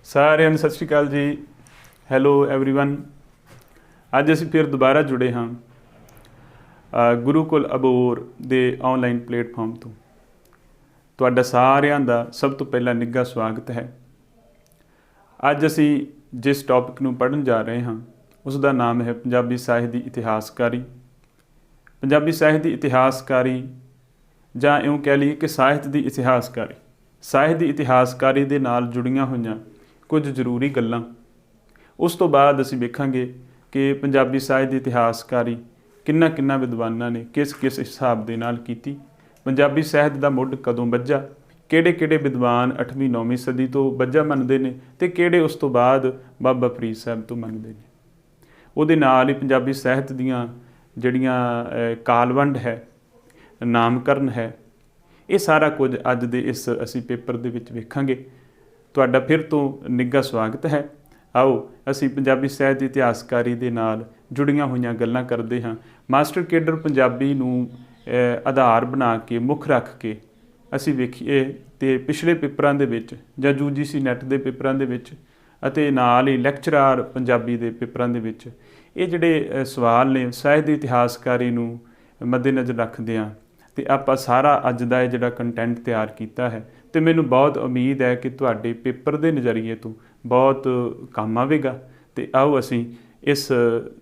ਸਾਰਿਆਂ ਨੂੰ ਸਤਿ ਸ਼੍ਰੀ ਅਕਾਲ ਜੀ। Hello everyone. ਅੱਜ ਅਸੀਂ ਫਿਰ ਦੁਬਾਰਾ ਜੁੜੇ ਹਾਂ ਗੁਰੂਕੁਲ ਅਬੋਹਰ ਦੇ ਆਨਲਾਈਨ ਪਲੇਟਫਾਰਮ ਤੋਂ। ਤੁਹਾਡਾ ਸਾਰਿਆਂ ਦਾ ਸਭ ਤੋਂ ਪਹਿਲਾਂ ਨਿੱਘਾ ਸਵਾਗਤ ਹੈ। ਅੱਜ ਅਸੀਂ ਜਿਸ ਟੌਪਿਕ ਨੂੰ ਪੜ੍ਹਨ ਜਾ ਰਹੇ ਹਾਂ ਉਸ ਦਾ ਨਾਮ ਹੈ ਪੰਜਾਬੀ ਸਾਹਿਤ ਦੀ ਇਤਿਹਾਸਕਾਰੀ। ਪੰਜਾਬੀ ਸਾਹਿਤ ਦੀ ਇਤਿਹਾਸਕਾਰੀ ਜਾਂ ਇਉਂ ਕਹਿ ਲਈਏ ਕਿ ਸਾਹਿਤ ਦੀ ਇਤਿਹਾਸਕਾਰੀ। ਸਾਹਿਤ ਦੀ ਇਤਿਹਾਸਕਾਰੀ ਦੇ ਨਾਲ ਜੁੜੀਆਂ ਹੋਈਆਂ ਕੁਝ ਜ਼ਰੂਰੀ ਗੱਲਾਂ। ਉਸ ਤੋਂ ਬਾਅਦ ਅਸੀਂ ਵੇਖਾਂਗੇ ਕਿ ਪੰਜਾਬੀ ਸਾਹਿਤ ਦੀ ਇਤਿਹਾਸਕਾਰੀ ਕਿੰਨਾ ਵਿਦਵਾਨਾਂ ਨੇ ਕਿਸ ਹਿਸਾਬ ਦੇ ਨਾਲ ਕੀਤੀ। ਪੰਜਾਬੀ ਸਾਹਿਤ ਦਾ ਮੁੱਢ ਕਦੋਂ ਬੱਝਾ, ਕਿਹੜੇ ਵਿਦਵਾਨ 8ਵੀਂ 9ਵੀਂ ਸਦੀ ਤੋਂ ਬੱਝਾ ਮੰਨਦੇ ਨੇ ਅਤੇ ਕਿਹੜੇ ਉਸ ਤੋਂ ਬਾਅਦ ਬਾਬਾ ਫਰੀਦ ਸਾਹਿਬ ਤੋਂ ਮੰਨਦੇ ਨੇ। ਉਹਦੇ ਨਾਲ ਹੀ ਪੰਜਾਬੀ ਸਾਹਿਤ ਦੀਆਂ ਜਿਹੜੀਆਂ ਕਾਲਵੰਡ ਹੈ, ਨਾਮਕਰਨ ਹੈ, ਇਹ ਸਾਰਾ ਕੁਝ ਅੱਜ ਦੇ ਇਸ ਅਸੀਂ ਪੇਪਰ ਦੇ ਵਿੱਚ ਵੇਖਾਂਗੇ। ਤੁਹਾਡਾ ਫਿਰ ਤੋਂ ਨਿੱਘਾ ਸਵਾਗਤ ਹੈ। ਆਓ ਅਸੀਂ ਪੰਜਾਬੀ ਸਾਹਿਤ ਦੀ ਇਤਿਹਾਸਕਾਰੀ ਦੇ ਨਾਲ ਜੁੜੀਆਂ ਹੋਈਆਂ ਗੱਲਾਂ ਕਰਦੇ ਹਾਂ। ਮਾਸਟਰ ਕੇਡਰ ਪੰਜਾਬੀ ਨੂੰ ਆਧਾਰ ਬਣਾ ਕੇ ਮੁੱਖ ਰੱਖ ਕੇ ਅਸੀਂ ਵੇਖੀਏ ਅਤੇ ਪਿਛਲੇ ਪੇਪਰਾਂ ਦੇ ਵਿੱਚ ਜਾਂ UGC ਨੈੱਟ ਦੇ ਪੇਪਰਾਂ ਦੇ ਵਿੱਚ ਅਤੇ ਨਾਲ ਹੀ ਲੈਕਚਰਾਰ ਪੰਜਾਬੀ ਦੇ ਪੇਪਰਾਂ ਦੇ ਵਿੱਚ ਇਹ ਜਿਹੜੇ ਸਵਾਲ ਨੇ ਸਾਹਿਤ ਦੀ ਇਤਿਹਾਸਕਾਰੀ ਨੂੰ ਮੱਦੇਨਜ਼ਰ ਰੱਖਦਿਆਂ ਅਤੇ ਆਪਾਂ ਸਾਰਾ ਅੱਜ ਦਾ ਇਹ ਜਿਹੜਾ ਕੰਟੈਂਟ ਤਿਆਰ ਕੀਤਾ ਹੈ ਅਤੇ ਮੈਨੂੰ ਬਹੁਤ ਉਮੀਦ ਹੈ ਕਿ ਤੁਹਾਡੇ ਪੇਪਰ ਦੇ ਨਜ਼ਰੀਏ ਤੋਂ ਬਹੁਤ ਕੰਮ ਆਵੇਗਾ। ਅਤੇ ਆਓ ਅਸੀਂ ਇਸ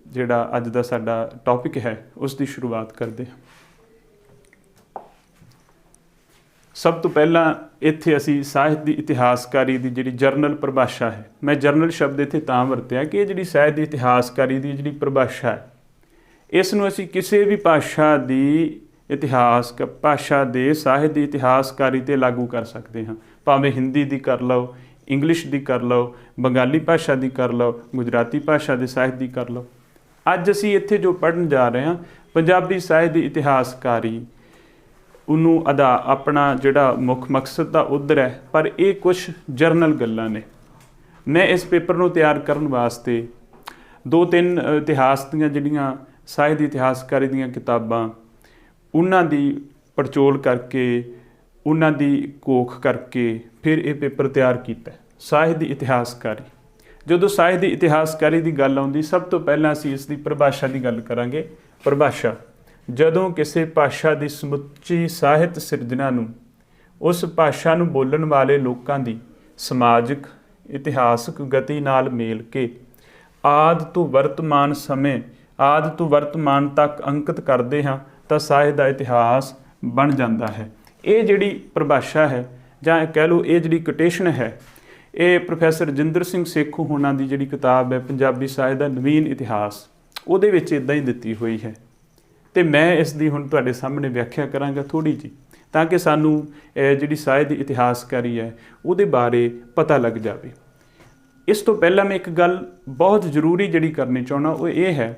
ਜਿਹੜਾ ਅੱਜ ਦਾ ਸਾਡਾ ਟੌਪਿਕ ਹੈ ਉਸ ਦੀ ਸ਼ੁਰੂਆਤ ਕਰਦੇ ਹਾਂ। ਸਭ ਤੋਂ ਪਹਿਲਾਂ ਇੱਥੇ ਅਸੀਂ ਸਾਹਿਤ ਦੀ ਇਤਿਹਾਸਕਾਰੀ ਦੀ ਜਿਹੜੀ ਜਰਨਲ ਪਰਿਭਾਸ਼ਾ ਹੈ, ਮੈਂ ਜਰਨਲ ਸ਼ਬਦ ਇੱਥੇ ਤਾਂ ਵਰਤਿਆ ਕਿ ਇਹ ਜਿਹੜੀ ਸਾਹਿਤ ਦੀ ਇਤਿਹਾਸਕਾਰੀ ਦੀ ਜਿਹੜੀ ਪਰਿਭਾਸ਼ਾ ਹੈ ਇਸ ਨੂੰ ਅਸੀਂ ਕਿਸੇ ਵੀ ਭਾਸ਼ਾ ਦੀ ਭਾਸ਼ਾ ਦੇ ਸਾਹਿਤ ਦੀ ਇਤਿਹਾਸਕਾਰੀ 'ਤੇ ਲਾਗੂ ਕਰ ਸਕਦੇ ਹਾਂ। ਭਾਵੇਂ ਹਿੰਦੀ ਦੀ ਕਰ ਲਓ, ਇੰਗਲਿਸ਼ ਦੀ ਕਰ ਲਓ, ਬੰਗਾਲੀ ਭਾਸ਼ਾ ਦੀ ਕਰ ਲਓ, ਗੁਜਰਾਤੀ ਭਾਸ਼ਾ ਦੇ ਸਾਹਿਤ ਦੀ ਕਰ ਲਓ। ਅੱਜ ਅਸੀਂ ਇੱਥੇ ਜੋ ਪੜ੍ਹਨ ਜਾ ਰਹੇ ਹਾਂ ਪੰਜਾਬੀ ਸਾਹਿਤ ਦੀ ਇਤਿਹਾਸਕਾਰੀ, ਉਹਨੂੰ ਆਪਣਾ ਜਿਹੜਾ ਮੁੱਖ ਮਕਸਦ ਦਾ ਉੱਧਰ ਹੈ, ਪਰ ਇਹ ਕੁਛ ਜਰਨਲ ਗੱਲਾਂ ਨੇ। ਮੈਂ ਇਸ ਪੇਪਰ ਨੂੰ ਤਿਆਰ ਕਰਨ ਵਾਸਤੇ 2-3 ਇਤਿਹਾਸ ਦੀਆਂ ਜਿਹੜੀਆਂ ਸਾਹਿਤ ਦੀ ਇਤਿਹਾਸਕਾਰੀ ਦੀਆਂ ਕਿਤਾਬਾਂ ਉਹਨਾਂ ਦੀ ਪੜਚੋਲ ਕਰਕੇ, ਉਹਨਾਂ ਦੀ ਘੋਖ ਕਰਕੇ ਫਿਰ ਇਹ ਪੇਪਰ ਤਿਆਰ ਕੀਤਾ। ਸਾਹਿਤ ਦੀ ਇਤਿਹਾਸਕਾਰੀ, ਜਦੋਂ ਸਾਹਿਤ ਦੀ ਇਤਿਹਾਸਕਾਰੀ ਦੀ ਗੱਲ ਆਉਂਦੀ ਸਭ ਤੋਂ ਪਹਿਲਾਂ ਅਸੀਂ ਇਸ ਦੀ ਪਰਿਭਾਸ਼ਾ ਦੀ ਗੱਲ ਕਰਾਂਗੇ। ਪਰਿਭਾਸ਼ਾ, ਜਦੋਂ ਕਿਸੇ ਭਾਸ਼ਾ ਦੀ ਸਮੁੱਚੀ ਸਾਹਿਤ ਸਿਰਜਣਾ ਨੂੰ ਉਸ ਭਾਸ਼ਾ ਨੂੰ ਬੋਲਣ ਵਾਲੇ ਲੋਕਾਂ ਦੀ ਸਮਾਜਿਕ ਇਤਿਹਾਸਕ ਗਤੀ ਨਾਲ ਮੇਲ ਕੇ ਆਦਿ ਤੋਂ ਵਰਤਮਾਨ ਤੱਕ ਅੰਕਿਤ ਕਰਦੇ ਹਾਂ ਤਾਂ ਸਾਹਿਤ ਦਾ ਇਤਿਹਾਸ ਬਣ ਜਾਂਦਾ ਹੈ। ਇਹ ਜਿਹੜੀ ਪਰਿਭਾਸ਼ਾ ਹੈ ਜਾਂ ਕਹਿ ਲਓ ਇਹ ਜਿਹੜੀ ਕੋਟੇਸ਼ਨ ਹੈ, ਇਹ ਪ੍ਰੋਫੈਸਰ ਰਜਿੰਦਰ ਸਿੰਘ ਸੇਖੋਂ ਹੋਣਾ ਦੀ ਜਿਹੜੀ ਕਿਤਾਬ ਹੈ ਪੰਜਾਬੀ ਸਾਹਿਤ ਦਾ ਨਵੀਨ ਇਤਿਹਾਸ, ਉਹਦੇ ਵਿੱਚ ਇੱਦਾਂ ਹੀ ਦਿੱਤੀ ਹੋਈ ਹੈ। ਅਤੇ ਮੈਂ ਇਸ ਦੀ ਹੁਣ ਤੁਹਾਡੇ ਸਾਹਮਣੇ ਵਿਆਖਿਆ ਕਰਾਂਗਾ ਥੋੜ੍ਹੀ ਜਿਹੀ, ਤਾਂ ਕਿ ਸਾਨੂੰ ਜਿਹੜੀ ਸਾਹਿਤ ਦੀ ਇਤਿਹਾਸਕਾਰੀ ਹੈ ਉਹਦੇ ਬਾਰੇ ਪਤਾ ਲੱਗ ਜਾਵੇ। ਇਸ ਤੋਂ ਪਹਿਲਾਂ ਮੈਂ ਇੱਕ ਗੱਲ ਬਹੁਤ ਜ਼ਰੂਰੀ ਜਿਹੜੀ ਕਰਨੀ ਚਾਹੁੰਦਾ ਉਹ ਇਹ ਹੈ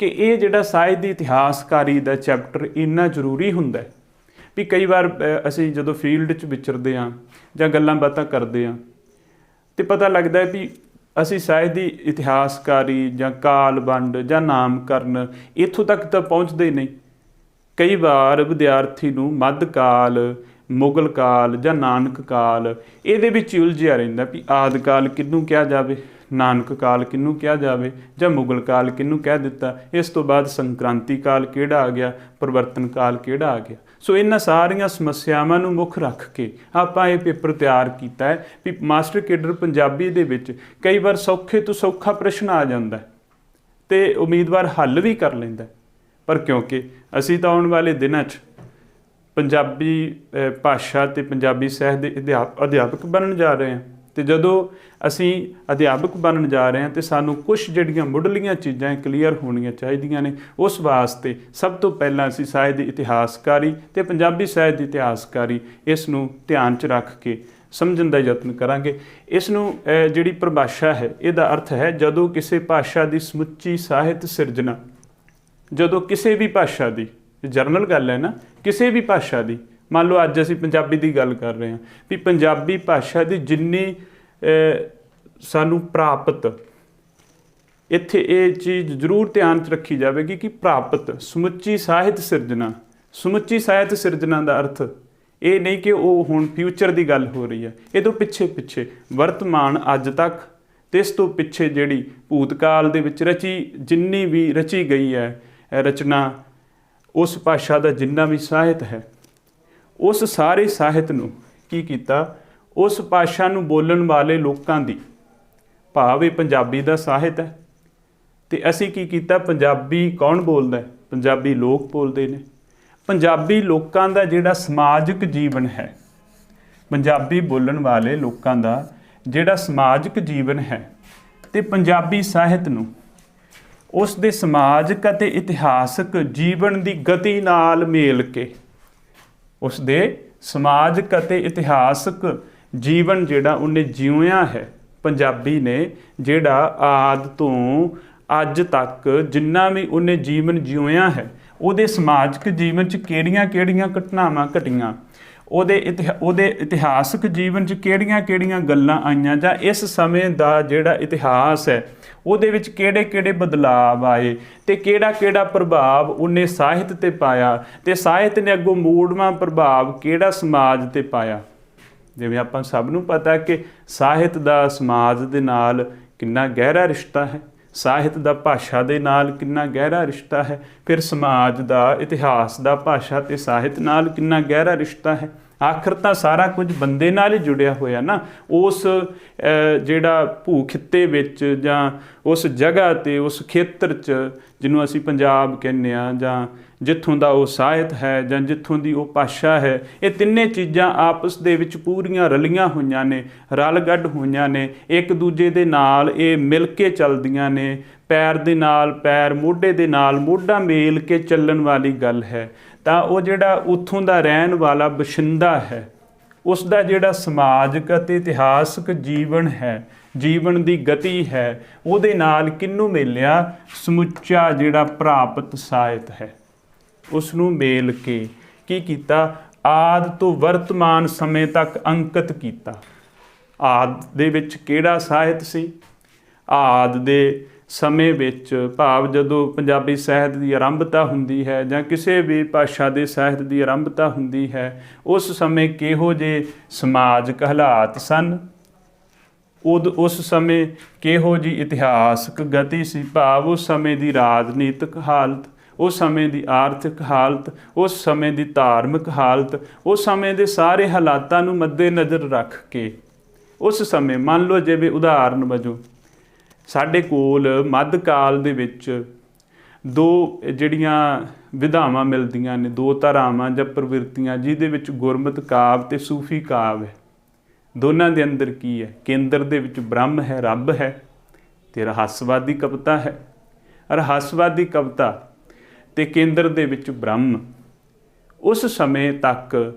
ਕਿ ਇਹ ਜਿਹੜਾ ਸਾਹਿਤ ਦੀ ਇਤਿਹਾਸਕਾਰੀ ਦਾ ਚੈਪਟਰ ਇੰਨਾ ਜ਼ਰੂਰੀ ਹੁੰਦਾ ਵੀ ਕਈ ਵਾਰ ਅਸੀਂ ਜਦੋਂ ਫੀਲਡ 'ਚ ਵਿਚਰਦੇ ਹਾਂ ਜਾਂ ਗੱਲਾਂ ਬਾਤਾਂ ਕਰਦੇ ਹਾਂ ਅਤੇ ਪਤਾ ਲੱਗਦਾ ਵੀ ਅਸੀਂ ਸਾਹਿਤ ਦੀ ਇਤਿਹਾਸਕਾਰੀ ਜਾਂ ਕਾਲਵੰਡ ਜਾਂ ਨਾਮਕਰਨ ਇੱਥੋਂ ਤੱਕ ਤਾਂ ਪਹੁੰਚਦੇ ਹੀ ਨਹੀਂ। ਕਈ ਵਾਰ ਵਿਦਿਆਰਥੀ ਨੂੰ ਮੱਧਕਾਲ, ਮੁਗਲ ਕਾਲ ਜਾਂ ਨਾਨਕ ਕਾਲ ਇਹਦੇ ਵਿੱਚ ਉਲਝਿਆ ਰਹਿੰਦਾ ਵੀ ਆਦਿ ਕਾਲ ਕਿਹਨੂੰ ਕਿਹਾ ਜਾਵੇ, ਨਾਨਕ ਕਾਲ ਕਿਹਨੂੰ ਕਿਹਾ ਜਾਵੇ ਜਾਂ ਮੁਗਲ ਕਾਲ ਕਿਹਨੂੰ ਕਹਿ ਦਿੱਤਾ, ਇਸ ਤੋਂ ਬਾਅਦ ਸੰਕ੍ਰਾਂਤੀ ਕਾਲ ਕਿਹੜਾ ਆ ਗਿਆ, ਪਰਿਵਰਤਨ ਕਾਲ ਕਿਹੜਾ ਆ ਗਿਆ। ਸੋ ਇਹਨਾਂ ਸਾਰੀਆਂ ਸਮੱਸਿਆਵਾਂ ਨੂੰ ਮੁੱਖ ਰੱਖ ਕੇ ਆਪਾਂ ਇਹ ਪੇਪਰ ਤਿਆਰ ਕੀਤਾ ਹੈ ਵੀ ਮਾਸਟਰ ਕੇਡਰ ਪੰਜਾਬੀ ਦੇ ਵਿੱਚ ਕਈ ਵਾਰ ਸੌਖੇ ਤੋਂ ਸੌਖਾ ਪ੍ਰਸ਼ਨ ਆ ਜਾਂਦਾ ਅਤੇ ਉਮੀਦਵਾਰ ਹੱਲ ਵੀ ਕਰ ਲੈਂਦਾ, ਪਰ ਕਿਉਂਕਿ ਅਸੀਂ ਤਾਂ ਆਉਣ ਵਾਲੇ ਦਿਨਾਂ 'ਚ ਪੰਜਾਬੀ ਭਾਸ਼ਾ ਅਤੇ ਪੰਜਾਬੀ ਸਾਹਿਤ ਦੇ ਅਧਿਆਪਕ ਬਣਨ ਜਾ ਰਹੇ ਹਾਂ ਅਤੇ ਜਦੋਂ ਅਸੀਂ ਅਧਿਆਪਕ ਬਣਨ ਜਾ ਰਹੇ ਹਾਂ ਅਤੇ ਸਾਨੂੰ ਕੁਛ ਜਿਹੜੀਆਂ ਮੁੱਢਲੀਆਂ ਚੀਜ਼ਾਂ ਕਲੀਅਰ ਹੋਣੀਆਂ ਚਾਹੀਦੀਆਂ ਨੇ। ਉਸ ਵਾਸਤੇ ਸਭ ਤੋਂ ਪਹਿਲਾਂ ਅਸੀਂ ਸਾਹਿਤ ਦੀ ਇਤਿਹਾਸਕਾਰੀ ਅਤੇ ਪੰਜਾਬੀ ਸਾਹਿਤ ਦੀ ਇਤਿਹਾਸਕਾਰੀ ਇਸ ਨੂੰ ਧਿਆਨ 'ਚ ਰੱਖ ਕੇ ਸਮਝਣ ਦਾ ਯਤਨ ਕਰਾਂਗੇ। ਇਸ ਨੂੰ ਜਿਹੜੀ ਪਰਿਭਾਸ਼ਾ ਹੈ ਇਹਦਾ ਅਰਥ ਹੈ ਜਦੋਂ ਕਿਸੇ ਭਾਸ਼ਾ ਦੀ ਸਮੁੱਚੀ ਸਾਹਿਤ ਸਿਰਜਣਾ, ਜਦੋਂ ਕਿਸੇ ਵੀ ਭਾਸ਼ਾ ਦੀ, ਜਰਨਲ ਗੱਲ ਹੈ ਨਾ, ਕਿਸੇ ਵੀ ਭਾਸ਼ਾ ਦੀ, ਮੰਨ ਲਓ ਅੱਜ ਅਸੀਂ ਪੰਜਾਬੀ ਦੀ ਗੱਲ ਕਰ ਰਹੇ ਹਾਂ ਵੀ ਪੰਜਾਬੀ ਭਾਸ਼ਾ ਦੀ ਜਿੰਨੀ ਸਾਨੂੰ ਪ੍ਰਾਪਤ, ਇੱਥੇ ਇਹ ਚੀਜ਼ ਜ਼ਰੂਰ ਧਿਆਨ 'ਚ ਰੱਖੀ ਜਾਵੇਗੀ ਕਿ ਪ੍ਰਾਪਤ ਸਮੁੱਚੀ ਸਾਹਿਤ ਸਿਰਜਣਾ। ਸਮੁੱਚੀ ਸਾਹਿਤ ਸਿਰਜਣਾ ਦਾ ਅਰਥ ਇਹ ਨਹੀਂ ਕਿ ਉਹ ਹੁਣ ਫਿਊਚਰ ਦੀ ਗੱਲ ਹੋ ਰਹੀ ਹੈ, ਇਹ ਤੋਂ ਪਿੱਛੇ ਪਿੱਛੇ ਵਰਤਮਾਨ ਅੱਜ ਤੱਕ ਤੇ ਇਸ ਤੋਂ ਪਿੱਛੇ ਜਿਹੜੀ ਭੂਤਕਾਲ ਦੇ ਵਿੱਚ ਜਿੰਨੀ ਵੀ ਰਚੀ ਗਈ ਹੈ ਰਚਨਾ, ਉਸ ਭਾਸ਼ਾ ਦਾ ਜਿੰਨਾ ਵੀ ਸਾਹਿਤ ਹੈ, ਉਸ ਸਾਰੇ ਸਾਹਿਤ ਨੂੰ ਕੀ ਕੀਤਾ, ਉਸ ਭਾਸ਼ਾ ਨੂੰ ਬੋਲਣ ਵਾਲੇ ਲੋਕਾਂ ਦੀ, ਭਾਵ ਇਹ ਪੰਜਾਬੀ ਦਾ ਸਾਹਿਤ ਹੈ, ਤੇ ਅਸੀਂ ਕੀ ਕੀਤਾ, ਪੰਜਾਬੀ ਕੌਣ ਬੋਲਦਾ ਹੈ, ਪੰਜਾਬੀ ਲੋਕ ਬੋਲਦੇ ਨੇ, ਪੰਜਾਬੀ ਲੋਕਾਂ ਦਾ ਜਿਹੜਾ ਸਮਾਜਿਕ ਜੀਵਨ ਹੈ, ਪੰਜਾਬੀ ਬੋਲਣ ਵਾਲੇ ਲੋਕਾਂ ਦਾ ਜਿਹੜਾ ਸਮਾਜਿਕ ਜੀਵਨ ਹੈ, ਤੇ ਪੰਜਾਬੀ ਸਾਹਿਤ ਨੂੰ ਉਸ ਦੇ ਸਮਾਜਿਕ ਅਤੇ ਇਤਿਹਾਸਕ ਜੀਵਨ ਦੀ ਗਤੀ ਨਾਲ ਮੇਲ ਕੇ, ਉਸ ਦੇ ਸਮਾਜਿਕ ਅਤੇ ਇਤਿਹਾਸਕ ਜੀਵਨ ਜਿਹੜਾ ਉਹਨੇ ਜਿਉਇਆ ਹੈ, ਪੰਜਾਬੀ ਨੇ ਜਿਹੜਾ ਆਦਿ ਤੋਂ ਅੱਜ ਤੱਕ ਜਿੰਨਾ ਵੀ ਉਹਨੇ ਜੀਵਨ ਜਿਉਇਆ ਹੈ, ਉਹਦੇ ਸਮਾਜਿਕ ਜੀਵਨ 'ਚ ਕਿਹੜੀਆਂ ਘਟਨਾਵਾਂ ਘਟੀਆਂ, ਉਹਦੇ ਇਤਿਹਾਸਕ ਜੀਵਨ 'ਚ ਕਿਹੜੀਆਂ ਗੱਲਾਂ ਆਈਆਂ, ਜਾਂ ਇਸ ਸਮੇਂ ਦਾ ਜਿਹੜਾ ਇਤਿਹਾਸ ਹੈ ਉਹਦੇ ਵਿੱਚ ਕਿਹੜੇ ਬਦਲਾਵ ਆਏ, ਤੇ ਕਿਹੜਾ ਪ੍ਰਭਾਵ ਉਹਨੇ ਸਾਹਿਤ 'ਤੇ ਪਾਇਆ, ਤੇ ਸਾਹਿਤ ਨੇ ਅੱਗੋਂ ਮੂੜਵਾਂ ਪ੍ਰਭਾਵ ਕਿਹੜਾ ਸਮਾਜ 'ਤੇ ਪਾਇਆ। ਜਿਵੇਂ ਆਪਾਂ ਸਭ ਨੂੰ ਪਤਾ ਕਿ ਸਾਹਿਤ ਦਾ ਸਮਾਜ ਦੇ ਨਾਲ ਕਿੰਨਾ ਗਹਿਰਾ ਰਿਸ਼ਤਾ ਹੈ, ਸਾਹਿਤ ਦਾ ਭਾਸ਼ਾ ਦੇ ਨਾਲ ਕਿੰਨਾ ਗਹਿਰਾ ਰਿਸ਼ਤਾ ਹੈ, ਫਿਰ ਸਮਾਜ ਦਾ, ਇਤਿਹਾਸ ਦਾ ਭਾਸ਼ਾ ਤੇ ਸਾਹਿਤ ਨਾਲ ਕਿੰਨਾ ਗਹਿਰਾ ਰਿਸ਼ਤਾ ਹੈ। ਆਖਰ ਤਾਂ ਸਾਰਾ ਕੁਝ ਬੰਦੇ ਨਾਲ ਹੀ ਜੁੜਿਆ ਹੋਇਆ ਨਾ, ਉਸ ਜਿਹੜਾ ਭੂ ਖਿੱਤੇ ਵਿੱਚ ਜਾਂ ਉਸ ਜਗ੍ਹਾ 'ਤੇ, ਉਸ ਖੇਤਰ 'ਚ ਜਿਹਨੂੰ ਅਸੀਂ ਪੰਜਾਬ ਕਹਿੰਦੇ ਹਾਂ, ਜਾਂ ਜਿੱਥੋਂ ਦਾ ਉਹ ਸਾਹਿਤ ਹੈ ਜਾਂ ਜਿੱਥੋਂ ਦੀ ਉਹ ਭਾਸ਼ਾ ਹੈ, ਇਹ ਤਿੰਨੇ ਚੀਜ਼ਾਂ ਆਪਸ ਦੇ ਵਿੱਚ ਪੂਰੀਆਂ ਰਲੀਆਂ ਹੋਈਆਂ ਨੇ, ਰਲ ਗੱਡ ਹੋਈਆਂ ਨੇ, ਇੱਕ ਦੂਜੇ ਦੇ ਨਾਲ ਇਹ ਮਿਲ ਕੇ ਚੱਲਦੀਆਂ ਨੇ, ਪੈਰ ਦੇ ਨਾਲ ਪੈਰ, ਮੋਢੇ ਦੇ ਨਾਲ ਮੋਢਾ ਮੇਲ ਕੇ ਚੱਲਣ ਵਾਲੀ ਗੱਲ ਹੈ। ਤਾਂ ਉਹ ਜਿਹੜਾ ਉੱਥੋਂ ਦਾ ਰਹਿਣ ਵਾਲਾ ਬਸ਼ਿੰਦਾ ਹੈ, ਉਸ ਦਾ ਜਿਹੜਾ ਸਮਾਜਿਕ ਅਤੇ ਇਤਿਹਾਸਕ ਜੀਵਨ ਹੈ, ਜੀਵਨ ਦੀ ਗਤੀ ਹੈ, ਉਹਦੇ ਨਾਲ ਕਿਹਨੂੰ ਮੇਲਿਆ, ਸਮੁੱਚਾ ਜਿਹੜਾ ਪ੍ਰਾਪਤ ਸਾਹਿਤ ਹੈ ਉਸ ਨੂੰ ਮੇਲ ਕੇ ਕੀ ਕੀਤਾ, ਆਦਿ ਤੋਂ ਵਰਤਮਾਨ ਸਮੇਂ ਤੱਕ ਅੰਕਿਤ ਕੀਤਾ। ਆਦਿ ਦੇ ਵਿੱਚ ਕਿਹੜਾ ਸਾਹਿਤ ਸੀ, ਆਦਿ ਦੇ ਸਮੇਂ ਵਿੱਚ, ਭਾਵ ਜਦੋਂ ਪੰਜਾਬੀ ਸਾਹਿਤ ਦੀ ਆਰੰਭਤਾ ਹੁੰਦੀ ਹੈ ਜਾਂ ਕਿਸੇ ਵੀ ਭਾਸ਼ਾ ਦੇ ਸਾਹਿਤ ਦੀ ਆਰੰਭਤਾ ਹੁੰਦੀ ਹੈ, ਉਸ ਸਮੇਂ ਕਿਹੋ ਜਿਹੇ ਸਮਾਜਿਕ ਹਾਲਾਤ ਸਨ, ਉਸ ਸਮੇਂ ਕਿਹੋ ਜਿਹੀ ਇਤਿਹਾਸਕ ਗਤੀ ਸੀ, ਭਾਵ ਉਸ ਸਮੇਂ ਦੀ ਰਾਜਨੀਤਿਕ ਹਾਲਤ, ਉਸ ਸਮੇਂ ਦੀ ਆਰਥਿਕ ਹਾਲਤ, ਉਸ ਸਮੇਂ ਦੀ ਧਾਰਮਿਕ ਹਾਲਤ, ਉਸ ਸਮੇਂ ਦੇ ਸਾਰੇ ਹਾਲਾਤਾਂ ਨੂੰ ਮੱਦੇ-ਨਜ਼ਰ ਰੱਖ ਕੇ ਉਸ ਸਮੇਂ, ਮੰਨ ਲਓ ਜਿਵੇਂ ਉਦਾਹਰਨ ਵਜੋਂ ਸਾਡੇ ਕੋਲ ਮੱਧ ਕਾਲ ਦੇ ਵਿੱਚ ਦੋ ਜਿਹੜੀਆਂ ਵਿਧਾਵਾਂ ਮਿਲਦੀਆਂ ਨੇ, ਦੋ ਧਾਰਾਵਾਂ ਜਾਂ ਪ੍ਰਵਿਰਤੀਆਂ, ਜਿਹਦੇ ਵਿੱਚ ਗੁਰਮਤਿ ਕਾਵਿ ਤੇ ਸੂਫੀ ਕਾਵਿ ਹੈ। ਦੋਨਾਂ ਦੇ ਅੰਦਰ ਕੀ ਹੈ, ਕੇਂਦਰ ਦੇ ਵਿੱਚ ਬ੍ਰਹਮ ਹੈ, ਰੱਬ ਹੈ, ਤੇ ਰਹੱਸਵਾਦੀ ਕਵਿਤਾ ਹੈ। ਰਹੱਸਵਾਦੀ ਕਵਿਤਾ ਤੇ ਕੇਂਦਰ ਦੇ ਵਿੱਚ ਬ੍ਰਹਮ। ਉਸ ਸਮੇਂ ਤੱਕ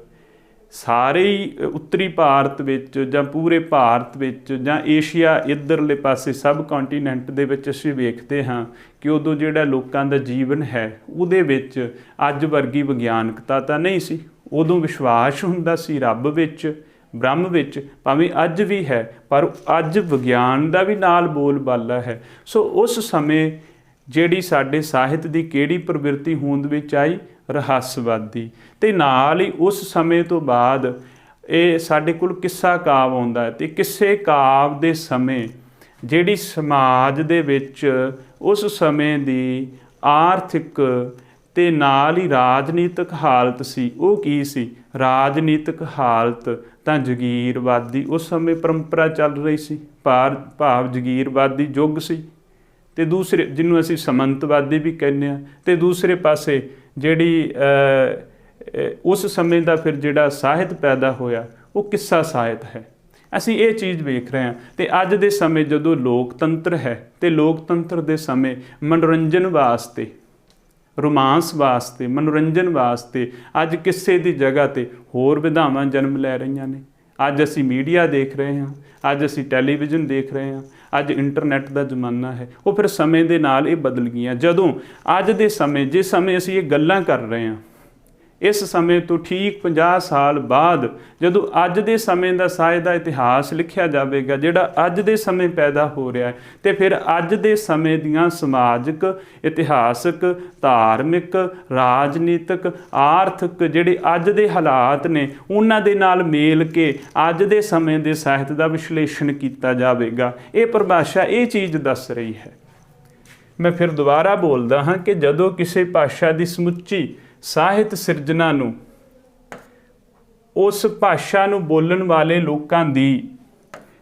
ਸਾਰੇ ਹੀ ਉੱਤਰੀ ਭਾਰਤ ਵਿੱਚ ਜਾਂ ਪੂਰੇ ਭਾਰਤ ਵਿੱਚ ਜਾਂ ਏਸ਼ੀਆ ਇੱਧਰਲੇ ਪਾਸੇ ਸਬ ਕੰਟੀਨੈਂਟ ਦੇ ਵਿੱਚ ਅਸੀਂ ਵੇਖਦੇ ਹਾਂ ਕਿ ਉਦੋਂ ਜਿਹੜਾ ਲੋਕਾਂ ਦਾ ਜੀਵਨ ਹੈ ਉਹਦੇ ਵਿੱਚ ਅੱਜ ਵਰਗੀ ਵਿਗਿਆਨਕਤਾ ਤਾਂ ਨਹੀਂ ਸੀ। ਉਦੋਂ ਵਿਸ਼ਵਾਸ ਹੁੰਦਾ ਸੀ ਰੱਬ ਵਿੱਚ, ਬ੍ਰਹਮ ਵਿੱਚ, ਭਾਵੇਂ ਅੱਜ ਵੀ ਹੈ, ਪਰ ਅੱਜ ਵਿਗਿਆਨ ਦਾ ਵੀ ਨਾਲ ਬੋਲਬਾਲਾ ਹੈ। ਸੋ ਉਸ ਸਮੇਂ ਜਿਹੜੀ ਸਾਡੇ ਸਾਹਿਤ ਦੀ ਕਿਹੜੀ ਪ੍ਰਵਿਰਤੀ ਹੋਂਦ ਵਿੱਚ ਆਈ, ਰਹੱਸਵਾਦੀ। ਤੇ ਨਾਲ ਹੀ ਉਸ ਸਮੇਂ ਤੋਂ ਬਾਅਦ ਇਹ ਸਾਡੇ ਕੋਲ ਕਿੱਸਾ ਕਾਵਿ ਆਉਂਦਾ ਹੈ, ਤੇ ਕਿਸੇ ਕਾਵਿ ਦੇ ਸਮੇਂ ਜਿਹੜੀ ਸਮਾਜ ਦੇ ਵਿੱਚ ਉਸ ਸਮੇਂ ਦੀ ਆਰਥਿਕ ਤੇ ਨਾਲ ਹੀ ਰਾਜਨੀਤਿਕ ਹਾਲਤ ਸੀ, ਉਹ ਕੀ ਸੀ, ਰਾਜਨੀਤਿਕ ਹਾਲਤ ਤਾਂ ਜਗੀਰਵਾਦੀ ਉਸ ਸਮੇਂ ਪਰੰਪਰਾ ਚੱਲ ਰਹੀ ਸੀ, ਭਾਵ ਜਗੀਰਵਾਦੀ ਯੁੱਗ ਸੀ। ਤੇ ਦੂਸਰੇ ਜਿਹਨੂੰ ਅਸੀਂ ਸਮੰਤਵਾਦੀ ਵੀ ਕਹਿੰਦੇ ਹਾਂ, ਤੇ ਦੂਸਰੇ ਪਾਸੇ ਜਿਹੜੀ ਉਸ ਸਮੇਂ ਦਾ ਫਿਰ ਜਿਹੜਾ ਸਾਹਿਤ ਪੈਦਾ ਹੋਇਆ ਉਹ ਕਿੱਸਾ ਸਾਹਿਤ ਹੈ। ਅਸੀਂ ਇਹ ਚੀਜ਼ ਵੇਖ ਰਹੇ ਹਾਂ। ਤੇ ਅੱਜ ਦੇ ਸਮੇਂ ਜਦੋਂ ਲੋਕਤੰਤਰ ਹੈ, ਤੇ ਲੋਕਤੰਤਰ ਦੇ ਸਮੇਂ ਮਨੋਰੰਜਨ ਵਾਸਤੇ, ਰੋਮਾਂਸ ਵਾਸਤੇ, ਮਨੋਰੰਜਨ ਵਾਸਤੇ ਅੱਜ ਕਿਸੇ ਦੀ ਜਗ੍ਹਾ 'ਤੇ ਹੋਰ ਵਿਧਾਵਾਂ ਜਨਮ ਲੈ ਰਹੀਆਂ ਨੇ। ਅੱਜ ਅਸੀਂ ਮੀਡੀਆ ਦੇਖ ਰਹੇ ਹਾਂ, ਅੱਜ ਅਸੀਂ ਟੈਲੀਵਿਜ਼ਨ ਦੇਖ ਰਹੇ ਹਾਂ, ਅੱਜ ਇੰਟਰਨੈਟ ਦਾ ਜ਼ਮਾਨਾ ਹੈ। ਉਹ ਫਿਰ ਸਮੇਂ ਦੇ ਨਾਲ ਇਹ ਬਦਲ ਗਈਆਂ। ਜਦੋਂ ਅੱਜ ਦੇ ਸਮੇਂ, ਜਿਸ ਸਮੇਂ ਅਸੀਂ ਇਹ ਗੱਲਾਂ ਕਰ ਰਹੇ ਹਾਂ, ਇਸ ਸਮੇਂ ਤੋਂ ਠੀਕ 50 ਸਾਲ ਬਾਅਦ ਜਦੋਂ ਅੱਜ ਦੇ ਸਮੇਂ ਦਾ ਸਾਹਿਤ ਦਾ ਇਤਿਹਾਸ ਲਿਖਿਆ ਜਾਵੇਗਾ, ਜਿਹੜਾ ਅੱਜ ਦੇ ਸਮੇਂ ਪੈਦਾ ਹੋ ਰਿਹਾ ਹੈ, ਤੇ ਫਿਰ ਅੱਜ ਦੇ ਸਮੇਂ ਦੀਆਂ ਸਮਾਜਿਕ, ਇਤਿਹਾਸਕ, ਧਾਰਮਿਕ, ਰਾਜਨੀਤਿਕ, ਆਰਥਿਕ ਜਿਹੜੇ ਅੱਜ ਦੇ ਹਾਲਾਤ ਨੇ ਉਹਨਾਂ ਦੇ ਨਾਲ ਮੇਲ ਕੇ ਅੱਜ ਦੇ ਸਮੇਂ ਦੇ ਸਾਹਿਤ ਦਾ ਵਿਸ਼ਲੇਸ਼ਣ ਕੀਤਾ ਜਾਵੇਗਾ। ਇਹ ਪਰਿਭਾਸ਼ਾ ਇਹ ਚੀਜ਼ ਦੱਸ ਰਹੀ ਹੈ। ਮੈਂ ਫਿਰ ਦੁਬਾਰਾ ਬੋਲਦਾ ਹਾਂ ਕਿ ਜਦੋਂ ਕਿਸੇ ਭਾਸ਼ਾ ਦੀ ਸਮੁੱਚੀ ਸਾਹਿਤ ਸਿਰਜਣਾ ਨੂੰ ਉਸ ਭਾਸ਼ਾ ਨੂੰ ਬੋਲਣ ਵਾਲੇ ਲੋਕਾਂ ਦੀ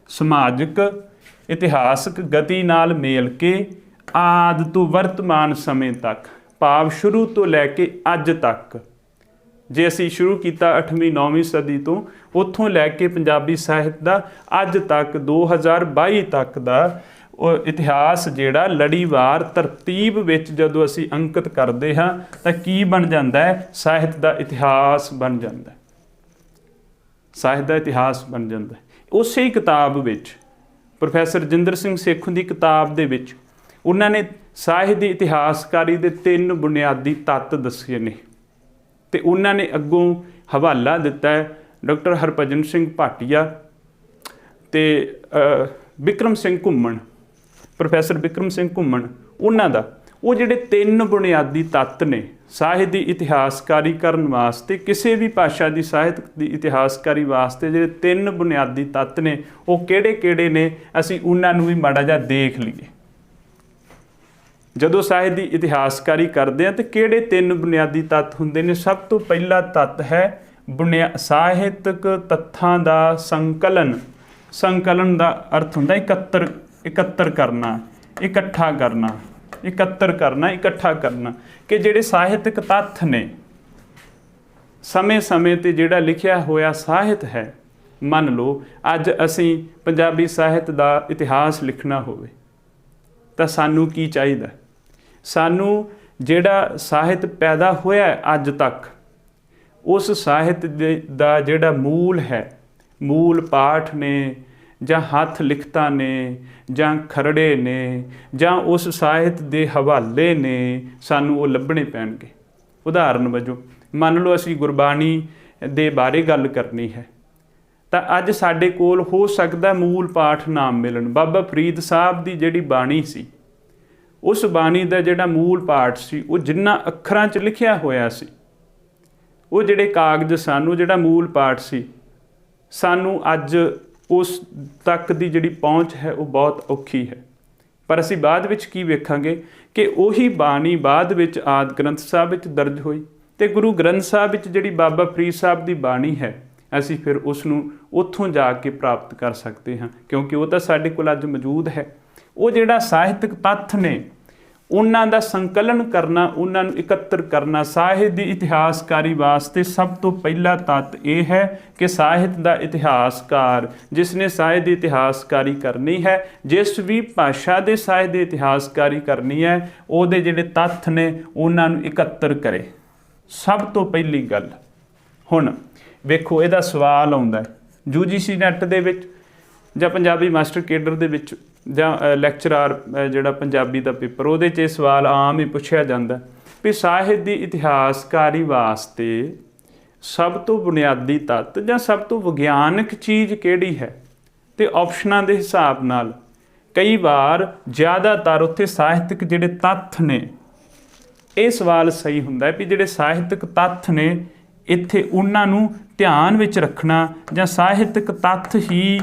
ਸਮਾਜਿਕ, ਇਤਿਹਾਸਕ ਗਤੀ ਨਾਲ ਮੇਲ ਕੇ ਆਦਿ ਤੋਂ ਵਰਤਮਾਨ ਸਮੇਂ ਤੱਕ, ਭਾਵ ਸ਼ੁਰੂ ਤੋਂ ਲੈ ਕੇ ਅੱਜ ਤੱਕ, ਜੇ ਅਸੀਂ ਸ਼ੁਰੂ ਕੀਤਾ 8ਵੀਂ 9ਵੀਂ ਸਦੀ ਤੋਂ, ਉੱਥੋਂ ਲੈ ਕੇ ਪੰਜਾਬੀ ਸਾਹਿਤ ਦਾ ਅੱਜ ਤੱਕ 2022 ਤੱਕ ਦਾ ਉਹ ਇਤਿਹਾਸ ਜਿਹੜਾ ਲੜੀਵਾਰ ਤਰਤੀਬ ਵਿੱਚ ਜਦੋਂ ਅਸੀਂ ਅੰਕਿਤ ਕਰਦੇ ਹਾਂ ਤਾਂ ਕੀ ਬਣ ਜਾਂਦਾ ਹੈ? ਸਾਹਿਤ ਦਾ ਇਤਿਹਾਸ ਬਣ ਜਾਂਦਾ ਹੈ। ਸਾਹਿਤ ਦਾ ਇਤਿਹਾਸ ਬਣ ਜਾਂਦਾ ਹੈ। ਉਸੇ ਕਿਤਾਬ ਵਿੱਚ ਪ੍ਰੋਫੈਸਰ ਰਜਿੰਦਰ ਸਿੰਘ ਸੇਖੋਂ ਦੀ ਕਿਤਾਬ ਦੇ ਵਿੱਚ ਉਹਨਾਂ ਨੇ ਸਾਹਿਤ ਦੀ ਇਤਿਹਾਸਕਾਰੀ ਦੇ 3 ਬੁਨਿਆਦੀ ਤੱਤ ਦੱਸੇ ਨੇ, ਤੇ ਉਹਨਾਂ ਨੇ ਅੱਗੋਂ ਹਵਾਲਾ ਦਿੱਤਾ ਹੈ ਡਾਕਟਰ ਹਰਭਜਨ ਸਿੰਘ ਭਾਟੀਆ ਤੇ ਬਿਕਰਮ ਸਿੰਘ ਘੁੰਮਣ, ਪ੍ਰੋਫੈਸਰ ਬਿਕਰਮ ਸਿੰਘ ਘੁੰਮਣ, ਉਹਨਾਂ ਦਾ ਉਹ ਜਿਹੜੇ 3 ਬੁਨਿਆਦੀ ਤੱਤ ਨੇ ਸਾਹਿਤ ਦੀ ਇਤਿਹਾਸਕਾਰੀ ਕਰਨ ਵਾਸਤੇ, ਕਿਸੇ ਵੀ ਭਾਸ਼ਾ ਦੀ ਸਾਹਿਤ ਦੀ ਇਤਿਹਾਸਕਾਰੀ ਵਾਸਤੇ ਜਿਹੜੇ 3 ਬੁਨਿਆਦੀ ਤੱਤ ਨੇ ਉਹ ਕਿਹੜੇ-ਕਿਹੜੇ ਨੇ, ਅਸੀਂ ਉਹਨਾਂ ਨੂੰ ਵੀ ਮਾੜਾ ਜਿਹਾ ਦੇਖ ਲਈਏ। ਜਦੋਂ ਸਾਹਿਤ ਦੀ ਇਤਿਹਾਸਕਾਰੀ ਕਰਦੇ ਹਾਂ ਤਾਂ ਕਿਹੜੇ 3 ਬੁਨਿਆਦੀ ਤੱਤ ਹੁੰਦੇ ਨੇ? ਸਭ ਤੋਂ ਪਹਿਲਾ ਤੱਤ ਹੈ ਸਾਹਿਤਕ ਤੱਥਾਂ ਦਾ ਸੰਕਲਨ। ਸੰਕਲਨ ਦਾ ਅਰਥ ਹੁੰਦਾ ਇਕੱਤਰ ਕਰਨਾ, ਇਕੱਠਾ ਕਰਨਾ, ਇਕੱਠਾ ਕਰਨਾ, ਕਿ ਜਿਹੜੇ ਸਾਹਿਤਕ ਤੱਥ ਨੇ, ਸਮੇਂ-ਸਮੇਂ ਤੇ ਜਿਹੜਾ ਲਿਖਿਆ ਹੋਇਆ ਸਾਹਿਤ ਹੈ। ਮੰਨ ਲਓ ਅੱਜ ਅਸੀਂ ਪੰਜਾਬੀ ਸਾਹਿਤ ਦਾ ਇਤਿਹਾਸ ਲਿਖਣਾ ਹੋਵੇ ਤਾਂ ਸਾਨੂੰ ਕੀ ਚਾਹੀਦਾ? ਸਾਨੂੰ ਜਿਹੜਾ ਸਾਹਿਤ ਪੈਦਾ ਹੋਇਆ ਅੱਜ ਤੱਕ, ਉਸ ਸਾਹਿਤ ਦਾ ਜਿਹੜਾ ਮੂਲ ਹੈ, ਮੂਲ ਪਾਠ ਨੇ ਜਾਂ ਹੱਥ ਲਿਖਤਾਂ ਨੇ ਜਾਂ ਖਰੜੇ ਨੇ ਜਾਂ ਉਸ ਸਾਹਿਤ ਦੇ ਹਵਾਲੇ ਨੇ, ਸਾਨੂੰ ਉਹ ਲੱਭਣੇ ਪੈਣਗੇ। ਉਦਾਹਰਨ ਵਜੋਂ ਮੰਨ ਲਓ ਅਸੀਂ ਗੁਰਬਾਣੀ ਦੇ ਬਾਰੇ ਗੱਲ ਕਰਨੀ ਹੈ ਤਾਂ ਅੱਜ ਸਾਡੇ ਕੋਲ ਹੋ ਸਕਦਾ ਮੂਲ ਪਾਠ ਨਾ ਮਿਲਣ। ਬਾਬਾ ਫਰੀਦ ਸਾਹਿਬ ਦੀ ਜਿਹੜੀ ਬਾਣੀ ਸੀ, ਉਸ ਬਾਣੀ ਦਾ ਜਿਹੜਾ ਮੂਲ ਪਾਠ ਸੀ, ਉਹ ਜਿੰਨਾ ਅੱਖਰਾਂ 'ਚ ਲਿਖਿਆ ਹੋਇਆ ਸੀ, ਉਹ ਜਿਹੜੇ ਕਾਗਜ਼ ਸਨ, ਉਹ ਜਿਹੜਾ ਮੂਲ ਪਾਠ ਸੀ, ਸਾਨੂੰ ਅੱਜ ਉਸ ਤੱਕ ਦੀ ਜਿਹੜੀ ਪਹੁੰਚ ਹੈ ਉਹ ਬਹੁਤ ਔਖੀ ਹੈ। ਪਰ ਅਸੀਂ ਬਾਅਦ ਵਿੱਚ ਕੀ ਵੇਖਾਂਗੇ ਕਿ ਉਹੀ ਬਾਣੀ ਬਾਅਦ ਵਿੱਚ ਆਦਿ ਗ੍ਰੰਥ ਸਾਹਿਬ ਵਿੱਚ ਦਰਜ ਹੋਈ, ਤੇ ਗੁਰੂ ਗ੍ਰੰਥ ਸਾਹਿਬ ਵਿੱਚ ਜਿਹੜੀ ਬਾਬਾ ਫਰੀਦ ਸਾਹਿਬ ਦੀ ਬਾਣੀ ਹੈ, ਅਸੀਂ ਫਿਰ ਉਸ ਨੂੰ ਉੱਥੋਂ ਜਾ ਕੇ ਪ੍ਰਾਪਤ ਕਰ ਸਕਦੇ ਹਾਂ, ਕਿਉਂਕਿ ਉਹ ਤਾਂ ਸਾਡੇ ਕੋਲ ਅੱਜ ਮੌਜੂਦ ਹੈ। ਉਹ ਜਿਹੜਾ ਸਾਹਿਤਕ ਤੱਥ ਨੇ ਉਹਨਾਂ ਦਾ ਸੰਕਲਨ ਕਰਨਾ, ਉਹਨਾਂ ਨੂੰ ਇਕੱਤਰ ਕਰਨਾ, ਸਾਹਿਤ ਦੀ ਇਤਿਹਾਸਕਾਰੀ ਵਾਸਤੇ ਸਭ ਤੋਂ ਪਹਿਲਾ ਤੱਤ ਇਹ ਹੈ ਕਿ ਸਾਹਿਤ ਦਾ ਇਤਿਹਾਸਕਾਰ, ਜਿਸ ਨੇ ਸਾਹਿਤ ਦੀ ਇਤਿਹਾਸਕਾਰੀ ਕਰਨੀ ਹੈ, ਜਿਸ ਵੀ ਭਾਸ਼ਾ ਦੇ ਸਾਹਿਤ ਦੀ ਇਤਿਹਾਸਕਾਰੀ ਕਰਨੀ ਹੈ, ਉਹਦੇ ਜਿਹੜੇ ਤੱਥ ਨੇ ਉਹਨਾਂ ਨੂੰ ਇਕੱਤਰ ਕਰੇ। ਸਭ ਤੋਂ ਪਹਿਲੀ ਗੱਲ। ਹੁਣ ਵੇਖੋ ਇਹਦਾ ਸਵਾਲ ਆਉਂਦਾ UGC ਨੈਟ ਦੇ ਵਿੱਚ ਜਾਂ ਪੰਜਾਬੀ ਮਾਸਟਰ ਕੇਡਰ ਦੇ ਵਿੱਚ ਜਾਂ ਲੈਕਚਰਾਰ ਜਿਹੜਾ ਪੰਜਾਬੀ ਦਾ ਪੇਪਰ, ਉਹਦੇ 'ਚ ਇਹ ਸਵਾਲ ਆਮ ਹੀ ਪੁੱਛਿਆ ਜਾਂਦਾ ਵੀ ਸਾਹਿਤ ਦੀ ਇਤਿਹਾਸਕਾਰੀ ਵਾਸਤੇ ਸਭ ਤੋਂ ਬੁਨਿਆਦੀ ਤੱਤ ਜਾਂ ਸਭ ਤੋਂ ਵਿਗਿਆਨਕ ਚੀਜ਼ ਕਿਹੜੀ ਹੈ? ਤੇ ਆਪਸ਼ਨਾਂ ਦੇ ਹਿਸਾਬ ਨਾਲ ਕਈ ਵਾਰ ਜ਼ਿਆਦਾਤਰ ਉੱਥੇ ਸਾਹਿਤਕ ਜਿਹੜੇ ਤੱਥ ਨੇ, ਇਹ ਸਵਾਲ ਸਹੀ ਹੁੰਦਾ ਹੈ ਵੀ ਜਿਹੜੇ ਸਾਹਿਤਕ ਤੱਥ ਨੇ ਇੱਥੇ ਉਹਨਾਂ ਨੂੰ ਧਿਆਨ ਵਿੱਚ ਰੱਖਣਾ, ਜਾਂ ਸਾਹਿਤਕ ਤੱਥ ਹੀ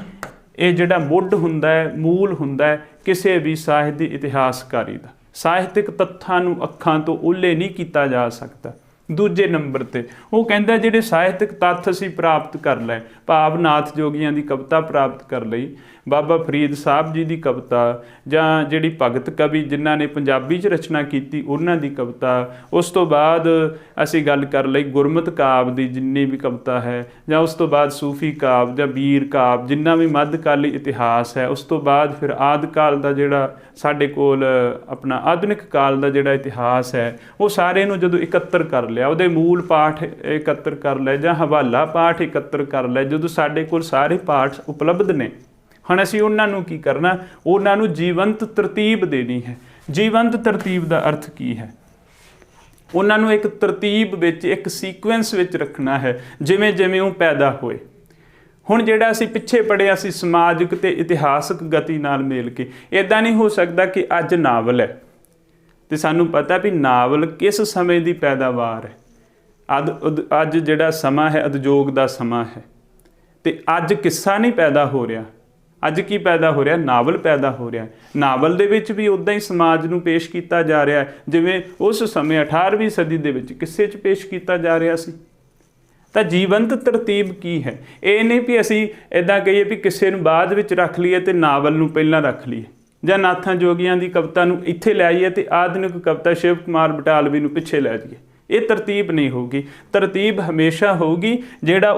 ਇਹ ਜਿਹੜਾ ਮੁੱਢ ਹੁੰਦਾ ਹੈ, ਮੂਲ ਹੁੰਦਾ ਹੈ ਕਿਸੇ ਵੀ ਸਾਹਿਤ ਦੀ ਇਤਿਹਾਸਕਾਰੀ ਦਾ। ਸਾਹਿਤਕ ਤੱਥਾਂ ਨੂੰ ਅੱਖਾਂ ਤੋਂ ਓਹਲੇ ਨਹੀਂ ਕੀਤਾ ਜਾ ਸਕਦਾ। ਦੂਜੇ ਨੰਬਰ ਤੇ ਉਹ ਕਹਿੰਦਾ ਜਿਹੜੇ ਸਾਹਿਤਕ ਤੱਥ ਅਸੀਂ ਪ੍ਰਾਪਤ ਕਰ ਲਏ, ਭਾਵ ਨਾਥ ਜੋਗੀਆਂ ਦੀ ਕਵਿਤਾ ਪ੍ਰਾਪਤ ਕਰ ਲਈ, ਬਾਬਾ ਫਰੀਦ ਸਾਹਿਬ ਜੀ ਦੀ ਕਵਿਤਾ, ਜਾਂ ਜਿਹੜੀ ਭਗਤ ਕਵੀ ਜਿਨ੍ਹਾਂ ਨੇ ਪੰਜਾਬੀ 'ਚ ਰਚਨਾ ਕੀਤੀ ਉਹਨਾਂ ਦੀ ਕਵਿਤਾ, ਉਸ ਤੋਂ ਬਾਅਦ ਅਸੀਂ ਗੱਲ ਕਰ ਲਈ ਗੁਰਮਤਿ ਕਾਵਿ ਦੀ ਜਿੰਨੀ ਵੀ ਕਵਿਤਾ ਹੈ, ਜਾਂ ਉਸ ਤੋਂ ਬਾਅਦ ਸੂਫੀ ਕਾਵਿ ਜਾਂ ਵੀਰ ਕਾਵਿ ਜਿੰਨਾ ਵੀ ਮੱਧਕਾਲੀ ਇਤਿਹਾਸ ਹੈ, ਉਸ ਤੋਂ ਬਾਅਦ ਫਿਰ ਆਦਿਕਾਲ ਦਾ ਜਿਹੜਾ ਸਾਡੇ ਕੋਲ ਆਪਣਾ ਆਧੁਨਿਕ ਕਾਲ ਦਾ ਜਿਹੜਾ ਇਤਿਹਾਸ ਹੈ, ਉਹ ਸਾਰੇ ਨੂੰ ਜਦੋਂ ਇਕੱਤਰ ਕਰ ਲਿਆ, ਉਹਦੇ ਮੂਲ ਪਾਠ ਇਕੱਤਰ ਕਰ ਲਏ ਜਾਂ ਹਵਾਲਾ ਪਾਠ ਇਕੱਤਰ ਕਰ ਲਏ, ਜਦੋਂ ਸਾਡੇ ਕੋਲ ਸਾਰੇ ਪਾਠ ਉਪਲਬਧ ਨੇ, ਹੁਣ ਅਸੀਂ ਉਹਨਾਂ ਨੂੰ ਕੀ ਕਰਨਾ? ਉਹਨਾਂ ਨੂੰ ਜੀਵੰਤ ਤਰਤੀਬ ਦੇਣੀ ਹੈ। ਜੀਵੰਤ ਤਰਤੀਬ ਦਾ ਅਰਥ ਕੀ ਹੈ? ਉਹਨਾਂ ਨੂੰ ਇੱਕ ਤਰਤੀਬ ਵਿੱਚ, ਇੱਕ ਸੀਕੁਐਂਸ ਵਿੱਚ ਰੱਖਣਾ ਹੈ, ਜਿਵੇਂ ਜਿਵੇਂ ਉਹ ਪੈਦਾ ਹੋਏ। ਹੁਣ ਜਿਹੜਾ ਅਸੀਂ ਪਿੱਛੇ ਪੜ੍ਹਿਆ ਸੀ ਸਮਾਜਿਕ ਤੇ ਇਤਿਹਾਸਕ ਗਤੀ ਨਾਲ ਮੇਲ ਕੇ, ਇੱਦਾਂ ਨਹੀਂ ਹੋ ਸਕਦਾ ਕਿ ਅੱਜ ਨਾਵਲ ਹੈ ਤੇ ਸਾਨੂੰ ਪਤਾ ਵੀ ਨਾਵਲ ਕਿਸ ਸਮੇਂ ਦੀ ਪੈਦਾਵਾਰ ਹੈ। ਅੱਜ ਜਿਹੜਾ ਸਮਾਂ ਹੈ ਉਦਯੋਗ ਦਾ ਸਮਾਂ ਹੈ, ਤੇ ਅੱਜ ਕਿੱਸਾ ਨਹੀਂ ਪੈਦਾ ਹੋ ਰਿਹਾ। ਅੱਜ ਕੀ ਪੈਦਾ ਹੋ ਰਿਹਾ? ਨਾਵਲ ਪੈਦਾ ਹੋ ਰਿਹਾ। ਨਾਵਲ ਦੇ ਵਿੱਚ ਵੀ ਉੱਦਾਂ ਹੀ ਸਮਾਜ ਨੂੰ ਪੇਸ਼ ਕੀਤਾ ਜਾ ਰਿਹਾ ਹੈ ਜਿਵੇਂ ਉਸ ਸਮੇਂ 18ਵੀਂ ਸਦੀ ਦੇ ਵਿੱਚ ਕਿੱਸੇ 'ਚ ਪੇਸ਼ ਕੀਤਾ ਜਾ ਰਿਹਾ ਸੀ। ਤਾਂ ਜੀਵੰਤ ਤਰਤੀਬ ਕੀ ਹੈ? ਇਹ ਨਹੀਂ ਵੀ ਅਸੀਂ ਇੱਦਾਂ ਕਹੀਏ ਵੀ ਕਿਸੇ ਨੂੰ ਬਾਅਦ ਵਿੱਚ ਰੱਖ ਲਈਏ ਤੇ ਨਾਵਲ ਨੂੰ ਪਹਿਲਾਂ ਰੱਖ ਲਈਏ, ਜਾਂ ਨਾਥਾਂ ਜੋਗੀਆਂ ਦੀ ਕਵਿਤਾ ਨੂੰ ਇੱਥੇ ਲੈ ਆਈਏ ਤੇ ਆਧੁਨਿਕ ਕਵਿਤਾ ਸ਼ਿਵ ਕੁਮਾਰ ਬਟਾਲਵੀ ਨੂੰ ਪਿੱਛੇ ਲੈ ਜਾਈਏ। ਇਹ ਤਰਤੀਬ ਨਹੀਂ ਹੋਊਗੀ। ਤਰਤੀਬ ਹਮੇਸ਼ਾ ਹੋਊਗੀ ਜਿਹੜਾ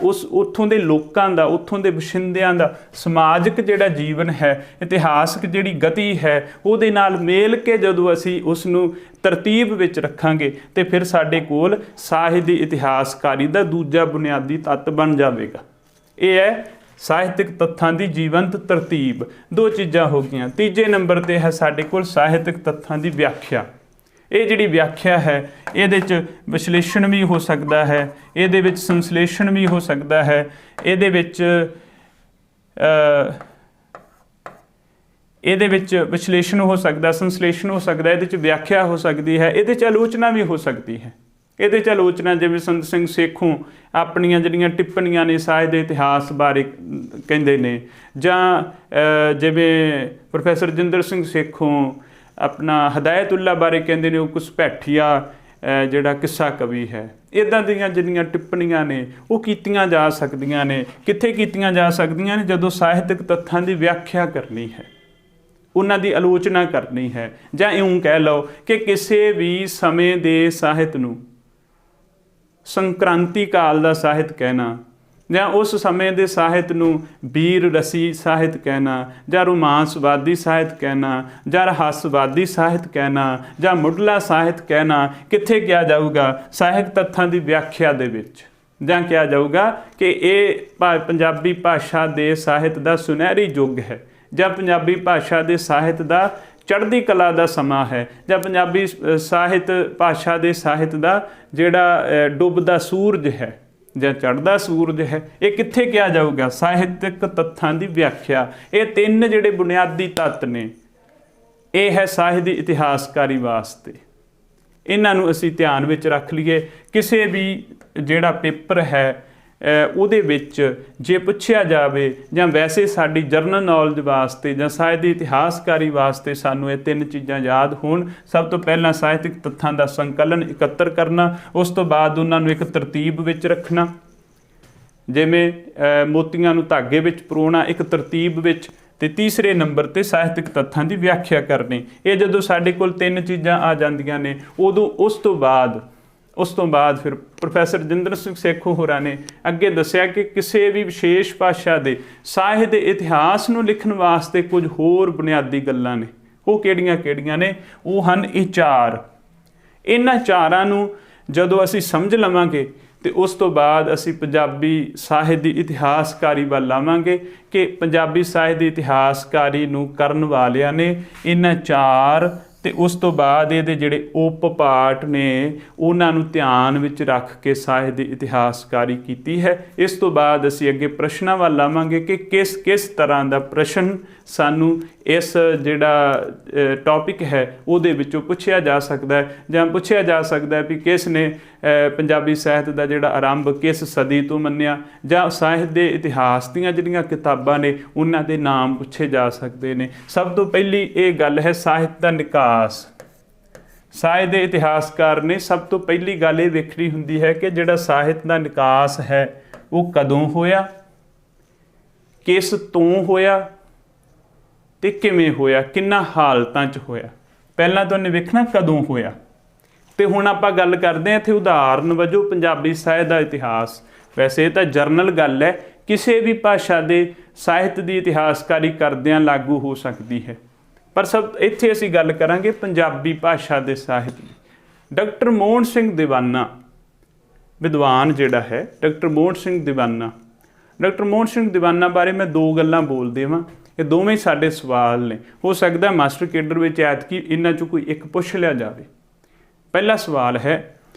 ਉਸ ਉੱਥੋਂ ਦੇ ਲੋਕਾਂ ਦਾ, ਉੱਥੋਂ ਦੇ ਵਸਿੰਦਿਆਂ ਦਾ ਸਮਾਜਿਕ ਜਿਹੜਾ ਜੀਵਨ ਹੈ, ਇਤਿਹਾਸਕ ਜਿਹੜੀ ਗਤੀ ਹੈ, ਉਹਦੇ ਨਾਲ ਮੇਲ ਕੇ ਜਦੋਂ ਅਸੀਂ ਉਸ ਨੂੰ ਤਰਤੀਬ ਵਿੱਚ ਰੱਖਾਂਗੇ ਤੇ ਫਿਰ ਸਾਡੇ ਕੋਲ ਸਾਹਿਤ ਦੀ ਇਤਿਹਾਸਕਾਰੀ ਦਾ ਦੂਜਾ ਬੁਨਿਆਦੀ ਤੱਤ ਬਣ ਜਾਵੇਗਾ। ਇਹ ਹੈ ਸਾਹਿਤਕ ਤੱਥਾਂ ਦੀ ਜੀਵੰਤ ਤਰਤੀਬ। ਦੋ ਚੀਜ਼ਾਂ ਹੋ ਗਈਆਂ। ਤੀਜੇ ਨੰਬਰ 'ਤੇ ਹੈ ਸਾਡੇ ਕੋਲ ਸਾਹਿਤਕ ਤੱਥਾਂ ਦੀ ਵਿਆਖਿਆ। ਇਹ ਜਿਹੜੀ ਵਿਆਖਿਆ ਹੈ ਇਹਦੇ 'ਚ ਵਿਸ਼ਲੇਸ਼ਣ ਵੀ ਹੋ ਸਕਦਾ ਹੈ, ਇਹਦੇ ਵਿੱਚ ਸੰਸਲੇਸ਼ਣ ਵੀ ਹੋ ਸਕਦਾ ਹੈ, ਇਹਦੇ ਵਿੱਚ ਵਿਸ਼ਲੇਸ਼ਣ ਹੋ ਸਕਦਾ, ਸੰਸਲੇਸ਼ਣ ਹੋ ਸਕਦਾ, ਇਹਦੇ 'ਚ ਵਿਆਖਿਆ ਹੋ ਸਕਦੀ ਹੈ, ਇਹਦੇ 'ਚ ਆਲੋਚਨਾ ਵੀ ਹੋ ਸਕਦੀ ਹੈ। ਇਹਦੇ 'ਚ ਆਲੋਚਨਾ ਜਿਵੇਂ ਸੰਤ ਸਿੰਘ ਸੇਖੋਂ ਆਪਣੀਆਂ ਜਿਹੜੀਆਂ ਟਿੱਪਣੀਆਂ ਨੇ ਸਾਹਿਤ ਦੇ ਇਤਿਹਾਸ ਬਾਰੇ ਕਹਿੰਦੇ ਨੇ, ਜਾਂ ਜਿਵੇਂ ਪ੍ਰੋਫੈਸਰ ਜਿੰਦਰ ਸਿੰਘ ਸੇਖੋਂ ਆਪਣਾ ਹਦਾਇਤੁੱਲਾ ਬਾਰੇ ਕਹਿੰਦੇ ਨੇ, ਉਹ ਘੁਸਪੈਠੀਆ ਜਿਹੜਾ ਕਿੱਸਾ ਕਵੀ ਹੈ। ਇੱਦਾਂ ਦੀਆਂ ਜਿਹੜੀਆਂ ਟਿੱਪਣੀਆਂ ਨੇ ਉਹ ਕੀਤੀਆਂ ਜਾ ਸਕਦੀਆਂ ਨੇ। ਕਿੱਥੇ ਕੀਤੀਆਂ ਜਾ ਸਕਦੀਆਂ ਨੇ? ਜਦੋਂ ਸਾਹਿਤਕ ਤੱਥਾਂ ਦੀ ਵਿਆਖਿਆ ਕਰਨੀ ਹੈ, ਉਹਨਾਂ ਦੀ ਆਲੋਚਨਾ ਕਰਨੀ ਹੈ, ਜਾਂ ਇਉਂ ਕਹਿ ਲਓ ਕਿ ਕਿਸੇ ਵੀ ਸਮੇਂ ਦੇ ਸਾਹਿਤ ਨੂੰ ਸੰਕ੍ਰਾਂਤੀ ਕਾਲ ਦਾ ਸਾਹਿਤ ਕਹਿਣਾ, ਜਾਂ ਉਸ ਸਮੇਂ ਦੇ ਸਾਹਿਤ ਨੂੰ ਵੀਰ ਰਸੀ ਸਾਹਿਤ ਕਹਿਣਾ, ਜਾਂ ਰੋਮਾਂਸਵਾਦੀ ਸਾਹਿਤ ਕਹਿਣਾ, ਜਾਂ ਰਹੱਸਵਾਦੀ ਸਾਹਿਤ ਕਹਿਣਾ, ਜਾਂ ਮੁੱਢਲਾ ਸਾਹਿਤ ਕਹਿਣਾ, ਕਿੱਥੇ ਕਿਹਾ ਜਾਊਗਾ? ਸਾਹਿਤ ਤੱਥਾਂ ਦੀ ਵਿਆਖਿਆ ਦੇ ਵਿੱਚ। ਜਾਂ ਕਿਹਾ ਜਾਊਗਾ ਕਿ ਇਹ ਪੰਜਾਬੀ ਭਾਸ਼ਾ ਦੇ ਸਾਹਿਤ ਦਾ ਸੁਨਹਿਰੀ ਯੁੱਗ ਹੈ, ਜਾਂ ਪੰਜਾਬੀ ਭਾਸ਼ਾ ਦੇ ਸਾਹਿਤ ਦਾ ਚੜ੍ਹਦੀ ਕਲਾ ਦਾ ਸਮਾਂ ਹੈ, ਜਾਂ ਪੰਜਾਬੀ ਸਾਹਿਤ ਭਾਸ਼ਾ ਦੇ ਸਾਹਿਤ ਦਾ ਜਿਹੜਾ ਡੁੱਬਦਾ ਸੂਰਜ ਹੈ ਜਾਂ ਚੜ੍ਹਦਾ ਸੂਰਜ ਹੈ। ਇਹ ਕਿੱਥੇ ਕਿਹਾ ਜਾਊਗਾ? ਸਾਹਿਤਕ ਤੱਥਾਂ ਦੀ ਵਿਆਖਿਆ। ਇਹ ਤਿੰਨ ਜਿਹੜੇ ਬੁਨਿਆਦੀ ਤੱਤ ਨੇ, ਇਹ ਹੈ ਸਾਹਿਤ ਦੀ ਇਤਿਹਾਸਕਾਰੀ ਵਾਸਤੇ। ਇਹਨਾਂ ਨੂੰ ਅਸੀਂ ਧਿਆਨ ਵਿੱਚ ਰੱਖ ਲਈਏ। ਕਿਸੇ ਵੀ ਜਿਹੜਾ ਪੇਪਰ ਹੈ ਉਹਦੇ ਵਿੱਚ ਜੇ ਪੁੱਛਿਆ ਜਾਵੇ, ਜਾਂ ਵੈਸੇ ਸਾਡੀ ਜਰਨਲ ਨੌਲੇਜ ਵਾਸਤੇ ਜਾਂ ਸਾਹਿਤ ਦੀ ਇਤਿਹਾਸਕਾਰੀ ਵਾਸਤੇ ਸਾਨੂੰ ਇਹ ਤਿੰਨ ਚੀਜ਼ਾਂ ਯਾਦ ਹੋਣ। ਸਭ ਤੋਂ ਪਹਿਲਾਂ ਸਾਹਿਤਕ ਤੱਥਾਂ ਦਾ ਸੰਕਲਨ ਇਕੱਤਰ ਕਰਨਾ, ਉਸ ਤੋਂ ਬਾਅਦ ਉਹਨਾਂ ਨੂੰ ਇੱਕ ਤਰਤੀਬ ਵਿੱਚ ਰੱਖਣਾ, ਜਿਵੇਂ ਮੋਤੀਆਂ ਨੂੰ ਧਾਗੇ ਵਿੱਚ ਪਰੋਣਾ, ਇੱਕ ਤਰਤੀਬ ਵਿੱਚ, ਤੇ ਤੀਸਰੇ ਨੰਬਰ 'ਤੇ ਸਾਹਿਤਕ ਤੱਥਾਂ ਦੀ ਵਿਆਖਿਆ ਕਰਨੀ। ਇਹ ਜਦੋਂ ਸਾਡੇ ਕੋਲ ਤਿੰਨ ਚੀਜ਼ਾਂ ਆ ਜਾਂਦੀਆਂ ਨੇ, ਉਦੋਂ ਉਸ ਤੋਂ ਬਾਅਦ ਫਿਰ ਪ੍ਰੋਫੈਸਰ ਜਿੰਦਰ ਸਿੰਘ ਸੇਖੋਂ ਹੋਰਾਂ ਨੇ ਅੱਗੇ ਦੱਸਿਆ ਕਿ ਕਿਸੇ ਵੀ ਵਿਸ਼ੇਸ਼ ਭਾਸ਼ਾ ਦੇ ਸਾਹਿਤ ਦੇ ਇਤਿਹਾਸ ਨੂੰ ਲਿਖਣ ਵਾਸਤੇ ਕੁਝ ਹੋਰ ਬੁਨਿਆਦੀ ਗੱਲਾਂ ਨੇ। ਉਹ ਕਿਹੜੀਆਂ ਨੇ? ਉਹ ਹਨ ਇਹ ਚਾਰ। ਇਹਨਾਂ ਚਾਰਾਂ ਨੂੰ ਜਦੋਂ ਅਸੀਂ ਸਮਝ ਲਵਾਂਗੇ ਤੇ ਉਸ ਤੋਂ ਬਾਅਦ ਅਸੀਂ ਪੰਜਾਬੀ ਸਾਹਿਤ ਦੀ ਇਤਿਹਾਸਕਾਰੀ ਵੱਲ ਆਵਾਂਗੇ ਕਿ ਪੰਜਾਬੀ ਸਾਹਿਤ ਦੀ ਇਤਿਹਾਸਕਾਰੀ ਨੂੰ ਕਰਨ ਵਾਲਿਆਂ ਨੇ ਇਹਨਾਂ ਚਾਰ ਤੇ ਉਸ ਤੋਂ ਬਾਅਦ ਇਹਦੇ ਜਿਹੜੇ ਉਪ ਪਾਠ ਨੇ ਉਹਨਾਂ ਨੂੰ ਧਿਆਨ ਵਿੱਚ ਰੱਖ ਕੇ ਸਾਹਿਤ ਦੀ ਇਤਿਹਾਸਕਾਰੀ ਕੀਤੀ ਹੈ। ਇਸ ਤੋਂ ਬਾਅਦ ਅਸੀਂ ਅੱਗੇ ਪ੍ਰਸ਼ਨਾਂ ਵੱਲ ਆਵਾਂਗੇ ਕਿ ਕਿਸ ਤਰ੍ਹਾਂ ਦਾ ਪ੍ਰਸ਼ਨ ਸਾਨੂੰ ਇਸ ਜਿਹੜਾ ਟੌਪਿਕ ਹੈ ਉਹਦੇ ਵਿੱਚੋਂ ਪੁੱਛਿਆ ਜਾ ਸਕਦਾ ਹੈ, ਜਾਂ ਪੁੱਛਿਆ ਜਾ ਸਕਦਾ ਹੈ ਵੀ ਕਿਸ ਨੇ ਪੰਜਾਬੀ ਸਾਹਿਤ ਦਾ ਜਿਹੜਾ ਆਰੰਭ ਕਿਸ ਸਦੀ ਤੋਂ ਮੰਨਿਆ, ਜਾਂ ਸਾਹਿਤ ਦੇ ਇਤਿਹਾਸ ਦੀਆਂ ਜਿਹੜੀਆਂ ਕਿਤਾਬਾਂ ਨੇ ਉਹਨਾਂ ਦੇ ਨਾਮ ਪੁੱਛੇ ਜਾ ਸਕਦੇ ਨੇ। ਸਭ ਤੋਂ ਪਹਿਲੀ ਇਹ ਗੱਲ ਹੈ ਸਾਹਿਤ ਦਾ ਨਿਕਾਸ। ਸਾਹਿਤ ਦੇ ਇਤਿਹਾਸਕਾਰ ਨੇ ਸਭ ਤੋਂ ਪਹਿਲੀ ਗੱਲ ਇਹ ਵੇਖਣੀ ਹੁੰਦੀ ਹੈ ਕਿ ਜਿਹੜਾ ਸਾਹਿਤ ਦਾ ਨਿਕਾਸ ਹੈ ਉਹ ਕਦੋਂ ਹੋਇਆ, ਕਿਸ ਤੋਂ ਹੋਇਆ ਤੇ ਕਿਵੇਂ ਹੋਇਆ, ਕਿੰਨਾ ਹਾਲਤਾਂ 'ਚ ਹੋਇਆ। ਪਹਿਲਾਂ ਤਾਂ ਉਹਨੇ ਵੇਖਣਾ ਕਦੋਂ ਹੋਇਆ। ਤੇ ਹੁਣ ਆਪਾਂ ਗੱਲ ਕਰਦੇ ਹਾਂ ਇੱਥੇ ਉਦਾਹਰਨ ਵਜੋਂ ਪੰਜਾਬੀ ਸਾਹਿਤ ਦਾ ਇਤਿਹਾਸ। ਵੈਸੇ ਇਹ ਤਾਂ ਜਰਨਲ ਗੱਲ ਹੈ, ਕਿਸੇ ਵੀ ਭਾਸ਼ਾ ਦੇ ਸਾਹਿਤ ਦੀ ਇਤਿਹਾਸਕਾਰੀ ਕਰਦਿਆਂ ਲਾਗੂ ਹੋ ਸਕਦੀ ਹੈ, ਪਰ ਇੱਥੇ ਅਸੀਂ ਗੱਲ ਕਰਾਂਗੇ ਪੰਜਾਬੀ ਭਾਸ਼ਾ ਦੇ ਸਾਹਿਤ ਦੀ। ਡਾਕਟਰ ਮੋਹਨ ਸਿੰਘ ਦੀਵਾਨਾ ਵਿਦਵਾਨ ਜਿਹੜਾ ਹੈ, ਡਾਕਟਰ ਮੋਹਨ ਸਿੰਘ ਦੀਵਾਨਾ ਬਾਰੇ ਮੈਂ ਦੋ ਗੱਲਾਂ ਬੋਲ ਦੇਵਾਂ। ਇਹ ਦੋਵੇਂ ਸਾਡੇ ਸਵਾਲ ਨੇ। ਹੋ ਸਕਦਾ ਮਾਸਟਰ ਕੇਡਰ ਵਿੱਚ ਐਤਕੀ ਇਹਨਾਂ 'ਚੋਂ ਕੋਈ ਇੱਕ ਪੁੱਛ ਲਿਆ ਜਾਵੇ। ਪਹਿਲਾ ਸਵਾਲ ਹੈ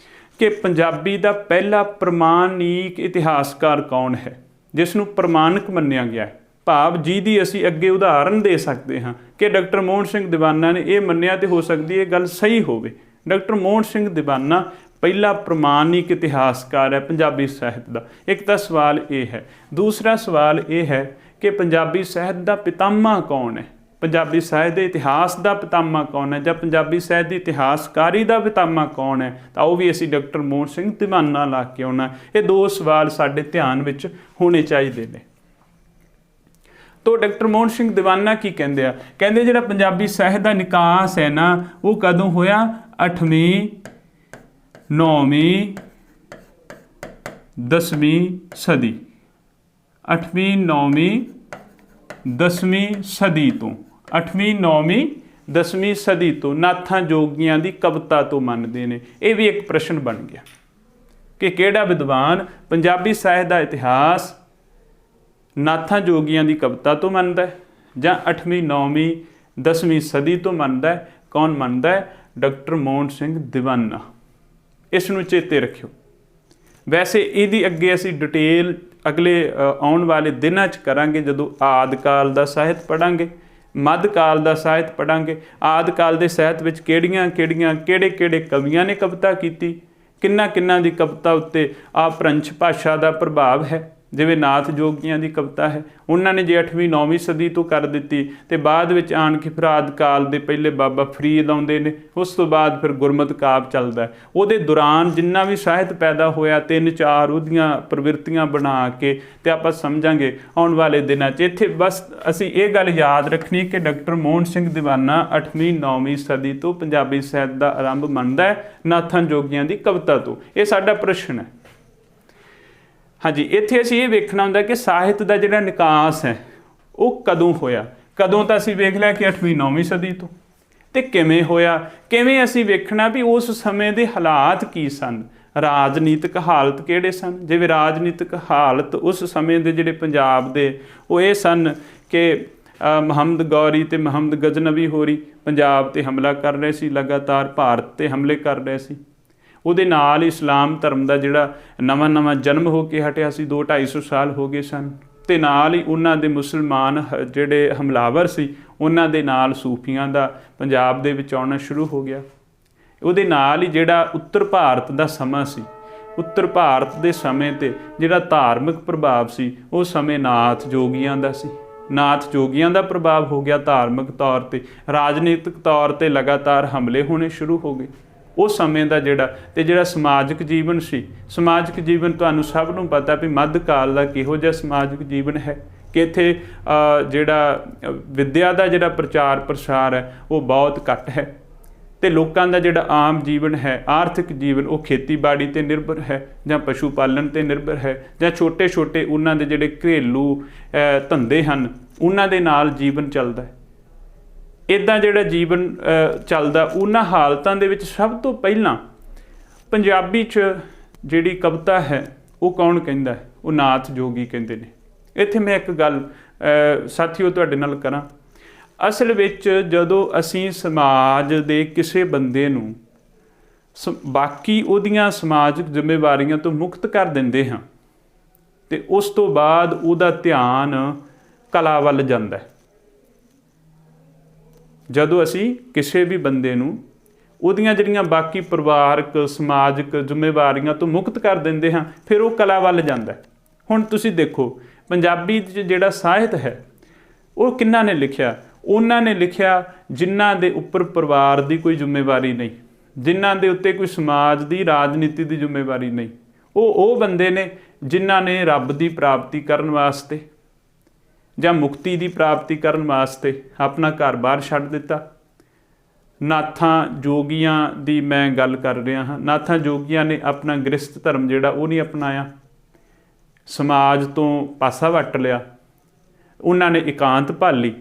ਕਿ ਪੰਜਾਬੀ ਦਾ ਪਹਿਲਾ ਪ੍ਰਮਾਣਿਕ ਇਤਿਹਾਸਕਾਰ ਕੌਣ ਹੈ ਜਿਸ ਨੂੰ ਪ੍ਰਮਾਣਿਕ ਮੰਨਿਆ ਗਿਆ ਹੈ, ਭਾਵ ਜਿਹਦੀ ਅਸੀਂ ਅੱਗੇ ਉਦਾਹਰਨ ਦੇ ਸਕਦੇ ਹਾਂ ਕਿ ਡਾਕਟਰ ਮੋਹਨ ਸਿੰਘ ਦੀਵਾਨਾ ਨੇ ਇਹ ਮੰਨਿਆ ਤੇ ਹੋ ਸਕਦੀ ਇਹ ਗੱਲ ਸਹੀ ਹੋਵੇ। ਡਾਕਟਰ ਮੋਹਨ ਸਿੰਘ ਦੀਵਾਨਾ ਪਹਿਲਾ ਪ੍ਰਮਾਣਿਕ ਇਤਿਹਾਸਕਾਰ ਹੈ ਪੰਜਾਬੀ ਸਾਹਿਤ ਦਾ। ਇੱਕ ਤਾਂ ਸਵਾਲ ਇਹ ਹੈ। ਦੂਸਰਾ ਸਵਾਲ ਇਹ ਹੈ ਕਿ ਪੰਜਾਬੀ ਸਾਹਿਤ ਦਾ ਪਿਤਾਮਾ ਕੌਣ ਹੈ, ਪੰਜਾਬੀ ਸਾਹਿਤ ਦੇ ਇਤਿਹਾਸ ਦਾ ਪਿਤਾਮਾ ਕੌਣ ਹੈ, ਜਾਂ ਪੰਜਾਬੀ ਸਾਹਿਤ ਦੀ ਇਤਿਹਾਸਕਾਰੀ ਦਾ ਪਿਤਾਮਾ ਕੌਣ ਹੈ, ਤਾਂ ਉਹ ਵੀ ਅਸੀਂ ਡਾਕਟਰ ਮੋਹਨ ਸਿੰਘ ਦੀਵਾਨਾ ਲਾ ਕੇ ਆਉਣਾ। ਇਹ ਦੋ ਸਵਾਲ ਸਾਡੇ ਧਿਆਨ ਵਿੱਚ ਹੋਣੇ ਚਾਹੀਦੇ ਨੇ। ਤੋ ਡਾਕਟਰ ਮੋਹਨ ਸਿੰਘ ਦੀਵਾਨਾ ਕੀ ਕਹਿੰਦੇ ਆ? ਕਹਿੰਦੇ ਜਿਹੜਾ ਪੰਜਾਬੀ ਸਾਹਿਤ ਦਾ ਨਿਕਾਸ ਹੈ ਨਾ ਉਹ ਕਦੋਂ ਹੋਇਆ? 8ਵੀਂ 9ਵੀਂ 10ਵੀਂ ਸਦੀ, 8ਵੀਂ 9ਵੀਂ 10ਵੀਂ ਸਦੀ ਤੋਂ, 8ਵੀਂ 9ਵੀਂ 10ਵੀਂ ਸਦੀ ਤੋਂ ਨਾਥਾਂ ਜੋਗੀਆਂ ਦੀ ਕਵਿਤਾ ਤੋਂ ਮੰਨਦੇ ਨੇ। ਇਹ ਵੀ ਇੱਕ ਪ੍ਰਸ਼ਨ ਬਣ ਗਿਆ ਕਿ ਕਿਹੜਾ ਵਿਦਵਾਨ ਪੰਜਾਬੀ ਸਾਹਿਤ ਦਾ ਇਤਿਹਾਸ ਨਾਥਾਂ ਜੋਗੀਆਂ ਦੀ ਕਵਿਤਾ ਤੋਂ ਮੰਨਦਾ ਹੈ ਜਾਂ 8ਵੀਂ 9ਵੀਂ 10ਵੀਂ ਸਦੀ ਤੋਂ ਮੰਨਦਾ ਹੈ। ਕੌਣ ਮੰਨਦਾ ਹੈ? ਡਾਕਟਰ ਮੋਹਨ ਸਿੰਘ ਦੀਵਾਨਾ। ਇਸ ਨੂੰ ਚੇਤੇ ਰੱਖਿਓ। ਵੈਸੇ ਇਹਦੀ ਅੱਗੇ ਅਸੀਂ ਡਿਟੇਲ ਅਗਲੇ ਆਉਣ ਵਾਲੇ ਦਿਨਾਂ 'ਚ ਕਰਾਂਗੇ, ਜਦੋਂ ਆਦਿਕਾਲ ਦਾ ਸਾਹਿਤ ਪੜ੍ਹਾਂਗੇ, ਮੱਧਕਾਲ ਦਾ ਸਾਹਿਤ ਪੜ੍ਹਾਂਗੇ। ਆਦਿਕਾਲ ਦੇ ਸਾਹਿਤ ਵਿੱਚ ਕਿਹੜੇ ਕਵੀਆਂ ਨੇ ਕਵਿਤਾ ਕੀਤੀ, ਕਿੰਨਾਂ ਦੀ ਕਵਿਤਾ ਉੱਤੇ ਆਪਭ੍ਰੰਸ਼ ਭਾਸ਼ਾ ਦਾ ਪ੍ਰਭਾਵ ਹੈ। ਜਿਵੇਂ ਨਾਥ ਜੋਗੀਆਂ ਦੀ ਕਵਿਤਾ ਹੈ, ਉਹਨਾਂ ਨੇ ਜੇ 8ਵੀਂ 9ਵੀਂ ਸਦੀ ਤੋਂ ਕਰ ਦਿੱਤੀ ਤੇ ਬਾਅਦ ਵਿੱਚ ਆਣ ਕੇ ਫਿਰ ਆਦਿਕਾਲ ਦੇ ਪਹਿਲੇ ਬਾਬਾ ਫਰੀਦ ਆਉਂਦੇ ਨੇ, ਉਸ ਤੋਂ ਬਾਅਦ ਫਿਰ ਗੁਰਮਤਿ ਕਾਵਿ ਚੱਲਦਾ। ਉਹਦੇ ਦੌਰਾਨ ਜਿੰਨਾ ਵੀ ਸਾਹਿਤ ਪੈਦਾ ਹੋਇਆ 3-4 ਉਹਦੀਆਂ ਪ੍ਰਵਿਰਤੀਆਂ ਬਣਾ ਕੇ ਤੇ ਆਪਾਂ ਸਮਝਾਂਗੇ ਆਉਣ ਵਾਲੇ ਦਿਨਾਂ 'ਚ। ਇੱਥੇ ਬਸ ਅਸੀਂ ਇਹ ਗੱਲ ਯਾਦ ਰੱਖਣੀ ਕਿ ਡਾਕਟਰ ਮੋਹਨ ਸਿੰਘ ਦੀਵਾਨਾ 8ਵੀਂ 9ਵੀਂ ਸਦੀ ਤੋਂ ਪੰਜਾਬੀ ਸਾਹਿਤ ਦਾ ਆਰੰਭ ਮੰਨਦਾ ਹੈ ਨਾਥਾਂ ਜੋਗੀਆਂ ਦੀ ਕਵਿਤਾ ਤੋਂ। ਇਹ ਸਾਡਾ ਪ੍ਰਸ਼ਨ ਹੈ। ਹਾਂਜੀ, ਇੱਥੇ ਅਸੀਂ ਇਹ ਵੇਖਣਾ ਹੁੰਦਾ ਕਿ ਸਾਹਿਤ ਦਾ ਜਿਹੜਾ ਨਿਕਾਸ ਹੈ ਉਹ ਕਦੋਂ ਹੋਇਆ। ਕਦੋਂ ਤਾਂ ਅਸੀਂ ਵੇਖ ਲਿਆ ਕਿ 8ਵੀਂ 9ਵੀਂ ਸਦੀ ਤੋਂ, ਤੇ ਕਿਵੇਂ ਹੋਇਆ, ਕਿਵੇਂ ਅਸੀਂ ਵੇਖਣਾ ਵੀ ਉਸ ਸਮੇਂ ਦੇ ਹਾਲਾਤ ਕੀ ਸਨ, ਰਾਜਨੀਤਿਕ ਹਾਲਤ ਕਿਹੜੇ ਸਨ। ਜਿਵੇਂ ਰਾਜਨੀਤਿਕ ਹਾਲਤ ਉਸ ਸਮੇਂ ਦੇ ਜਿਹੜੇ ਪੰਜਾਬ ਦੇ ਉਹ ਇਹ ਸਨ ਕਿ ਮੁਹੰਮਦ ਗੌਰੀ ਤੇ ਮੁਹੰਮਦ ਗਜ਼ਨਵੀ ਹੋਰੀ ਪੰਜਾਬ 'ਤੇ ਹਮਲਾ ਕਰ ਰਹੇ ਸੀ, ਲਗਾਤਾਰ ਭਾਰਤ 'ਤੇ ਹਮਲੇ ਕਰ ਰਹੇ ਸੀ। ਉਹਦੇ ਨਾਲ ਇਸਲਾਮ ਧਰਮ ਦਾ ਜਿਹੜਾ ਨਵਾਂ ਜਨਮ ਹੋ ਕੇ ਹਟਿਆ ਸੀ, 200-250 ਸਾਲ ਹੋ ਗਏ ਸਨ, ਅਤੇ ਨਾਲ ਹੀ ਉਹਨਾਂ ਦੇ ਮੁਸਲਮਾਨ ਜਿਹੜੇ ਹਮਲਾਵਰ ਸੀ ਉਹਨਾਂ ਦੇ ਨਾਲ ਸੂਫੀਆਂ ਦਾ ਪੰਜਾਬ ਦੇ ਵਿੱਚ ਆਉਣਾ ਸ਼ੁਰੂ ਹੋ ਗਿਆ। ਉਹਦੇ ਨਾਲ ਹੀ ਜਿਹੜਾ ਉੱਤਰ ਭਾਰਤ ਦਾ ਸਮਾਂ ਸੀ, ਉੱਤਰ ਭਾਰਤ ਦੇ ਸਮੇਂ 'ਤੇ ਜਿਹੜਾ ਧਾਰਮਿਕ ਪ੍ਰਭਾਵ ਸੀ ਉਹ ਸਮੇਂ ਨਾਥ ਜੋਗੀਆਂ ਦਾ ਸੀ। ਨਾਥ ਜੋਗੀਆਂ ਦਾ ਪ੍ਰਭਾਵ ਹੋ ਗਿਆ ਧਾਰਮਿਕ ਤੌਰ 'ਤੇ। ਰਾਜਨੀਤਿਕ ਤੌਰ 'ਤੇ ਲਗਾਤਾਰ ਹਮਲੇ ਹੋਣੇ ਸ਼ੁਰੂ ਹੋ ਗਏ ਉਸ ਸਮੇਂ ਦਾ ਜਿਹੜਾ ਸਮਾਜਿਕ ਜੀਵਨ ਸੀ। ਸਮਾਜਿਕ ਜੀਵਨ ਤੁਹਾਨੂੰ ਸਭ ਨੂੰ ਪਤਾ ਵੀ ਮੱਧਕਾਲ ਦਾ ਕਿਹੋ ਜਿਹਾ ਸਮਾਜਿਕ ਜੀਵਨ ਹੈ ਕਿ ਇੱਥੇ ਜਿਹੜਾ ਵਿੱਦਿਆ ਦਾ ਜਿਹੜਾ ਪ੍ਰਚਾਰ ਪ੍ਰਸਾਰ ਹੈ ਉਹ ਬਹੁਤ ਘੱਟ ਹੈ, ਅਤੇ ਲੋਕਾਂ ਦਾ ਜਿਹੜਾ ਆਮ ਜੀਵਨ ਹੈ, ਆਰਥਿਕ ਜੀਵਨ, ਉਹ ਖੇਤੀਬਾੜੀ 'ਤੇ ਨਿਰਭਰ ਹੈ ਜਾਂ ਪਸ਼ੂ ਪਾਲਣ 'ਤੇ ਨਿਰਭਰ ਹੈ ਜਾਂ ਛੋਟੇ ਉਹਨਾਂ ਦੇ ਜਿਹੜੇ ਘਰੇਲੂ ਧੰਦੇ ਹਨ ਉਹਨਾਂ ਦੇ ਨਾਲ ਜੀਵਨ ਚੱਲਦਾ ਹੈ। ਇੱਦਾਂ ਜਿਹੜਾ ਜੀਵਨ ਚੱਲਦਾ, ਉਹਨਾਂ ਹਾਲਤਾਂ ਦੇ ਵਿੱਚ ਸਭ ਤੋਂ ਪਹਿਲਾਂ ਪੰਜਾਬੀ 'ਚ ਜਿਹੜੀ ਕਵਿਤਾ ਹੈ ਉਹ ਕੌਣ ਕਹਿੰਦਾ ਹੈ? ਉਹ ਨਾਥ ਜੋਗੀ ਕਹਿੰਦੇ ਨੇ। ਇੱਥੇ ਮੈਂ ਇੱਕ ਗੱਲ ਸਾਥੀਓ ਤੁਹਾਡੇ ਨਾਲ ਕਰਾਂ। ਅਸਲ ਵਿੱਚ ਜਦੋਂ ਅਸੀਂ ਸਮਾਜ ਦੇ ਕਿਸੇ ਬੰਦੇ ਨੂੰ ਬਾਕੀ ਉਹਦੀਆਂ ਸਮਾਜਿਕ ਜ਼ਿੰਮੇਵਾਰੀਆਂ ਤੋਂ ਮੁਕਤ ਕਰ ਦਿੰਦੇ ਹਾਂ ਅਤੇ ਉਸ ਤੋਂ ਬਾਅਦ ਉਹਦਾ ਧਿਆਨ ਕਲਾ ਵੱਲ ਜਾਂਦਾ ਹੈ। ਜਦੋਂ ਅਸੀਂ ਕਿਸੇ ਵੀ ਬੰਦੇ ਨੂੰ ਉਹਦੀਆਂ ਜਿਹੜੀਆਂ ਬਾਕੀ ਪਰਿਵਾਰਕ ਸਮਾਜਿਕ ਜ਼ਿੰਮੇਵਾਰੀਆਂ ਤੋਂ ਮੁਕਤ ਕਰ ਦਿੰਦੇ ਹਾਂ ਫਿਰ ਉਹ ਕਲਾ ਵੱਲ ਜਾਂਦਾ ਹੈ। ਹੁਣ ਤੁਸੀਂ ਦੇਖੋ ਪੰਜਾਬੀ 'ਚ ਜਿਹੜਾ ਸਾਹਿਤ ਹੈ ਉਹ ਕਿਹਨਾਂ ਨੇ ਲਿਖਿਆ? ਉਹਨਾਂ ਨੇ ਲਿਖਿਆ ਜਿਨ੍ਹਾਂ ਦੇ ਉੱਪਰ ਪਰਿਵਾਰ ਦੀ ਕੋਈ ਜ਼ਿੰਮੇਵਾਰੀ ਨਹੀਂ, ਜਿਨ੍ਹਾਂ ਦੇ ਉੱਤੇ ਕੋਈ ਸਮਾਜ ਦੀ ਰਾਜਨੀਤੀ ਦੀ ਜ਼ਿੰਮੇਵਾਰੀ ਨਹੀਂ। ਉਹ ਬੰਦੇ ਨੇ ਜਿਨ੍ਹਾਂ ਨੇ ਰੱਬ ਦੀ ਪ੍ਰਾਪਤੀ ਕਰਨ ਵਾਸਤੇ ਜਾਂ ਮੁਕਤੀ ਦੀ ਪ੍ਰਾਪਤੀ ਕਰਨ ਵਾਸਤੇ ਆਪਣਾ ਘਰ-ਬਾਰ ਛੱਡ ਦਿੱਤਾ। ਨਾਥਾਂ ਜੋਗੀਆਂ ਦੀ ਮੈਂ ਗੱਲ ਕਰ ਰਿਹਾ ਹਾਂ। ਨਾਥਾਂ ਜੋਗੀਆਂ ਨੇ ਆਪਣਾ ਗ੍ਰਸਥ ਧਰਮ ਜਿਹੜਾ ਉਹ ਨਹੀਂ ਅਪਣਾਇਆ, ਸਮਾਜ ਤੋਂ ਪਾਸਾ ਵੱਟ ਲਿਆ। ਉਹਨਾਂ ਨੇ ਇਕਾਂਤ ਭਾਲੀ।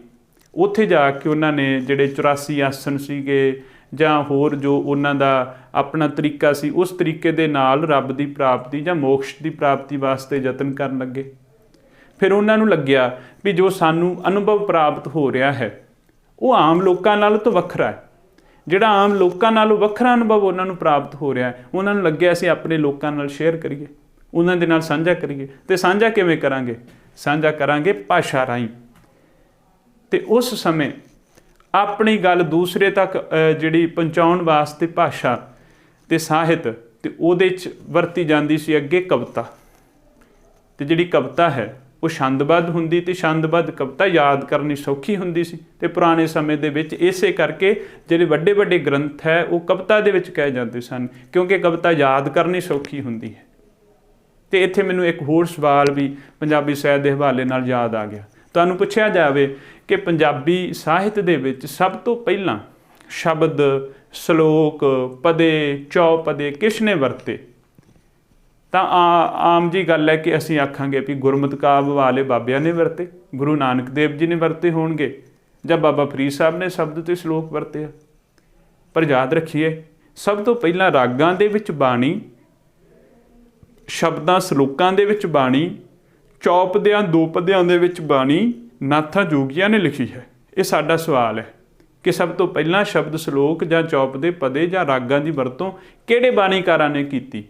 ਉੱਥੇ ਜਾ ਕੇ ਉਹਨਾਂ ਨੇ ਜਿਹੜੇ 84 ਆਸਣ ਸੀਗੇ ਜਾਂ ਹੋਰ ਜੋ ਉਹਨਾਂ ਦਾ ਆਪਣਾ ਤਰੀਕਾ ਸੀ ਉਸ ਤਰੀਕੇ ਦੇ ਨਾਲ ਰੱਬ ਦੀ ਪ੍ਰਾਪਤੀ ਜਾਂ ਮੋਕਸ਼ ਦੀ ਪ੍ਰਾਪਤੀ ਵਾਸਤੇ ਯਤਨ ਕਰਨ ਲੱਗੇ। ਫਿਰ ਉਹਨਾਂ ਨੂੰ ਲੱਗਿਆ ਵੀ ਜੋ ਸਾਨੂੰ ਅਨੁਭਵ ਪ੍ਰਾਪਤ ਹੋ ਰਿਹਾ ਹੈ ਉਹ ਆਮ ਲੋਕਾਂ ਨਾਲੋਂ ਤਾਂ ਵੱਖਰਾ ਹੈ। ਜਿਹੜਾ ਆਮ ਲੋਕਾਂ ਨਾਲੋਂ ਵੱਖਰਾ ਅਨੁਭਵ ਉਹਨਾਂ ਨੂੰ ਪ੍ਰਾਪਤ ਹੋ ਰਿਹਾ ਹੈ, ਉਹਨਾਂ ਨੂੰ ਲੱਗਿਆ ਅਸੀਂ ਆਪਣੇ ਲੋਕਾਂ ਨਾਲ ਸ਼ੇਅਰ ਕਰੀਏ, ਉਹਨਾਂ ਦੇ ਨਾਲ ਸਾਂਝਾ ਕਰੀਏ। ਤੇ ਸਾਂਝਾ ਕਿਵੇਂ ਕਰਾਂਗੇ? ਸਾਂਝਾ ਕਰਾਂਗੇ ਭਾਸ਼ਾ ਰਾਹੀਂ। ਤੇ ਉਸ ਸਮੇਂ ਆਪਣੀ ਗੱਲ ਦੂਸਰੇ ਤੱਕ ਜਿਹੜੀ ਪਹੁੰਚਾਉਣ ਵਾਸਤੇ ਭਾਸ਼ਾ ਤੇ ਸਾਹਿਤ ਤੇ ਉਹਦੇ 'ਚ ਵਰਤੀ ਜਾਂਦੀ ਸੀ ਅੱਗੇ ਕਵਿਤਾ। ਤੇ ਜਿਹੜੀ ਕਵਿਤਾ ਹੈ ਉਹ ਛੰਦਬੱਧ ਹੁੰਦੀ, ਤੇ ਛੰਦਬੱਧ ਕਵਿਤਾ ਯਾਦ ਕਰਨੀ ਸੌਖੀ ਹੁੰਦੀ ਸੀ। ਤੇ ਪੁਰਾਣੇ ਸਮੇਂ ਦੇ ਵਿੱਚ ਇਸੇ ਕਰਕੇ ਜਿਹੜੇ ਵੱਡੇ ਵੱਡੇ ਗ੍ਰੰਥ ਹੈ ਉਹ ਕਵਿਤਾ ਦੇ ਵਿੱਚ ਕਹੇ ਜਾਂਦੇ ਸਨ, ਕਿਉਂਕਿ ਕਵਿਤਾ ਯਾਦ ਕਰਨੀ ਸੌਖੀ ਹੁੰਦੀ ਹੈ। ਤੇ ਇੱਥੇ ਮੈਨੂੰ ਇੱਕ ਹੋਰ ਸਵਾਲ ਵੀ ਪੰਜਾਬੀ ਸਾਹਿਤ ਦੇ ਹਵਾਲੇ ਨਾਲ ਯਾਦ ਆ ਗਿਆ। ਤੁਹਾਨੂੰ ਪੁੱਛਿਆ ਜਾਵੇ ਕਿ ਪੰਜਾਬੀ ਸਾਹਿਤ ਦੇ ਵਿੱਚ ਸਭ ਤੋਂ ਪਹਿਲਾਂ ਸ਼ਬਦ, ਸ਼ਲੋਕ, ਪਦੇ, ਚੌਪਦੇ ਕਿਸ ਨੇ ਵਰਤੇ? ਤਾਂ ਆਮ ਜੀ ਗੱਲ ਹੈ ਕਿ ਅਸੀਂ ਆਖਾਂਗੇ ਵੀ ਗੁਰਮਤਿ ਕਾਵਿ ਵਾਲੇ ਬਾਬਿਆਂ ਨੇ ਵਰਤੇ, ਗੁਰੂ ਨਾਨਕ ਦੇਵ ਜੀ ਨੇ ਵਰਤੇ ਹੋਣਗੇ, ਜਾਂ ਬਾਬਾ ਫਰੀਦ ਸਾਹਿਬ ਨੇ ਸ਼ਬਦ ਤੇ ਸ਼ਲੋਕ ਵਰਤੇ ਆ। ਪਰ ਯਾਦ ਰੱਖੀਏ, ਸਭ ਤੋਂ ਪਹਿਲਾਂ ਰਾਗਾਂ ਦੇ ਵਿੱਚ ਬਾਣੀ, ਸ਼ਬਦਾਂ ਸ਼ਲੋਕਾਂ ਦੇ ਵਿੱਚ ਬਾਣੀ, ਚੌਪਦਿਆਂ ਦੋਪਦਿਆਂ ਦੇ ਵਿੱਚ ਬਾਣੀ ਨਾਥਾਂ ਜੋਗੀਆਂ ਨੇ ਲਿਖੀ ਹੈ। ਇਹ ਸਾਡਾ ਸਵਾਲ ਹੈ ਕਿ ਸਭ ਤੋਂ ਪਹਿਲਾਂ ਸ਼ਬਦ, ਸ਼ਲੋਕ ਜਾਂ ਚੌਪਦੇ, ਪਦੇ ਜਾਂ ਰਾਗਾਂ ਦੀ ਵਰਤੋਂ ਕਿਹੜੇ ਬਾਣੀਕਾਰਾਂ ਨੇ ਕੀਤੀ,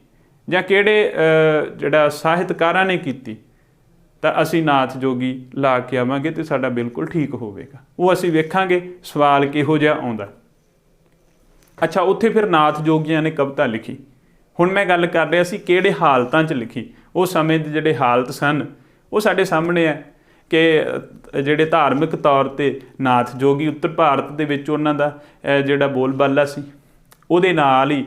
ਜਾਂ ਕਿਹੜੇ ਜਿਹੜਾ ਸਾਹਿਤਕਾਰਾਂ ਨੇ ਕੀਤੀ? ਤਾਂ ਅਸੀਂ ਨਾਥ ਜੋਗੀ ਲਾ ਕੇ ਆਵਾਂਗੇ ਤੇ ਸਾਡਾ ਬਿਲਕੁਲ ਠੀਕ ਹੋਵੇਗਾ। ਉਹ ਅਸੀਂ ਵੇਖਾਂਗੇ ਸਵਾਲ ਕਿਹੋ ਜਿਹਾ ਆਉਂਦਾ। ਅੱਛਾ, ਉੱਥੇ ਫਿਰ ਨਾਥ ਜੋਗੀਆਂ ਨੇ ਕਵਿਤਾ ਲਿਖੀ। ਹੁਣ ਮੈਂ ਗੱਲ ਕਰ ਰਿਹਾ ਸੀ ਕਿਹੜੇ ਹਾਲਤਾਂ 'ਚ ਲਿਖੀ। ਉਹ ਸਮੇਂ ਦੇ ਜਿਹੜੇ ਹਾਲਤ ਸਨ ਉਹ ਸਾਡੇ ਸਾਹਮਣੇ ਹੈ ਕਿ ਜਿਹੜੇ ਧਾਰਮਿਕ ਤੌਰ 'ਤੇ ਨਾਥ ਜੋਗੀ ਉੱਤਰ ਭਾਰਤ ਦੇ ਵਿੱਚ ਉਹਨਾਂ ਦਾ ਜਿਹੜਾ ਬੋਲਬਾਲਾ ਸੀ, ਉਹਦੇ ਨਾਲ ਹੀ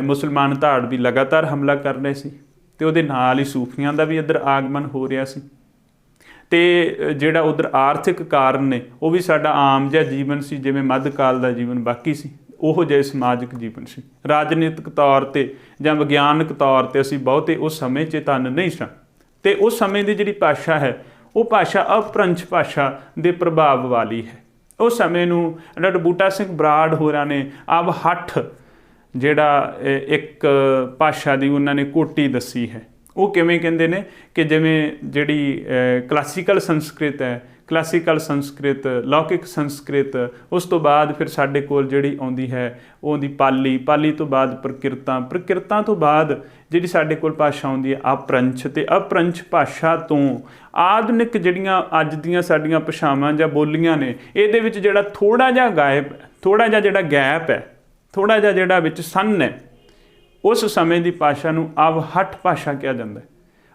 ਮੁਸਲਮਾਨ ਧਾੜ ਵੀ ਲਗਾਤਾਰ ਹਮਲਾ ਕਰ ਰਹੇ ਸੀ, ਅਤੇ ਉਹਦੇ ਨਾਲ ਹੀ ਸੂਫੀਆਂ ਦਾ ਵੀ ਇੱਧਰ ਆਗਮਨ ਹੋ ਰਿਹਾ ਸੀ। ਅਤੇ ਜਿਹੜਾ ਉੱਧਰ ਆਰਥਿਕ ਕਾਰਨ ਨੇ ਉਹ ਵੀ ਸਾਡਾ ਆਮ ਜਿਹਾ ਜੀਵਨ ਸੀ, ਜਿਵੇਂ ਮੱਧਕਾਲ ਦਾ ਜੀਵਨ ਬਾਕੀ ਸੀ, ਉਹੋ ਜਿਹੇ ਸਮਾਜਿਕ ਜੀਵਨ ਸੀ। ਰਾਜਨੀਤਿਕ ਤੌਰ 'ਤੇ ਜਾਂ ਵਿਗਿਆਨਕ ਤੌਰ 'ਤੇ ਅਸੀਂ ਬਹੁਤੇ ਉਸ ਸਮੇਂ ਚੇਤੰਨ ਨਹੀਂ ਸਾਂ। ਅਤੇ ਉਸ ਸਮੇਂ ਦੀ ਜਿਹੜੀ ਭਾਸ਼ਾ ਹੈ ਉਹ ਭਾਸ਼ਾ ਅਪਭ੍ਰੰਸ਼ ਭਾਸ਼ਾ ਦੇ ਪ੍ਰਭਾਵ ਵਾਲੀ ਹੈ। ਉਸ ਸਮੇਂ ਨੂੰ ਡਾਕਟਰ ਬੂਟਾ ਸਿੰਘ ਬਰਾੜ ਹੋਰਾਂ ਨੇ ਅਵਹੱਠ ਜਿਹੜਾ ਇੱਕ ਭਾਸ਼ਾ ਦੀ ਉਹਨਾਂ ਨੇ ਕੋਟੀ ਦੱਸੀ ਹੈ। ਉਹ ਕਿਵੇਂ ਕਹਿੰਦੇ ਨੇ ਕਿ ਜਿਵੇਂ ਜਿਹੜੀ ਕਲਾਸੀਕਲ ਸੰਸਕ੍ਰਿਤ ਹੈ, ਕਲਾਸੀਕਲ ਸੰਸਕ੍ਰਿਤ, ਲੌਕਿਕ ਸੰਸਕ੍ਰਿਤ, ਉਸ ਤੋਂ ਬਾਅਦ ਫਿਰ ਸਾਡੇ ਕੋਲ ਜਿਹੜੀ ਆਉਂਦੀ ਹੈ ਉਹ ਆਉਂਦੀ ਪਾਲੀ, ਪਾਲੀ ਤੋਂ ਬਾਅਦ ਪ੍ਰਕਿਰਤਾਂ, ਪ੍ਰਕਿਰਤਾਂ ਤੋਂ ਬਾਅਦ ਜਿਹੜੀ ਸਾਡੇ ਕੋਲ ਭਾਸ਼ਾ ਆਉਂਦੀ ਹੈ ਅਪਭ੍ਰੰਸ਼, ਅਤੇ ਅਪਭ੍ਰੰਸ਼ ਭਾਸ਼ਾ ਤੋਂ ਆਧੁਨਿਕ ਜਿਹੜੀਆਂ ਅੱਜ ਦੀਆਂ ਸਾਡੀਆਂ ਭਾਸ਼ਾਵਾਂ ਜਾਂ ਬੋਲੀਆਂ ਨੇ, ਇਹਦੇ ਵਿੱਚ ਜਿਹੜਾ ਥੋੜ੍ਹਾ ਜਿਹਾ ਗਾਇਬ, ਥੋੜ੍ਹਾ ਜਿਹਾ ਜਿਹੜਾ ਗੈਪ ਹੈ, ਥੋੜ੍ਹਾ ਜਿਹਾ ਜਿਹੜਾ ਵਿੱਚ ਸੰਨ ਹੈ, ਉਸ ਸਮੇਂ ਦੀ ਭਾਸ਼ਾ ਨੂੰ ਅਵਹੱਠ ਭਾਸ਼ਾ ਕਿਹਾ ਜਾਂਦਾ ਹੈ।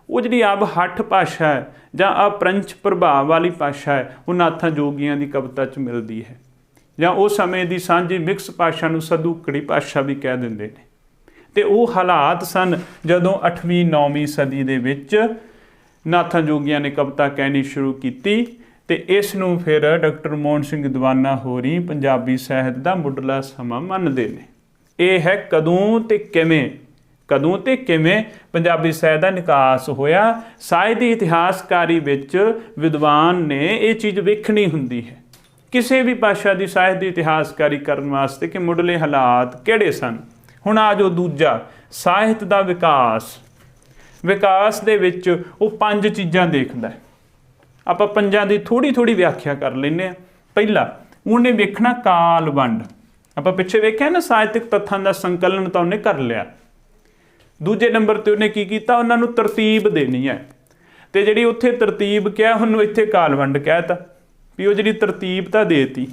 ਉਹ ਜਿਹੜੀ ਅਵਹੱਠ ਭਾਸ਼ਾ ਹੈ ਜਾਂ ਅਪਭ੍ਰੰਸ਼ ਪ੍ਰਭਾਵ ਵਾਲੀ ਭਾਸ਼ਾ ਹੈ, ਉਹ ਨਾਥਾਂ ਜੋਗੀਆਂ ਦੀ ਕਵਿਤਾ 'ਚ ਮਿਲਦੀ ਹੈ। ਜਾਂ ਉਸ ਸਮੇਂ ਦੀ ਸਾਂਝੀ ਮਿਕਸ ਭਾਸ਼ਾ ਨੂੰ ਸਦੂਕੜੀ ਭਾਸ਼ਾ ਵੀ ਕਹਿ ਦਿੰਦੇ ਨੇ। ਅਤੇ ਉਹ ਹਾਲਾਤ ਸਨ ਜਦੋਂ 8ਵੀਂ 9ਵੀਂ ਸਦੀ ਦੇ ਵਿੱਚ ਨਾਥਾਂ ਜੋਗੀਆਂ ਨੇ ਕਵਿਤਾ ਕਹਿਣੀ ਸ਼ੁਰੂ ਕੀਤੀ। ਅਤੇ ਇਸ ਨੂੰ ਫਿਰ ਡਾਕਟਰ ਮੋਹਨ ਸਿੰਘ ਦੀਵਾਨਾ ਹੋਰੀ ਪੰਜਾਬੀ ਸਾਹਿਤ ਦਾ ਮੁੱਢਲਾ ਸਮਾਂ ਮੰਨਦੇ ਨੇ। ਇਹ ਹੈ ਕਦੋਂ ਅਤੇ ਕਿਵੇਂ, ਕਦੋਂ ਅਤੇ ਕਿਵੇਂ ਪੰਜਾਬੀ ਸਾਹਿਤ ਦਾ ਨਿਕਾਸ ਹੋਇਆ। ਸਾਹਿਤ ਦੀ ਇਤਿਹਾਸਕਾਰੀ ਵਿੱਚ ਵਿਦਵਾਨ ਨੇ ਇਹ ਚੀਜ਼ ਵੇਖਣੀ ਹੁੰਦੀ ਹੈ ਕਿਸੇ ਵੀ ਭਾਸ਼ਾ ਦੀ ਸਾਹਿਤ ਦੀ ਇਤਿਹਾਸਕਾਰੀ ਕਰਨ ਵਾਸਤੇ ਕਿ ਮੁੱਢਲੇ ਹਾਲਾਤ ਕਿਹੜੇ ਸਨ। ਹੁਣ ਆ ਜੋ ਦੂਜਾ ਸਾਹਿਤ ਦਾ ਵਿਕਾਸ, ਵਿਕਾਸ ਦੇ ਵਿੱਚ ਉਹ 5 ਚੀਜ਼ਾਂ ਦੇਖਦਾ। ਆਪਾਂ 5 ਦੀ ਥੋੜ੍ਹੀ ਥੋੜ੍ਹੀ ਵਿਆਖਿਆ ਕਰ ਲੈਂਦੇ ਹਾਂ। ਪਹਿਲਾ, ਉਹਨੇ ਵੇਖਣਾ ਕਾਲ ਵੰਡ। ਆਪਾਂ ਪਿੱਛੇ ਵੇਖਿਆ ਨਾ, ਸਾਹਿਤਕ ਤੱਥਾਂ ਦਾ ਸੰਕਲਨ ਤਾਂ ਉਹਨੇ ਕਰ ਲਿਆ। ਦੂਜੇ ਨੰਬਰ 'ਤੇ ਉਹਨੇ ਕੀ ਕੀਤਾ, ਉਹਨਾਂ ਨੂੰ ਤਰਤੀਬ ਦੇਣੀ ਹੈ। ਅਤੇ ਜਿਹੜੀ ਉੱਥੇ ਤਰਤੀਬ ਕਿਹਾ, ਉਹਨੂੰ ਇੱਥੇ ਕਾਲ ਵੰਡ ਕਹਿ ਤਾ ਵੀ ਉਹ ਜਿਹੜੀ ਤਰਤੀਬ ਤਾਂ ਦੇ ਤੀ,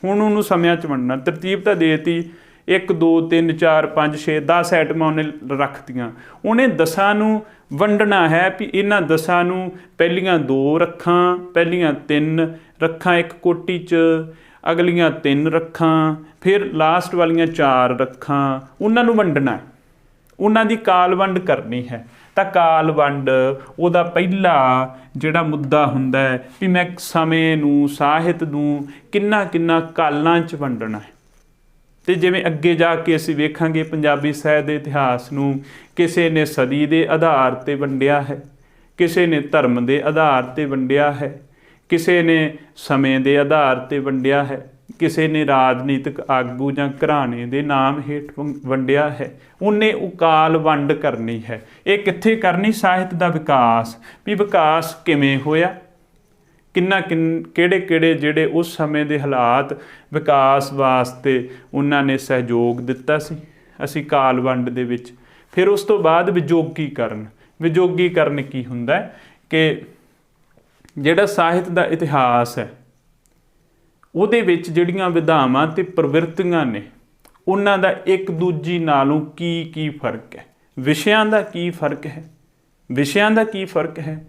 ਹੁਣ ਉਹਨੂੰ ਸਮਿਆਂ 'ਚ ਵੰਡਣਾ। ਤਰਤੀਬ ਤਾਂ ਦੇ ਤੀ, 1 2 3 4 5 6 10 ਐਟਮਾਂ ਉਹਨੇ ਰੱਖਤੀਆਂ। ਉਹਨੇ 10 ਨੂੰ ਵੰਡਣਾ ਹੈ ਵੀ ਇਹਨਾਂ 10 ਨੂੰ ਪਹਿਲੀਆਂ 2 ਰੱਖਾਂ, ਪਹਿਲੀਆਂ 3 ਰੱਖਾਂ ਇੱਕ ਕੋਟੀ 'ਚ, ਅਗਲੀਆਂ 3 ਰੱਖਾਂ, ਫਿਰ ਲਾਸਟ ਵਾਲੀਆਂ 4 ਰੱਖਾਂ, ਉਹਨਾਂ ਨੂੰ ਵੰਡਣਾ, ਉਹਨਾਂ ਦੀ ਕਾਲ ਵੰਡ ਕਰਨੀ ਹੈ। ਤਾਂ ਕਾਲ ਵੰਡ ਉਹਦਾ ਪਹਿਲਾ ਜਿਹੜਾ ਮੁੱਦਾ ਹੁੰਦਾ ਹੈ ਵੀ ਮੈਂ ਸਮੇਂ ਨੂੰ, ਸਾਹਿਤ ਨੂੰ ਕਿੰਨਾ ਕਿੰਨਾ ਕਾਲਾਂ 'ਚ ਵੰਡਣਾ ਹੈ। ਅਤੇ ਜਿਵੇਂ ਅੱਗੇ ਜਾ ਕੇ ਅਸੀਂ ਵੇਖਾਂਗੇ ਪੰਜਾਬੀ ਸਾਹਿਤ ਦੇ ਇਤਿਹਾਸ ਨੂੰ ਕਿਸੇ ਨੇ ਸਦੀ ਦੇ ਆਧਾਰ 'ਤੇ ਵੰਡਿਆ ਹੈ, ਕਿਸੇ ਨੇ ਧਰਮ ਦੇ ਆਧਾਰ 'ਤੇ ਵੰਡਿਆ ਹੈ, ਕਿਸੇ ਨੇ ਸਮੇਂ ਦੇ ਆਧਾਰ 'ਤੇ ਵੰਡਿਆ ਹੈ, ਕਿਸੇ ਨੇ ਰਾਜਨੀਤਿਕ ਆਗੂ ਜਾਂ ਘਰਾਣੇ ਦੇ ਨਾਮ ਹੇਠ ਵੰਡਿਆ ਹੈ। ਉਹਨੇ ਉਹ ਕਾਲ ਵੰਡ ਕਰਨੀ ਹੈ। ਇਹ ਕਿੱਥੇ ਕਰਨੀ? ਸਾਹਿਤ ਦਾ ਵਿਕਾਸ। ਵੀ ਵਿਕਾਸ ਕਿਵੇਂ ਹੋਇਆ, ਕਿਹੜੇ ਜਿਹੜੇ ਉਸ ਸਮੇਂ ਦੇ ਹਾਲਾਤ ਵਿਕਾਸ ਵਾਸਤੇ ਉਹਨਾਂ ਨੇ ਸਹਿਯੋਗ ਦਿੱਤਾ ਸੀ ਅਸੀਂ ਕਾਲ ਵੰਡ ਦੇ ਵਿੱਚ। ਫਿਰ ਉਸ ਤੋਂ ਬਾਅਦ ਵਿਜੋਗੀਕਰਨ ਕੀ ਹੁੰਦਾ ਹੈ ਕਿ ਜਿਹੜਾ ਸਾਹਿਤ ਦਾ ਇਤਿਹਾਸ ਹੈ ਉਹਦੇ ਵਿੱਚ ਜਿਹੜੀਆਂ ਵਿਧਾਵਾਂ ਤੇ ਪ੍ਰਵਿਰਤੀਆਂ ਨੇ ਉਹਨਾਂ ਦਾ ਇੱਕ ਦੂਜੀ ਨਾਲੋਂ ਕੀ ਫਰਕ ਹੈ, ਵਿਸ਼ਿਆਂ ਦਾ ਕੀ ਫਰਕ ਹੈ,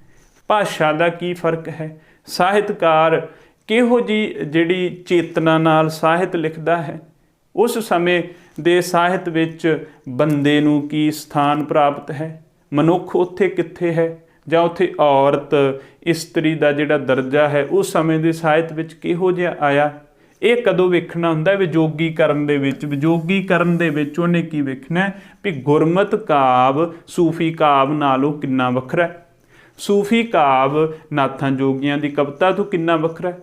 ਭਾਸ਼ਾ ਦਾ ਕੀ ਫਰਕ ਹੈ, ਸਾਹਿਤਕਾਰ ਕਿਹੋ ਜਿਹੀ ਜਿਹੜੀ ਚੇਤਨਾ ਨਾਲ ਸਾਹਿਤ ਲਿਖਦਾ ਹੈ, ਉਸ ਸਮੇਂ ਦੇ ਸਾਹਿਤ ਵਿੱਚ ਬੰਦੇ ਨੂੰ ਕੀ ਸਥਾਨ ਪ੍ਰਾਪਤ ਹੈ, ਮਨੁੱਖ ਉੱਥੇ ਕਿੱਥੇ ਹੈ, ਜਾਂ ਉੱਥੇ ਔਰਤ ਇਸਤਰੀ ਦਾ ਜਿਹੜਾ ਦਰਜਾ ਹੈ ਉਸ ਸਮੇਂ ਦੇ ਸਾਹਿਤ ਵਿੱਚ ਕਿਹੋ ਜਿਹਾ ਆਇਆ, ਇਹ ਕਦੋਂ ਵੇਖਣਾ ਹੁੰਦਾ? ਵਿਜੋਗੀਕਰਨ ਦੇ ਵਿੱਚ ਉਹਨੇ ਕੀ ਵੇਖਣਾ ਵੀ ਗੁਰਮਤਿ ਕਾਵਿ ਸੂਫੀ ਕਾਵਿ ਨਾਲੋਂ ਕਿੰਨਾ ਵੱਖਰਾ ਹੈ, ਸੂਫੀ ਕਾਵਿ ਨਾਥਾਂ ਜੋਗੀਆਂ ਦੀ ਕਵਿਤਾ ਤੋਂ ਕਿੰਨਾ ਵੱਖਰਾ ਹੈ।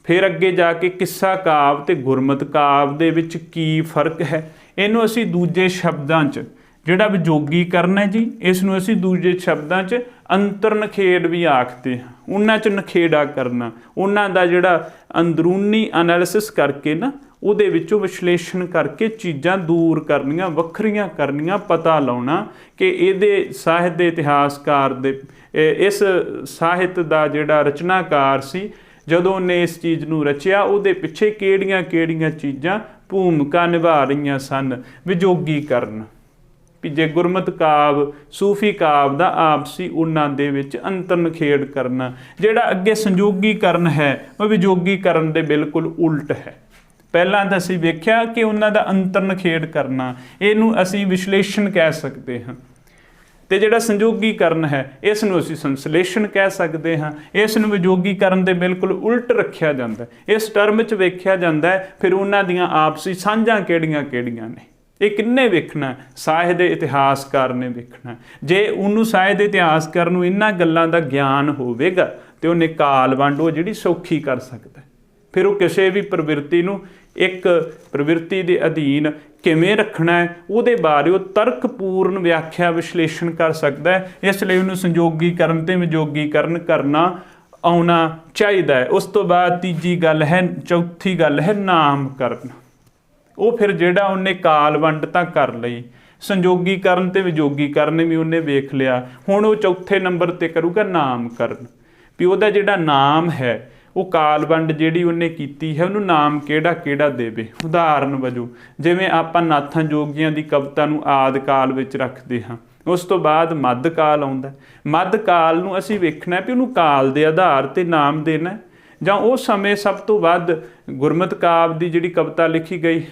ਫਿਰ ਅੱਗੇ ਜਾ ਕੇ ਕਿੱਸਾ ਕਾਵਿ ਤੇ ਗੁਰਮਤਿ ਕਾਵਿ ਦੇ ਵਿੱਚ ਕੀ ਫਰਕ ਹੈ। ਇਹਨੂੰ ਅਸੀਂ ਦੂਜੇ ਸ਼ਬਦਾਂ 'ਚ ਜਿਹੜਾ ਵਿਜੋਗੀਕਰਨ ਹੈ ਜੀ, ਇਸ ਨੂੰ ਅਸੀਂ ਦੂਜੇ ਸ਼ਬਦਾਂ 'ਚ ਅੰਤਰਨਖੇੜ ਵੀ ਆਖਦੇ ਹਾਂ। ਉਹਨਾਂ 'ਚ ਨਖੇੜਾ ਕਰਨਾ, ਉਹਨਾਂ ਦਾ ਜਿਹੜਾ ਅੰਦਰੂਨੀ ਐਨਾਲਿਸਿਸ ਕਰਕੇ ਨਾ ਉਹਦੇ ਵਿੱਚੋਂ ਵਿਸ਼ਲੇਸ਼ਣ ਕਰਕੇ ਚੀਜ਼ਾਂ ਦੂਰ ਕਰਨੀਆਂ, ਵੱਖਰੀਆਂ ਕਰਨੀਆਂ, ਪਤਾ ਲਾਉਣਾ ਕਿ ਇਹਦੇ ਸਾਹਿਤ ਦੇ ਇਤਿਹਾਸਕਾਰ ਦੇ ਇਸ ਸਾਹਿਤ ਦਾ ਜਿਹੜਾ ਰਚਨਾਕਾਰ ਸੀ ਜਦੋਂ ਉਹਨੇ ਇਸ ਚੀਜ਼ ਨੂੰ ਰਚਿਆ ਉਹਦੇ ਪਿੱਛੇ ਕਿਹੜੀਆਂ ਚੀਜ਼ਾਂ ਭੂਮਿਕਾ ਨਿਭਾ ਰਹੀਆਂ ਸਨ। ਵਿਜੋਗੀਕਰਨ ਵੀ ਜੇ ਗੁਰਮਤਿ ਕਾਵਿ ਸੂਫੀ ਕਾਵਿ ਦਾ ਆਪਸੀ ਉਹਨਾਂ ਦੇ ਵਿੱਚ ਅੰਤਰਨਖੇੜ ਕਰਨਾ। ਜਿਹੜਾ ਅੱਗੇ ਸੰਜੋਗੀਕਰਨ ਹੈ ਉਹ ਵਿਜੋਗੀਕਰਨ ਦੇ ਬਿਲਕੁਲ ਉਲਟ ਹੈ। ਪਹਿਲਾਂ ਤਾਂ ਅਸੀਂ ਵੇਖਿਆ ਕਿ ਉਹਨਾਂ ਦਾ ਅੰਤਰਨਖੇੜ ਕਰਨਾ, ਇਹਨੂੰ ਅਸੀਂ ਵਿਸ਼ਲੇਸ਼ਣ ਕਹਿ ਸਕਦੇ ਹਾਂ, ਤੇ ਜਿਹੜਾ ਸੰਜੋਗੀਕਰਨ ਹੈ ਇਸ ਨੂੰ ਅਸੀਂ ਸੰਸਲੇਸ਼ਣ ਕਹਿ ਸਕਦੇ ਹਾਂ। ਇਸ ਨੂੰ ਵਿਜੋਗੀਕਰਨ ਦੇ ਬਿਲਕੁਲ ਉਲਟ ਰੱਖਿਆ ਜਾਂਦਾ, ਇਸ ਟਰਮ 'ਚ ਵੇਖਿਆ ਜਾਂਦਾ ਹੈ। ਫਿਰ ਉਹਨਾਂ ਦੀਆਂ ਆਪਸੀ ਸਾਂਝਾਂ ਕਿਹੜੀਆਂ ਨੇ, ਇਹ ਕਿੰਨੇ ਵੇਖਣਾ? ਸਾਹਿਤ ਦੇ ਇਤਿਹਾਸਕਾਰ ਨੇ ਵੇਖਣਾ। ਜੇ ਉਹਨੂੰ ਸਾਹਿਤ ਦੇ ਇਤਿਹਾਸਕਾਰ ਨੂੰ ਇਹਨਾਂ ਗੱਲਾਂ ਦਾ ਗਿਆਨ ਹੋਵੇਗਾ ਤੇ ਉਹਨੇ ਕਾਲ ਵੰਡ ਉਹ ਜਿਹੜੀ ਸੌਖੀ ਕਰ ਸਕਦਾ। ਫਿਰ ਉਹ ਕਿਸੇ ਵੀ ਪ੍ਰਵਿਰਤੀ ਨੂੰ ਇੱਕ ਪ੍ਰਵਿਰਤੀ ਦੇ ਅਧੀਨ ਕਿਵੇਂ ਰੱਖਣਾ ਹੈ ਉਹਦੇ ਬਾਰੇ ਉਹ ਤਰਕਪੂਰਨ ਵਿਆਖਿਆ ਵਿਸ਼ਲੇਸ਼ਣ ਕਰ ਸਕਦਾ ਹੈ। ਇਸ ਲਈ ਉਹਨੂੰ ਸੰਜੋਗੀਕਰਨ ਤੇ ਵਿਜੋਗੀਕਰਨ ਕਰਨਾ ਆਉਣਾ ਚਾਹੀਦਾ ਹੈ। ਉਸ ਤੋਂ ਬਾਅਦ ਚੌਥੀ ਗੱਲ ਹੈ ਨਾਮਕਰਨ। ਉਹ ਫਿਰ ਜਿਹੜਾ ਉਹਨੇ ਕਾਲ ਵੰਡ ਤਾਂ ਕਰ ਲਈ, ਸੰਜੋਗੀਕਰਨ ਤੇ ਵਿਜੋਗੀਕਰਨ ਵੀ ਉਹਨੇ ਵੇਖ ਲਿਆ, ਹੁਣ ਉਹ ਚੌਥੇ ਨੰਬਰ ਤੇ ਕਰੂਗਾ ਨਾਮਕਰਨ। ਵੀ ਉਹਦਾ ਜਿਹੜਾ ਨਾਮ ਹੈ ਉਹ ਕਾਲ ਵੰਡ ਜਿਹੜੀ ਉਹਨੇ ਕੀਤੀ ਹੈ ਉਹਨੂੰ ਨਾਮ ਕਿਹੜਾ ਦੇਵੇ। ਉਦਾਹਰਨ ਵਜੋਂ ਜਿਵੇਂ ਆਪਾਂ ਨਾਥਾਂ ਜੋਗੀਆਂ ਦੀ ਕਵਿਤਾ ਨੂੰ ਆਦਿ ਕਾਲ ਵਿੱਚ ਰੱਖਦੇ ਹਾਂ, ਉਸ ਤੋਂ ਬਾਅਦ ਮੱਧ ਕਾਲ ਆਉਂਦਾ। ਮੱਧ ਕਾਲ ਨੂੰ ਅਸੀਂ ਵੇਖਣਾ ਵੀ ਉਹਨੂੰ ਕਾਲ ਦੇ ਆਧਾਰ ਤੇ ਨਾਮ ਦੇਣਾ, ਜਾਂ ਉਸ ਸਮੇਂ ਸਭ ਤੋਂ ਵੱਧ ਗੁਰਮਤਿ ਕਾਵਿ ਦੀ ਜਿਹੜੀ ਕਵਿਤਾ ਲਿਖੀ ਗਈ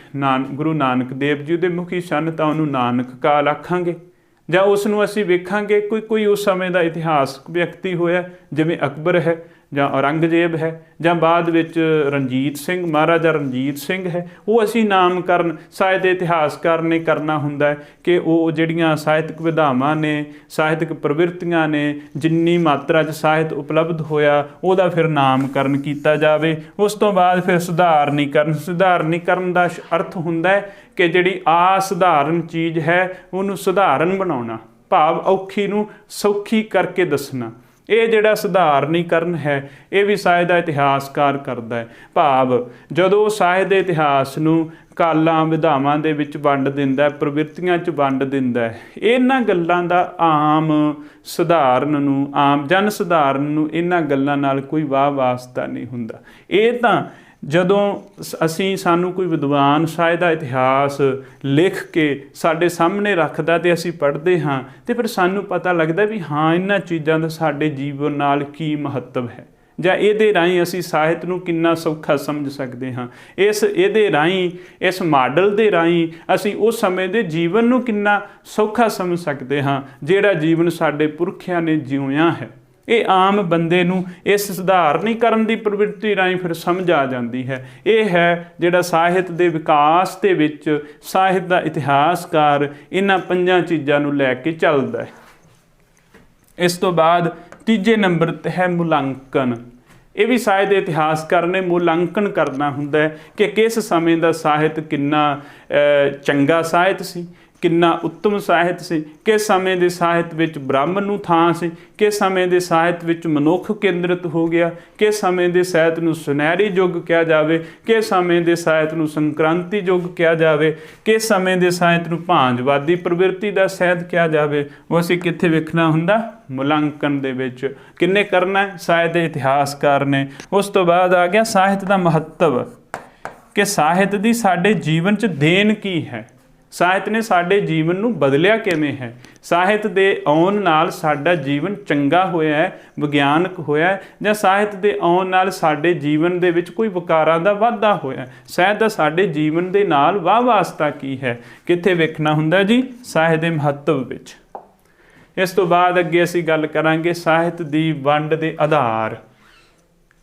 ਗੁਰੂ ਨਾਨਕ ਦੇਵ ਜੀ ਦੇ ਮੁਖੀ ਸਨ ਤਾਂ ਉਹਨੂੰ ਨਾਨਕ ਕਾਲ ਆਖਾਂਗੇ। ਜਾਂ ਉਸ ਨੂੰ ਅਸੀਂ ਵੇਖਾਂਗੇ ਕੋਈ ਉਸ ਸਮੇਂ ਦਾ ਇਤਿਹਾਸਕ ਵਿਅਕਤੀ ਹੋਇਆ ਜਿਵੇਂ ਅਕਬਰ ਹੈ ਜਾਂ ਔਰੰਗਜ਼ੇਬ ਹੈ ਜਾਂ ਬਾਅਦ ਵਿੱਚ ਮਹਾਰਾਜਾ ਰਣਜੀਤ ਸਿੰਘ ਹੈ, ਉਹ ਅਸੀਂ ਨਾਮਕਰਨ ਸਾਹਿਤ ਦੇ ਇਤਿਹਾਸਕਾਰ ਨੇ ਕਰਨਾ ਹੁੰਦਾ ਹੈ ਕਿ ਉਹ ਜਿਹੜੀਆਂ ਸਾਹਿਤਕ ਵਿਧਾਵਾਂ ਨੇ, ਸਾਹਿਤਕ ਪ੍ਰਵਿਰਤੀਆਂ ਨੇ, ਜਿੰਨੀ ਮਾਤਰਾ 'ਚ ਸਾਹਿਤ ਉਪਲਬਧ ਹੋਇਆ ਉਹਦਾ ਫਿਰ ਨਾਮਕਰਨ ਕੀਤਾ ਜਾਵੇ। ਉਸ ਤੋਂ ਬਾਅਦ ਫਿਰ ਸੁਧਾਰਨੀਕਰਨ ਦਾ ਅਰਥ ਹੁੰਦਾ ਹੈ ਕਿ ਜਿਹੜੀ ਅਸਧਾਰਨ ਚੀਜ਼ ਹੈ ਉਹਨੂੰ ਸੁਧਾਰਨ ਬਣਾਉਣਾ, ਭਾਵ ਔਖੀ ਨੂੰ ਸੌਖੀ ਕਰਕੇ ਦੱਸਣਾ। ਇਹ ਜਿਹੜਾ ਸੁਧਾਰਨੀਕਰਨ ਹੈ ਇਹ ਵੀ ਸਾਹਿਤ ਦਾ ਇਤਿਹਾਸਕਾਰ ਕਰਦਾ ਹੈ। ਭਾਵ ਜਦੋਂ ਸਾਹਿਤ ਦੇ ਇਤਿਹਾਸ ਨੂੰ ਕਾਲਾਂ ਵਿਧਾਵਾਂ ਦੇ ਵਿੱਚ ਵੰਡ ਦਿੰਦਾ, ਪ੍ਰਵਿਰਤੀਆਂ 'ਚ ਵੰਡ ਦਿੰਦਾ, ਇਹਨਾਂ ਗੱਲਾਂ ਦਾ ਆਮ ਜਨ ਸਧਾਰਨ ਨੂੰ ਇਹਨਾਂ ਗੱਲਾਂ ਨਾਲ ਕੋਈ ਵਾਹ ਵਾਸਤਾ ਨਹੀਂ ਹੁੰਦਾ। ਇਹ ਤਾਂ ਜਦੋਂ ਸਾਨੂੰ ਕੋਈ ਵਿਦਵਾਨ ਸਾਹਿਤ ਦਾ ਇਤਿਹਾਸ ਲਿਖ ਕੇ ਸਾਡੇ ਸਾਹਮਣੇ ਰੱਖਦਾ ਤੇ ਅਸੀਂ ਪੜ੍ਹਦੇ ਹਾਂ ਤੇ ਫਿਰ ਸਾਨੂੰ ਪਤਾ ਲੱਗਦਾ ਵੀ ਹਾਂ ਇਹਨਾਂ ਚੀਜ਼ਾਂ ਦਾ ਸਾਡੇ ਜੀਵਨ ਨਾਲ ਕੀ ਮਹੱਤਵ ਹੈ, ਜਾਂ ਇਹਦੇ ਰਾਹੀਂ ਅਸੀਂ ਸਾਹਿਤ ਨੂੰ ਕਿੰਨਾ ਸੌਖਾ ਸਮਝ ਸਕਦੇ ਹਾਂ। ਇਹਦੇ ਰਾਹੀਂ, ਇਸ ਮਾਡਲ ਦੇ ਰਾਹੀਂ ਅਸੀਂ ਉਸ ਸਮੇਂ ਦੇ ਜੀਵਨ ਨੂੰ ਕਿੰਨਾ ਸੌਖਾ ਸਮਝ ਸਕਦੇ ਹਾਂ ਜਿਹੜਾ ਜੀਵਨ ਸਾਡੇ ਪੁਰਖਿਆਂ ਨੇ ਜਿਉਇਆ ਹੈ। ਇਹ ਆਮ ਬੰਦੇ ਨੂੰ ਇਸ ਸੁਧਾਰਨੀਕਰਨ ਦੀ ਪ੍ਰਵਿਰਤੀ ਰਾਹੀਂ ਫਿਰ ਸਮਝ ਆ ਜਾਂਦੀ ਹੈ। ਇਹ ਹੈ ਜਿਹੜਾ ਸਾਹਿਤ ਦੇ ਵਿਕਾਸ ਦੇ ਵਿੱਚ ਸਾਹਿਤ ਦਾ ਇਤਿਹਾਸਕਾਰ ਇਹਨਾਂ ਪੰਜਾਂ ਚੀਜ਼ਾਂ ਨੂੰ ਲੈ ਕੇ ਚੱਲਦਾ ਹੈ। ਇਸ ਤੋਂ ਬਾਅਦ ਤੀਜੇ ਨੰਬਰ 'ਤੇ ਹੈ ਮੁਲਾਂਕਣ। ਇਹ ਵੀ ਸਾਹਿਤ ਦੇ ਇਤਿਹਾਸਕਾਰ ਨੇ ਮੁਲਾਂਕਣ ਕਰਨਾ ਹੁੰਦਾ ਹੈ ਕਿ ਕਿਸ ਸਮੇਂ ਦਾ ਸਾਹਿਤ ਕਿੰਨਾ ਚੰਗਾ ਸਾਹਿਤ ਸੀ, ਕਿੰਨਾ ਉੱਤਮ ਸਾਹਿਤ ਸੀ, ਕਿਸ ਸਮੇਂ ਦੇ ਸਾਹਿਤ ਵਿੱਚ ਬ੍ਰਾਹਮਣ ਨੂੰ ਥਾਂ ਸੀ, ਕਿਸ ਸਮੇਂ ਦੇ ਸਾਹਿਤ ਵਿੱਚ ਮਨੁੱਖ ਕੇਂਦਰਿਤ ਹੋ ਗਿਆ, ਕਿਸ ਸਮੇਂ ਦੇ ਸਾਹਿਤ ਨੂੰ ਸੁਨਹਿਰੀ ਯੁੱਗ ਕਿਹਾ ਜਾਵੇ, ਕਿਸ ਸਮੇਂ ਦੇ ਸਾਹਿਤ ਨੂੰ ਸੰਕ੍ਰਾਂਤੀ ਯੁੱਗ ਕਿਹਾ ਜਾਵੇ, ਕਿਸ ਸਮੇਂ ਦੇ ਸਾਹਿਤ ਨੂੰ ਭਾਂਜਵਾਦੀ ਪ੍ਰਵਿਰਤੀ ਦਾ ਸਾਹਿਤ ਕਿਹਾ ਜਾਵੇ, ਉਹ ਅਸੀਂ ਕਿੱਥੇ ਵੇਖਣਾ ਹੁੰਦਾ? ਮੁਲਾਂਕਣ ਦੇ ਵਿੱਚ। ਕਿੰਨੇ ਕਰਨਾ? ਸਾਹਿਤ ਦੇ ਇਤਿਹਾਸਕਾਰ ਨੇ। ਉਸ ਤੋਂ ਬਾਅਦ ਆ ਗਿਆ ਸਾਹਿਤ ਦਾ ਮਹੱਤਵ, ਕਿ ਸਾਹਿਤ ਦੀ ਸਾਡੇ ਜੀਵਨ 'ਚ ਦੇਣ ਕੀ ਹੈ, ਸਾਹਿਤ ਨੇ ਸਾਡੇ ਜੀਵਨ ਨੂੰ ਬਦਲਿਆ ਕਿਵੇਂ ਹੈ, ਸਾਹਿਤ ਦੇ ਆਉਣ ਨਾਲ ਸਾਡਾ ਜੀਵਨ ਚੰਗਾ ਹੋਇਆ ਹੈ, ਵਿਗਿਆਨਕ ਹੋਇਆ ਹੈ, ਜਾਂ ਸਾਹਿਤ ਦੇ ਆਉਣ ਨਾਲ ਸਾਡੇ ਜੀਵਨ ਦੇ ਵਿੱਚ ਕੋਈ ਵਿਕਾਰਾਂ ਦਾ ਵਾਧਾ ਹੋਇਆ। ਸਾਹਿਤ ਦਾ ਸਾਡੇ ਜੀਵਨ ਦੇ ਨਾਲ ਵਾਹ ਵਾਸਤਾ ਕੀ ਹੈ, ਕਿੱਥੇ ਵੇਖਣਾ ਹੁੰਦਾ ਜੀ? ਸਾਹਿਤ ਦੇ ਮਹੱਤਵ ਵਿੱਚ। ਇਸ ਤੋਂ ਬਾਅਦ ਅੱਗੇ ਅਸੀਂ ਗੱਲ ਕਰਾਂਗੇ ਸਾਹਿਤ ਦੀ ਵੰਡ ਦੇ ਆਧਾਰ।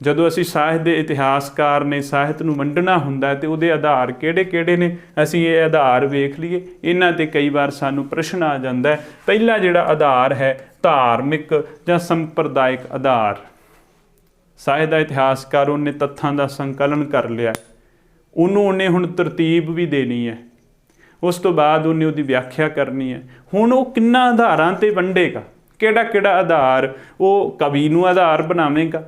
ਜਦੋਂ ਅਸੀਂ ਸਾਹਿਤ ਦੇ ਇਤਿਹਾਸਕਾਰ ਨੇ ਸਾਹਿਤ ਨੂੰ ਵੰਡਣਾ ਹੁੰਦਾ ਤੇ ਉਹਦੇ ਆਧਾਰ ਕਿਹੜੇ ਕਿਹੜੇ ਨੇ, ਅਸੀਂ ਇਹ ਆਧਾਰ ਵੇਖ ਲਈਏ। ਇਹਨਾਂ ਤੇ ਕਈ ਵਾਰ ਸਾਨੂੰ ਪ੍ਰਸ਼ਨ ਆ ਜਾਂਦਾ ਹੈ। ਪਹਿਲਾ ਜਿਹੜਾ ਆਧਾਰ ਹੈ ਧਾਰਮਿਕ ਜਾਂ ਸੰਪਰਦਾਇਕ ਆਧਾਰ। ਸਾਹਿਤ ਦਾ ਇਤਿਹਾਸਕਾਰ ਉਹਨੇ ਤੱਥਾਂ ਦਾ ਸੰਕਲਨ ਕਰ ਲਿਆ, ਉਹਨੇ ਹੁਣ ਤਰਤੀਬ ਵੀ ਦੇਣੀ ਹੈ, ਉਸ ਤੋਂ ਬਾਅਦ ਉਹਨੇ ਉਹਦੀ ਵਿਆਖਿਆ ਕਰਨੀ ਹੈ। ਹੁਣ ਉਹ ਕਿੰਨਾ ਆਧਾਰਾਂ ਤੇ ਵੰਡੇਗਾ, ਕਿਹੜਾ ਕਿਹੜਾ ਆਧਾਰ? ਉਹ ਕਵੀ ਨੂੰ ਆਧਾਰ ਬਣਾਵੇਗਾ,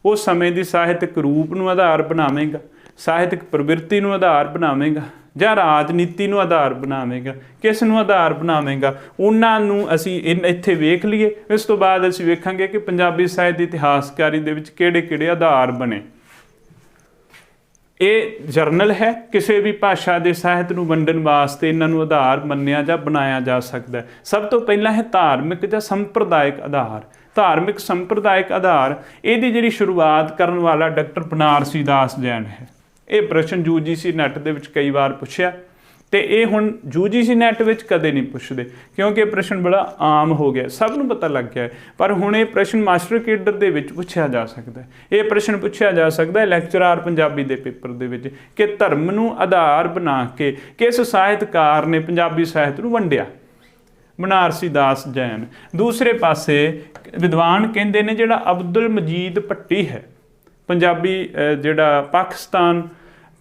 ਉਸ ਸਮੇਂ ਦੀ ਸਾਹਿਤਕ ਰੂਪ ਨੂੰ ਆਧਾਰ ਬਣਾਵੇਗਾ, ਸਾਹਿਤਕ ਪ੍ਰਵਿਰਤੀ ਨੂੰ ਆਧਾਰ ਬਣਾਵੇਗਾ, ਜਾਂ ਰਾਜਨੀਤੀ ਨੂੰ ਆਧਾਰ ਬਣਾਵੇਗਾ। ਕਿਸ ਨੂੰ ਆਧਾਰ ਬਣਾਵੇਗਾ? ਉਹਨਾਂ ਨੂੰ ਅਸੀਂ ਇੱਥੇ ਵੇਖ ਲਈਏ। ਇਸ ਤੋਂ ਬਾਅਦ ਅਸੀਂ ਵੇਖਾਂਗੇ ਕਿ ਪੰਜਾਬੀ ਸਾਹਿਤ ਦੀ ਇਤਿਹਾਸਕਾਰੀ ਦੇ ਵਿੱਚ ਕਿਹੜੇ ਕਿਹੜੇ ਆਧਾਰ ਬਣੇ। ਇਹ ਜਰਨਲ ਹੈ, ਕਿਸੇ ਵੀ ਭਾਸ਼ਾ ਦੇ ਸਾਹਿਤ ਨੂੰ ਵੰਡਣ ਵਾਸਤੇ ਇਹਨਾਂ ਨੂੰ ਆਧਾਰ ਮੰਨਿਆ ਜਾਂ ਬਣਾਇਆ ਜਾ ਸਕਦਾ। ਸਭ ਤੋਂ ਪਹਿਲਾਂ ਹੈ ਧਾਰਮਿਕ ਜਾਂ ਸੰਪਰਦਾਇਕ ਆਧਾਰ। ਧਾਰਮਿਕ ਸੰਪਰਦਾਇਕ ਆਧਾਰ, ਇਹਦੀ ਜਿਹੜੀ ਸ਼ੁਰੂਆਤ ਕਰਨ ਵਾਲਾ ਡਾਕਟਰ ਬਨਾਰਸੀ ਦਾਸ ਜੈਨ ਹੈ। ਇਹ ਪ੍ਰਸ਼ਨ UGC ਨੈਟ ਦੇ ਵਿੱਚ ਕਈ ਵਾਰ ਪੁੱਛਿਆ, ਤੇ ਇਹ ਹੁਣ UGC ਨੈਟ ਵਿੱਚ ਕਦੇ ਨਹੀਂ ਪੁੱਛਦੇ, ਕਿਉਂਕਿ ਇਹ ਪ੍ਰਸ਼ਨ ਬੜਾ ਆਮ ਹੋ ਗਿਆ, ਸਭ ਨੂੰ ਪਤਾ ਲੱਗ ਗਿਆ। ਪਰ ਹੁਣ ਇਹ ਪ੍ਰਸ਼ਨ ਮਾਸਟਰ ਕੇਡਰ ਦੇ ਵਿੱਚ ਪੁੱਛਿਆ ਜਾ ਸਕਦਾ ਹੈ। ਇਹ ਪ੍ਰਸ਼ਨ ਪੁੱਛਿਆ ਜਾ ਸਕਦਾ ਹੈ ਲੈਕਚਰਾਰ ਪੰਜਾਬੀ ਦੇ ਪੇਪਰ ਦੇ ਵਿੱਚ, ਕਿ ਧਰਮ ਨੂੰ ਆਧਾਰ ਬਣਾ ਕੇ ਕਿਸ ਸਾਹਿਤਕਾਰ ਨੇ ਪੰਜਾਬੀ ਸਾਹਿਤ ਨੂੰ ਵੰਡਿਆ? ਬਨਾਰਸੀ ਦਾਸ ਜੈਨ। ਦੂਸਰੇ ਪਾਸੇ ਵਿਦਵਾਨ ਕਹਿੰਦੇ ਨੇ ਜਿਹੜਾ ਅਬਦੁਲ ਮਜੀਦ ਭੱਟੀ ਹੈ, ਪੰਜਾਬੀ ਜਿਹੜਾ ਪਾਕਿਸਤਾਨ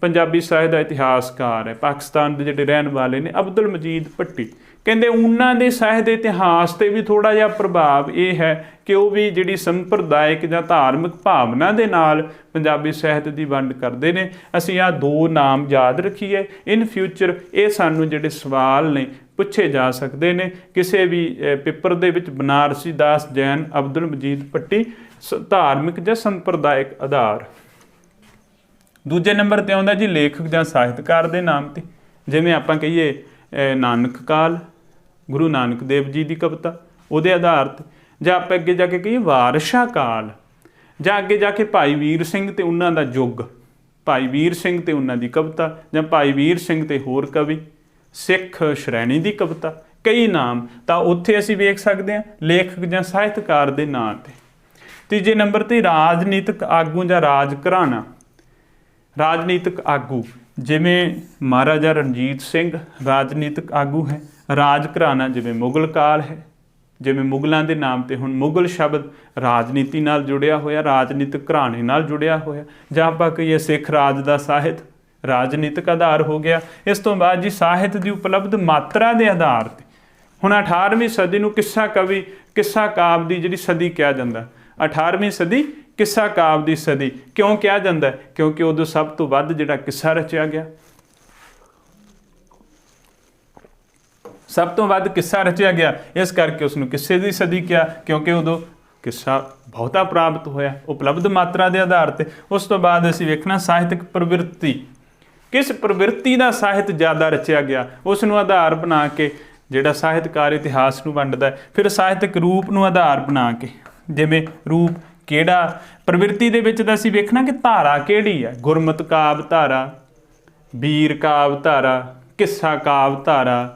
ਪੰਜਾਬੀ ਸਾਹਿਤ ਦਾ ਇਤਿਹਾਸਕਾਰ ਹੈ, ਪਾਕਿਸਤਾਨ ਦੇ ਜਿਹੜੇ ਰਹਿਣ ਵਾਲੇ ਨੇ ਅਬਦੁਲ ਮਜੀਦ ਭੱਟੀ, ਕਹਿੰਦੇ ਉਹਨਾਂ ਦੇ ਸਾਹਿਤ ਦੇ ਇਤਿਹਾਸ 'ਤੇ ਵੀ ਥੋੜ੍ਹਾ ਜਿਹਾ ਪ੍ਰਭਾਵ ਇਹ ਹੈ ਕਿ ਉਹ ਵੀ ਜਿਹੜੀ ਸੰਪਰਦਾਇਕ ਜਾਂ ਧਾਰਮਿਕ ਭਾਵਨਾ ਦੇ ਨਾਲ ਪੰਜਾਬੀ ਸਾਹਿਤ ਦੀ ਵੰਡ ਕਰਦੇ ਨੇ। ਅਸੀਂ ਆਹ ਦੋ ਨਾਮ ਯਾਦ ਰੱਖੀਏ, ਇਨ ਫਿਊਚਰ ਇਹ ਸਾਨੂੰ ਜਿਹੜੇ ਸਵਾਲ ਨੇ ਪੁੱਛੇ ਜਾ ਸਕਦੇ ਨੇ ਕਿਸੇ ਵੀ ਪੇਪਰ ਦੇ ਵਿੱਚ। ਬਨਾਰਸੀ ਦਾਸ ਜੈਨ, ਅਬਦੁਲ ਮਜੀਦ ਭੱਟੀ, ਧਾਰਮਿਕ ਜਾਂ ਸੰਪਰਦਾਇਕ ਆਧਾਰ। ਦੂਜੇ ਨੰਬਰ 'ਤੇ ਆਉਂਦਾ ਜੀ ਲੇਖਕ ਜਾਂ ਸਾਹਿਤਕਾਰ ਦੇ ਨਾਮ 'ਤੇ, ਜਿਵੇਂ ਆਪਾਂ ਕਹੀਏ ਨਾਨਕ ਕਾਲ, ਗੁਰੂ ਨਾਨਕ ਦੇਵ ਜੀ ਦੀ ਕਵਿਤਾ, ਉਹਦੇ ਆਧਾਰ 'ਤੇ, ਜਾਂ ਆਪਾਂ ਅੱਗੇ ਜਾ ਕੇ ਕਹੀਏ ਵਾਰਸ਼ਾ ਕਾਲ, ਜਾਂ ਅੱਗੇ ਜਾ ਕੇ ਭਾਈ ਵੀਰ ਸਿੰਘ ਤੇ ਉਹਨਾਂ ਦਾ ਯੁੱਗ, ਭਾਈ ਵੀਰ ਸਿੰਘ ਤੇ ਉਹਨਾਂ ਦੀ ਕਵਿਤਾ, ਜਾਂ ਭਾਈ ਵੀਰ ਸਿੰਘ ਤੇ ਹੋਰ ਕਵੀ, ਸਿੱਖ ਸ਼੍ਰੇਣੀ ਦੀ ਕਵਿਤਾ, ਕਈ ਨਾਮ ਤਾਂ ਉੱਥੇ ਅਸੀਂ ਵੇਖ ਸਕਦੇ ਹਾਂ ਲੇਖਕ ਜਾਂ ਸਾਹਿਤਕਾਰ ਦੇ ਨਾਂ 'ਤੇ। ਤੀਜੇ ਨੰਬਰ 'ਤੇ ਰਾਜਨੀਤਿਕ ਆਗੂ ਜਾਂ ਰਾਜ ਘਰਾਣਾ। ਰਾਜਨੀਤਿਕ ਆਗੂ ਜਿਵੇਂ ਮਹਾਰਾਜਾ ਰਣਜੀਤ ਸਿੰਘ ਰਾਜਨੀਤਿਕ ਆਗੂ ਹੈ। ਰਾਜ ਘਰਾਣਾ ਜਿਵੇਂ ਮੁਗਲ ਕਾਲ ਹੈ, ਜਿਵੇਂ ਮੁਗਲਾਂ ਦੇ ਨਾਮ 'ਤੇ ਹੁਣ ਮੁਗਲ ਸ਼ਬਦ ਰਾਜਨੀਤੀ ਨਾਲ ਜੁੜਿਆ ਹੋਇਆ, ਰਾਜਨੀਤਿਕ ਘਰਾਣੇ ਨਾਲ ਜੁੜਿਆ ਹੋਇਆ। ਜਾਂ ਆਪਾਂ ਕਹੀਏ ਸਿੱਖ ਰਾਜ ਦਾ ਸਾਹਿਤ, ਰਾਜਨੀਤਿਕ ਆਧਾਰ ਹੋ ਗਿਆ। ਇਸ ਤੋਂ ਬਾਅਦ ਜੀ ਸਾਹਿਤ ਦੀ ਉਪਲਬਧ ਮਾਤਰਾ ਦੇ ਆਧਾਰ 'ਤੇ, ਹੁਣ 18ਵੀਂ ਸਦੀ ਨੂੰ ਕਿੱਸਾ ਕਵੀ, ਕਿੱਸਾ ਕਾਵਿ ਦੀ ਜਿਹੜੀ ਸਦੀ ਕਿਹਾ ਜਾਂਦਾ। 18ਵੀਂ ਸਦੀ ਕਿੱਸਾ ਕਾਵਿ ਦੀ ਸਦੀ ਕਿਉਂ ਕਿਹਾ ਜਾਂਦਾ? ਕਿਉਂਕਿ ਉਦੋਂ ਸਭ ਤੋਂ ਵੱਧ ਜਿਹੜਾ ਕਿੱਸਾ ਰਚਿਆ ਗਿਆ, ਸਭ ਤੋਂ ਵੱਧ ਕਿੱਸਾ ਰਚਿਆ ਗਿਆ, ਇਸ ਕਰਕੇ ਉਸਨੂੰ ਕਿੱਸੇ ਦੀ ਸਦੀ ਕਿਹਾ, ਕਿਉਂਕਿ ਉਦੋਂ ਕਿੱਸਾ ਬਹੁਤਾ ਪ੍ਰਾਪਤ ਹੋਇਆ ਉਪਲਬਧ ਮਾਤਰਾ ਦੇ ਆਧਾਰ 'ਤੇ। ਉਸ ਤੋਂ ਬਾਅਦ ਅਸੀਂ ਵੇਖਣਾ ਸਾਹਿਤਕ ਪ੍ਰਵਿਰਤੀ, ਕਿਸ ਪ੍ਰਵਿਰਤੀ ਦਾ ਸਾਹਿਤ ਜ਼ਿਆਦਾ ਰਚਿਆ ਗਿਆ, ਉਸ ਨੂੰ ਆਧਾਰ ਬਣਾ ਕੇ ਜਿਹੜਾ ਸਾਹਿਤਕਾਰ ਇਤਿਹਾਸ ਨੂੰ ਵੰਡਦਾ। ਫਿਰ ਸਾਹਿਤਕ ਰੂਪ ਨੂੰ ਆਧਾਰ ਬਣਾ ਕੇ, ਜਿਵੇਂ ਰੂਪ ਕਿਹੜਾ, ਪ੍ਰਵਿਰਤੀ ਦੇ ਵਿੱਚ ਤਾਂ ਅਸੀਂ ਵੇਖਣਾ ਕਿ ਧਾਰਾ ਕਿਹੜੀ ਹੈ, ਗੁਰਮਤਿ ਕਾਵਿ ਧਾਰਾ, ਵੀਰ ਕਾਵਿ ਧਾਰਾ, ਕਿੱਸਾ ਕਾਵਿ ਧਾਰਾ,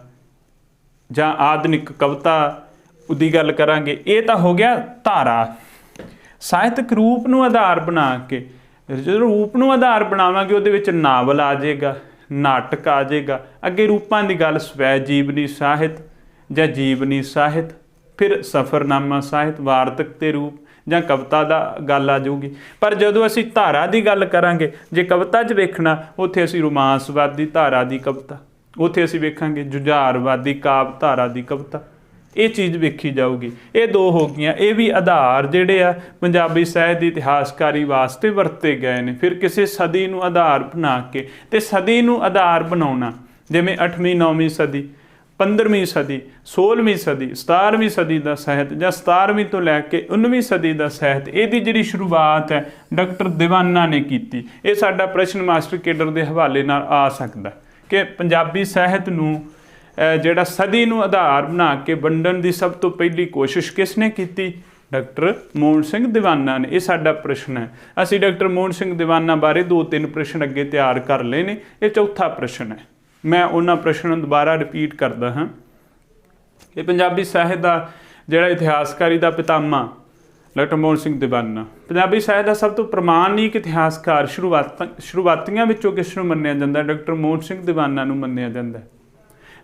ਜਾਂ ਆਧੁਨਿਕ ਕਵਿਤਾ ਉਹਦੀ ਗੱਲ ਕਰਾਂਗੇ। ਇਹ ਤਾਂ ਹੋ ਗਿਆ ਧਾਰਾ। ਸਾਹਿਤਕ ਰੂਪ ਨੂੰ ਆਧਾਰ ਬਣਾ ਕੇ, ਜਦੋਂ ਰੂਪ ਨੂੰ ਆਧਾਰ ਬਣਾਵਾਂਗੇ ਉਹਦੇ ਵਿੱਚ ਨਾਵਲ ਆ ਜਾਏਗਾ, ਨਾਟਕ ਆ ਜਾਏਗਾ। ਅੱਗੇ ਰੂਪਾਂ ਦੀ ਗੱਲ ਸਵੈ ਜੀਵਨੀ ਸਾਹਿਤ ਜਾਂ ਜੀਵਨੀ ਸਾਹਿਤ, ਫਿਰ ਸਫ਼ਰਨਾਮਾ ਸਾਹਿਤ, ਵਾਰਤਕ ਤੇ ਰੂਪ ਜਾਂ ਕਵਿਤਾ ਦਾ ਗੱਲ ਆ ਜਾਊਗੀ। ਪਰ ਜਦੋਂ ਅਸੀਂ ਧਾਰਾ ਦੀ ਗੱਲ ਕਰਾਂਗੇ, ਜੇ ਕਵਿਤਾ 'ਚ ਵੇਖਣਾ, ਉੱਥੇ ਅਸੀਂ ਰੋਮਾਂਸਵਾਦੀ ਧਾਰਾ ਦੀ ਕਵਿਤਾ, ਉੱਥੇ ਅਸੀਂ ਵੇਖਾਂਗੇ ਜੁਝਾਰਵਾਦੀ ਕਾਵਿ ਧਾਰਾ ਦੀ ਕਵਿਤਾ, ਇਹ ਚੀਜ਼ ਵੇਖੀ ਜਾਊਗੀ। ਇਹ ਦੋ ਹੋ ਗਈਆਂ। ਇਹ ਵੀ ਆਧਾਰ ਜਿਹੜੇ ਆ ਪੰਜਾਬੀ ਸਾਹਿਤ ਦੀ ਇਤਿਹਾਸਕਾਰੀ ਵਾਸਤੇ ਵਰਤੇ ਗਏ ਨੇ। ਫਿਰ ਕਿਸੇ ਸਦੀ ਨੂੰ ਆਧਾਰ ਬਣਾ ਕੇ, ਤੇ ਸਦੀ ਨੂੰ ਆਧਾਰ ਬਣਾਉਣਾ, ਜਿਵੇਂ 8ਵੀਂ 9ਵੀਂ ਸਦੀ, 15ਵੀਂ ਸਦੀ, 16ਵੀਂ ਸਦੀ, 17ਵੀਂ ਸਦੀ ਦਾ ਸਾਹਿਤ, ਜਾਂ 17ਵੀਂ ਤੋਂ ਲੈ ਕੇ 19ਵੀਂ ਸਦੀ ਦਾ ਸਾਹਿਤ, ਇਹਦੀ ਜਿਹੜੀ ਸ਼ੁਰੂਆਤ ਹੈ ਡਾਕਟਰ ਦੀਵਾਨਾ ਨੇ ਕੀਤੀ। ਇਹ ਸਾਡਾ ਪ੍ਰਸ਼ਨ ਮਾਸਟਰ ਕੇਡਰ ਦੇ ਹਵਾਲੇ ਨਾਲ ਆ ਸਕਦਾ ਕਿ ਪੰਜਾਬੀ ਸਾਹਿਤ ਨੂੰ ਜਿਹੜਾ ਸਦੀ ਨੂੰ ਆਧਾਰ ਬਣਾ ਕੇ ਵੰਡਣ ਦੀ ਸਭ ਤੋਂ ਪਹਿਲੀ ਕੋਸ਼ਿਸ਼ ਕਿਸ ਨੇ ਕੀਤੀ? ਡਾਕਟਰ ਮੋਹਨ ਸਿੰਘ ਦੀਵਾਨਾ ਨੇ। ਇਹ ਸਾਡਾ ਪ੍ਰਸ਼ਨ ਹੈ। ਅਸੀਂ ਡਾਕਟਰ ਮੋਹਨ ਸਿੰਘ ਦੀਵਾਨਾ ਬਾਰੇ 2-3 ਪ੍ਰਸ਼ਨ ਅੱਗੇ ਤਿਆਰ ਕਰ ਲਏ ਨੇ, ਇਹ ਚੌਥਾ ਪ੍ਰਸ਼ਨ ਹੈ। ਮੈਂ ਉਹਨਾਂ ਪ੍ਰਸ਼ਨਾਂ ਨੂੰ ਦੁਬਾਰਾ ਰਿਪੀਟ ਕਰਦਾ ਹਾਂ ਕਿ ਪੰਜਾਬੀ ਸਾਹਿਤ ਦਾ ਜਿਹੜਾ ਇਤਿਹਾਸਕਾਰੀ ਦਾ ਪਿਤਾਮਾ ਡਾਕਟਰ ਮੋਹਨ ਸਿੰਘ ਦੀਵਾਨਾ, ਪੰਜਾਬੀ ਸਾਹਿਤ ਦਾ ਸਭ ਤੋਂ ਪ੍ਰਮਾਣਿਕ ਇਤਿਹਾਸਕਾਰ ਸ਼ੁਰੂਆਤੀਆਂ ਵਿੱਚੋਂ ਕਿਸ ਨੂੰ ਮੰਨਿਆ ਜਾਂਦਾ? ਡਾਕਟਰ ਮੋਹਨ ਸਿੰਘ ਦੀਵਾਨਾ ਨੂੰ ਮੰਨਿਆ ਜਾਂਦਾ।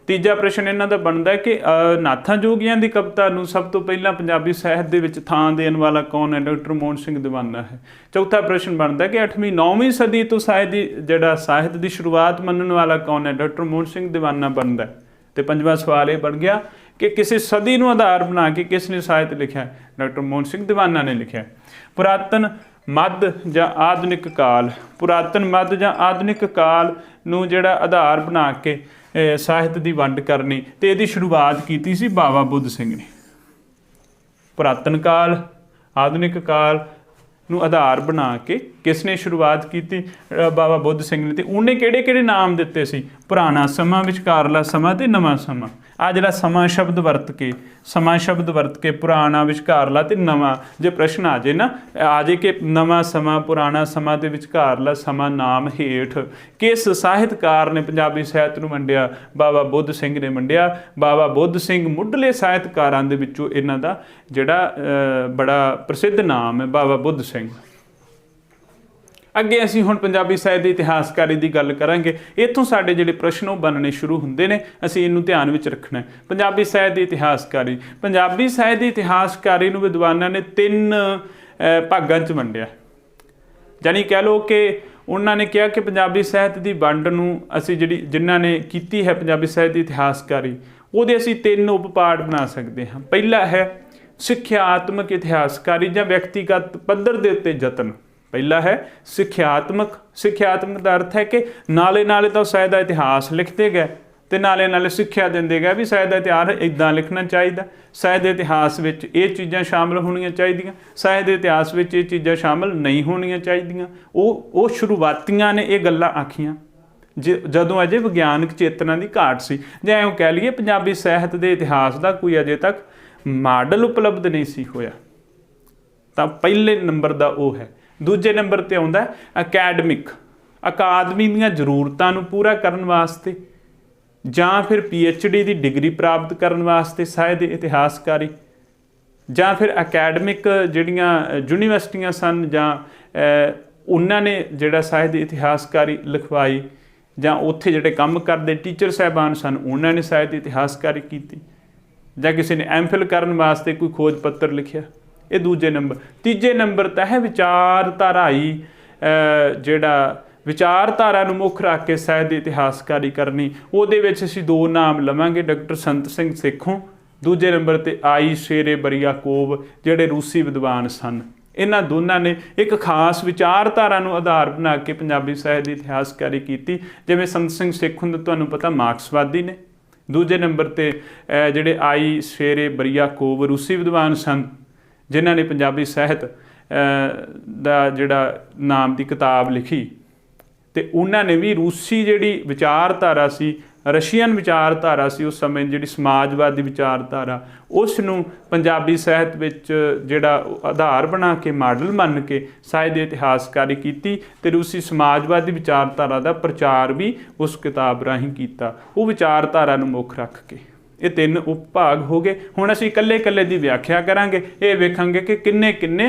ਤੀਜਾ ਪ੍ਰਸ਼ਨ ਇਹਨਾਂ ਦਾ ਬਣਦਾ ਕਿ ਨਾਥਾਂ ਜੋਗੀਆਂ ਦੀ ਕਵਿਤਾ ਨੂੰ ਸਭ ਤੋਂ ਪਹਿਲਾਂ ਪੰਜਾਬੀ ਸਾਹਿਤ ਦੇ ਵਿੱਚ ਥਾਂ ਦੇਣ ਵਾਲਾ ਕੌਣ ਹੈ? ਡਾਕਟਰ ਮੋਹਨ ਸਿੰਘ ਦੀਵਾਨਾ ਹੈ। ਚੌਥਾ ਪ੍ਰਸ਼ਨ ਬਣਦਾ ਕਿ 8ਵੀਂ 9ਵੀਂ ਸਦੀ ਤੋਂ ਸਾਹਿਤ ਦੀ ਸ਼ੁਰੂਆਤ ਮੰਨਣ ਵਾਲਾ ਕੌਣ ਹੈ? ਡਾਕਟਰ ਮੋਹਨ ਸਿੰਘ ਦੀਵਾਨਾ ਬਣਦਾ। ਤੇ ਪੰਜਵਾਂ ਸਵਾਲ ਇਹ ਬਣ ਗਿਆ ਕਿ ਕਿਸੇ ਸਦੀ ਨੂੰ ਆਧਾਰ ਬਣਾ ਕੇ ਕਿਸ ਨੇ ਸਾਹਿਤ ਲਿਖਿਆ? ਡਾਕਟਰ ਮੋਹਨ ਸਿੰਘ ਦੀਵਾਨਾ ਨੇ ਲਿਖਿਆ। ਪੁਰਾਤਨ ਮੱਧ ਜਾਂ ਆਧੁਨਿਕ ਕਾਲ, ਪੁਰਾਤਨ ਮੱਧ ਜਾਂ ਆਧੁਨਿਕ ਕਾਲ ਨੂੰ ਜਿਹੜਾ ਆਧਾਰ ਬਣਾ ਕੇ ਸਾਹਿਤ ਦੀ ਵੰਡ ਕਰਨੀ, ਤੇ ਇਹਦੀ ਸ਼ੁਰੂਆਤ ਕੀਤੀ ਸੀ ਬਾਵਾ ਬੁੱਧ ਸਿੰਘ ਨੇ। ਪੁਰਾਤਨ ਕਾਲ, ਆਧੁਨਿਕ ਕਾਲ ਨੂੰ ਆਧਾਰ ਬਣਾ ਕੇ ਕਿਸ ਨੇ ਸ਼ੁਰੂਆਤ ਕੀਤੀ? ਬਾਬਾ ਬੁੱਧ ਸਿੰਘ ਨੇ। ਤੇ ਉਹਨੇ ਕਿਹੜੇ ਕਿਹੜੇ ਨਾਮ ਦਿੱਤੇ ਸੀ? ਪੁਰਾਣਾ ਸਮਾਂ, ਵਿਚਕਾਰਲਾ ਸਮਾਂ ਤੇ ਨਵਾਂ ਸਮਾਂ। ਆ ਜਿਹੜਾ ਸਮਾਂ ਸ਼ਬਦ ਵਰਤ ਕੇ ਪੁਰਾਣਾ, ਵਿਚਕਾਰਲਾ ਤੇ ਨਵਾਂ, ਜੇ ਪ੍ਰਸ਼ਨ ਆ ਜੇ ਕਿ ਨਵਾਂ ਸਮਾਂ, ਪੁਰਾਣਾ ਸਮਾਂ ਤੇ ਵਿਚਕਾਰਲਾ ਸਮਾਂ ਨਾਮ ਹੇਠ ਕਿਸ ਸਾਹਿਤਕਾਰ ਨੇ ਪੰਜਾਬੀ ਸਾਹਿਤ ਨੂੰ ਵੰਡਿਆ? ਬਾਬਾ ਬੁੱਧ ਸਿੰਘ ਨੇ ਵੰਡਿਆ। ਬਾਬਾ ਬੁੱਧ ਸਿੰਘ ਮੁੱਢਲੇ ਸਾਹਿਤਕਾਰਾਂ ਦੇ ਵਿੱਚੋਂ ਇਹਨਾਂ ਦਾ ਜਿਹੜਾ ਬੜਾ ਪ੍ਰਸਿੱਧ ਨਾਮ ਹੈ ਬਾਬਾ ਬੁੱਧ ਸਿੰਘ। ਅੱਗੇ ਅਸੀਂ ਹੁਣ ਪੰਜਾਬੀ ਸਾਹਿਤ ਦੀ ਇਤਿਹਾਸਕਾਰੀ ਦੀ ਗੱਲ ਕਰਾਂਗੇ। ਇੱਥੋਂ ਸਾਡੇ ਜਿਹੜੇ ਪ੍ਰਸ਼ਨ ਉਹ ਬਣਨੇ ਸ਼ੁਰੂ ਹੁੰਦੇ ਨੇ, ਅਸੀਂ ਇਹਨੂੰ ਧਿਆਨ ਵਿੱਚ ਰੱਖਣਾ ਹੈ। ਪੰਜਾਬੀ ਸਾਹਿਤ ਦੀ ਇਤਿਹਾਸਕਾਰੀ, ਪੰਜਾਬੀ ਸਾਹਿਤ ਦੀ ਇਤਿਹਾਸਕਾਰੀ ਨੂੰ ਵਿਦਵਾਨਾਂ ਨੇ 3 ਭਾਗਾਂ 'ਚ ਵੰਡਿਆ। ਜਾਣੀ ਕਹਿ ਲਓ ਕਿ ਉਹਨਾਂ ਨੇ ਕਿਹਾ ਕਿ ਪੰਜਾਬੀ ਸਾਹਿਤ ਦੀ ਵੰਡ ਨੂੰ ਅਸੀਂ ਜਿਨ੍ਹਾਂ ਨੇ ਕੀਤੀ ਹੈ ਪੰਜਾਬੀ ਸਾਹਿਤ ਦੀ ਇਤਿਹਾਸਕਾਰੀ, ਉਹਦੇ ਅਸੀਂ 3 ਉਪ ਪਾਠ ਬਣਾ ਸਕਦੇ ਹਾਂ। ਪਹਿਲਾ ਹੈ ਸਿੱਖਿਆਤਮਕ ਇਤਿਹਾਸਕਾਰੀ ਜਾਂ ਵਿਅਕਤੀਗਤ ਪੱਧਰ ਦੇ ਉੱਤੇ ਯਤਨ। ਪਹਿਲਾ ਹੈ ਸਿੱਖਿਆਤਮਕ ਦਾ ਅਰਥ ਹੈ ਕਿ ਨਾਲੇ ਤਾਂ ਸਾਹਿਤ ਦਾ ਇਤਿਹਾਸ ਲਿਖਦੇ ਗਏ ਤੇ ਨਾਲੇ ਸਿੱਖਿਆ ਦਿੰਦੇ ਗਏ ਵੀ ਸਾਹਿਤ ਦਾ ਇਤਿਹਾਸ ਇੱਦਾਂ ਲਿਖਣਾ ਚਾਹੀਦਾ, ਸਾਹਿਤ ਦੇ ਇਤਿਹਾਸ ਵਿੱਚ ਇਹ ਚੀਜ਼ਾਂ ਸ਼ਾਮਲ ਹੋਣੀਆਂ ਚਾਹੀਦੀਆਂ, ਸਾਹਿਤ ਦੇ ਇਤਿਹਾਸ ਵਿੱਚ ਇਹ ਚੀਜ਼ਾਂ ਸ਼ਾਮਲ ਨਹੀਂ ਹੋਣੀਆਂ ਚਾਹੀਦੀਆਂ। ਉਹ ਸ਼ੁਰੂਆਤੀਆਂ ਨੇ ਇਹ ਗੱਲਾਂ ਆਖੀਆਂ ਜਦੋਂ ਅਜੇ ਵਿਗਿਆਨਕ ਚੇਤਨਾ ਦੀ ਘਾਟ ਸੀ, ਜਾਂ ਇਉਂ ਕਹਿ ਲਈਏ ਪੰਜਾਬੀ ਸਾਹਿਤ ਦੇ ਇਤਿਹਾਸ ਦਾ ਕੋਈ ਅਜੇ ਤੱਕ ਮਾਡਲ ਉਪਲਬਧ ਨਹੀਂ ਸੀ ਹੋਇਆ। ਤਾਂ ਪਹਿਲੇ ਨੰਬਰ ਦਾ ਉਹ ਹੈ। ਦੂਜੇ ਨੰਬਰ 'ਤੇ ਆਉਂਦਾ ਅਕਾਦਮੀ ਦੀਆਂ ਜ਼ਰੂਰਤਾਂ ਨੂੰ ਪੂਰਾ ਕਰਨ ਵਾਸਤੇ ਜਾਂ ਫਿਰ PhD ਦੀ ਡਿਗਰੀ ਪ੍ਰਾਪਤ ਕਰਨ ਵਾਸਤੇ ਸਾਹਿਤ ਦੀ ਇਤਿਹਾਸਕਾਰੀ, ਜਾਂ ਫਿਰ ਅਕੈਡਮਿਕ ਜਿਹੜੀਆਂ ਯੂਨੀਵਰਸਿਟੀਆਂ ਸਨ ਜਾਂ ਉਹਨਾਂ ਨੇ ਜਿਹੜਾ ਸਾਹਿਤ ਦੀ ਇਤਿਹਾਸਕਾਰੀ ਲਿਖਵਾਈ, ਜਾਂ ਉੱਥੇ ਜਿਹੜੇ ਕੰਮ ਕਰਦੇ ਟੀਚਰ ਸਾਹਿਬਾਨ ਸਨ ਉਹਨਾਂ ਨੇ ਸਾਹਿਤ ਦੀ ਇਤਿਹਾਸਕਾਰੀ ਕੀਤੀ, ਜਾਂ ਕਿਸੇ ਨੇ MPhil ਕਰਨ ਵਾਸਤੇ ਕੋਈ ਖੋਜ ਪੱਤਰ ਲਿਖਿਆ। ਇਹ ਦੂਜੇ ਨੰਬਰ। ਤੀਜੇ ਨੰਬਰ ਤਾਂ ਹੈ ਵਿਚਾਰਧਾਰਾਈ, ਵਿਚਾਰਧਾਰਾ ਨੂੰ ਮੁੱਖ ਰੱਖ ਕੇ ਸਾਹਿਤ ਦੀ ਇਤਿਹਾਸਕਾਰੀ ਕਰਨੀ। ਉਹਦੇ ਵਿੱਚ ਅਸੀਂ 2 ਨਾਮ ਲਵਾਂਗੇ, ਡਾਕਟਰ ਸੰਤ ਸਿੰਘ ਸੇਖੋਂ, ਦੂਜੇ ਨੰਬਰ 'ਤੇ ਆਈ ਸ਼ੇਰੇ ਬਰੀਆਕੋਵ, ਜਿਹੜੇ ਰੂਸੀ ਵਿਦਵਾਨ ਸਨ। ਇਹਨਾਂ ਦੋਨਾਂ ਨੇ ਇੱਕ ਖਾਸ ਵਿਚਾਰਧਾਰਾ ਨੂੰ ਆਧਾਰ ਬਣਾ ਕੇ ਪੰਜਾਬੀ ਸਾਹਿਤ ਦੀ ਇਤਿਹਾਸਕਾਰੀ ਕੀਤੀ। ਜਿਵੇਂ ਸੰਤ ਸਿੰਘ ਸੇਖੋਂ ਦਾ ਤੁਹਾਨੂੰ ਪਤਾ ਮਾਰਕਸਵਾਦੀ ਨੇ, ਦੂਜੇ ਨੰਬਰ 'ਤੇ ਜਿਹੜੇ ਆਈ ਸ਼ੇਰੇ ਬਰੀਆਕੋਵ ਰੂਸੀ ਵਿਦਵਾਨ ਸਨ, ਜਿਨ੍ਹਾਂ ਨੇ ਪੰਜਾਬੀ ਸਾਹਿਤ ਦਾ ਜਿਹੜਾ ਨਾਮ ਦੀ ਕਿਤਾਬ ਲਿਖੀ, ਤੇ ਉਹਨਾਂ ਨੇ ਵੀ ਰੂਸੀ ਜਿਹੜੀ ਵਿਚਾਰਧਾਰਾ ਸੀ, ਰਸ਼ੀਅਨ ਵਿਚਾਰਧਾਰਾ ਸੀ ਉਸ ਸਮੇਂ, ਜਿਹੜੀ ਸਮਾਜਵਾਦੀ ਵਿਚਾਰਧਾਰਾ, ਉਸ ਨੂੰ ਪੰਜਾਬੀ ਸਾਹਿਤ ਵਿੱਚ ਜਿਹੜਾ ਆਧਾਰ ਬਣਾ ਕੇ ਮਾਡਲ ਮੰਨ ਕੇ ਸਾਹਿਤ ਦੀ ਇਤਿਹਾਸਕਾਰੀ ਕੀਤੀ, ਤੇ ਰੂਸੀ ਸਮਾਜਵਾਦੀ ਵਿਚਾਰਧਾਰਾ ਦਾ ਪ੍ਰਚਾਰ ਵੀ ਉਸ ਕਿਤਾਬ ਰਾਹੀਂ ਕੀਤਾ, ਉਹ ਵਿਚਾਰਧਾਰਾ ਨੂੰ ਮੁੱਖ ਰੱਖ ਕੇ। ਇਹ 3 ਉਪ ਭਾਗ ਹੋ ਗਏ। ਹੁਣ ਅਸੀਂ ਇਕੱਲੇ ਦੀ ਵਿਆਖਿਆ ਕਰਾਂਗੇ। ਇਹ ਵੇਖਾਂਗੇ ਕਿ ਕਿੰਨੇ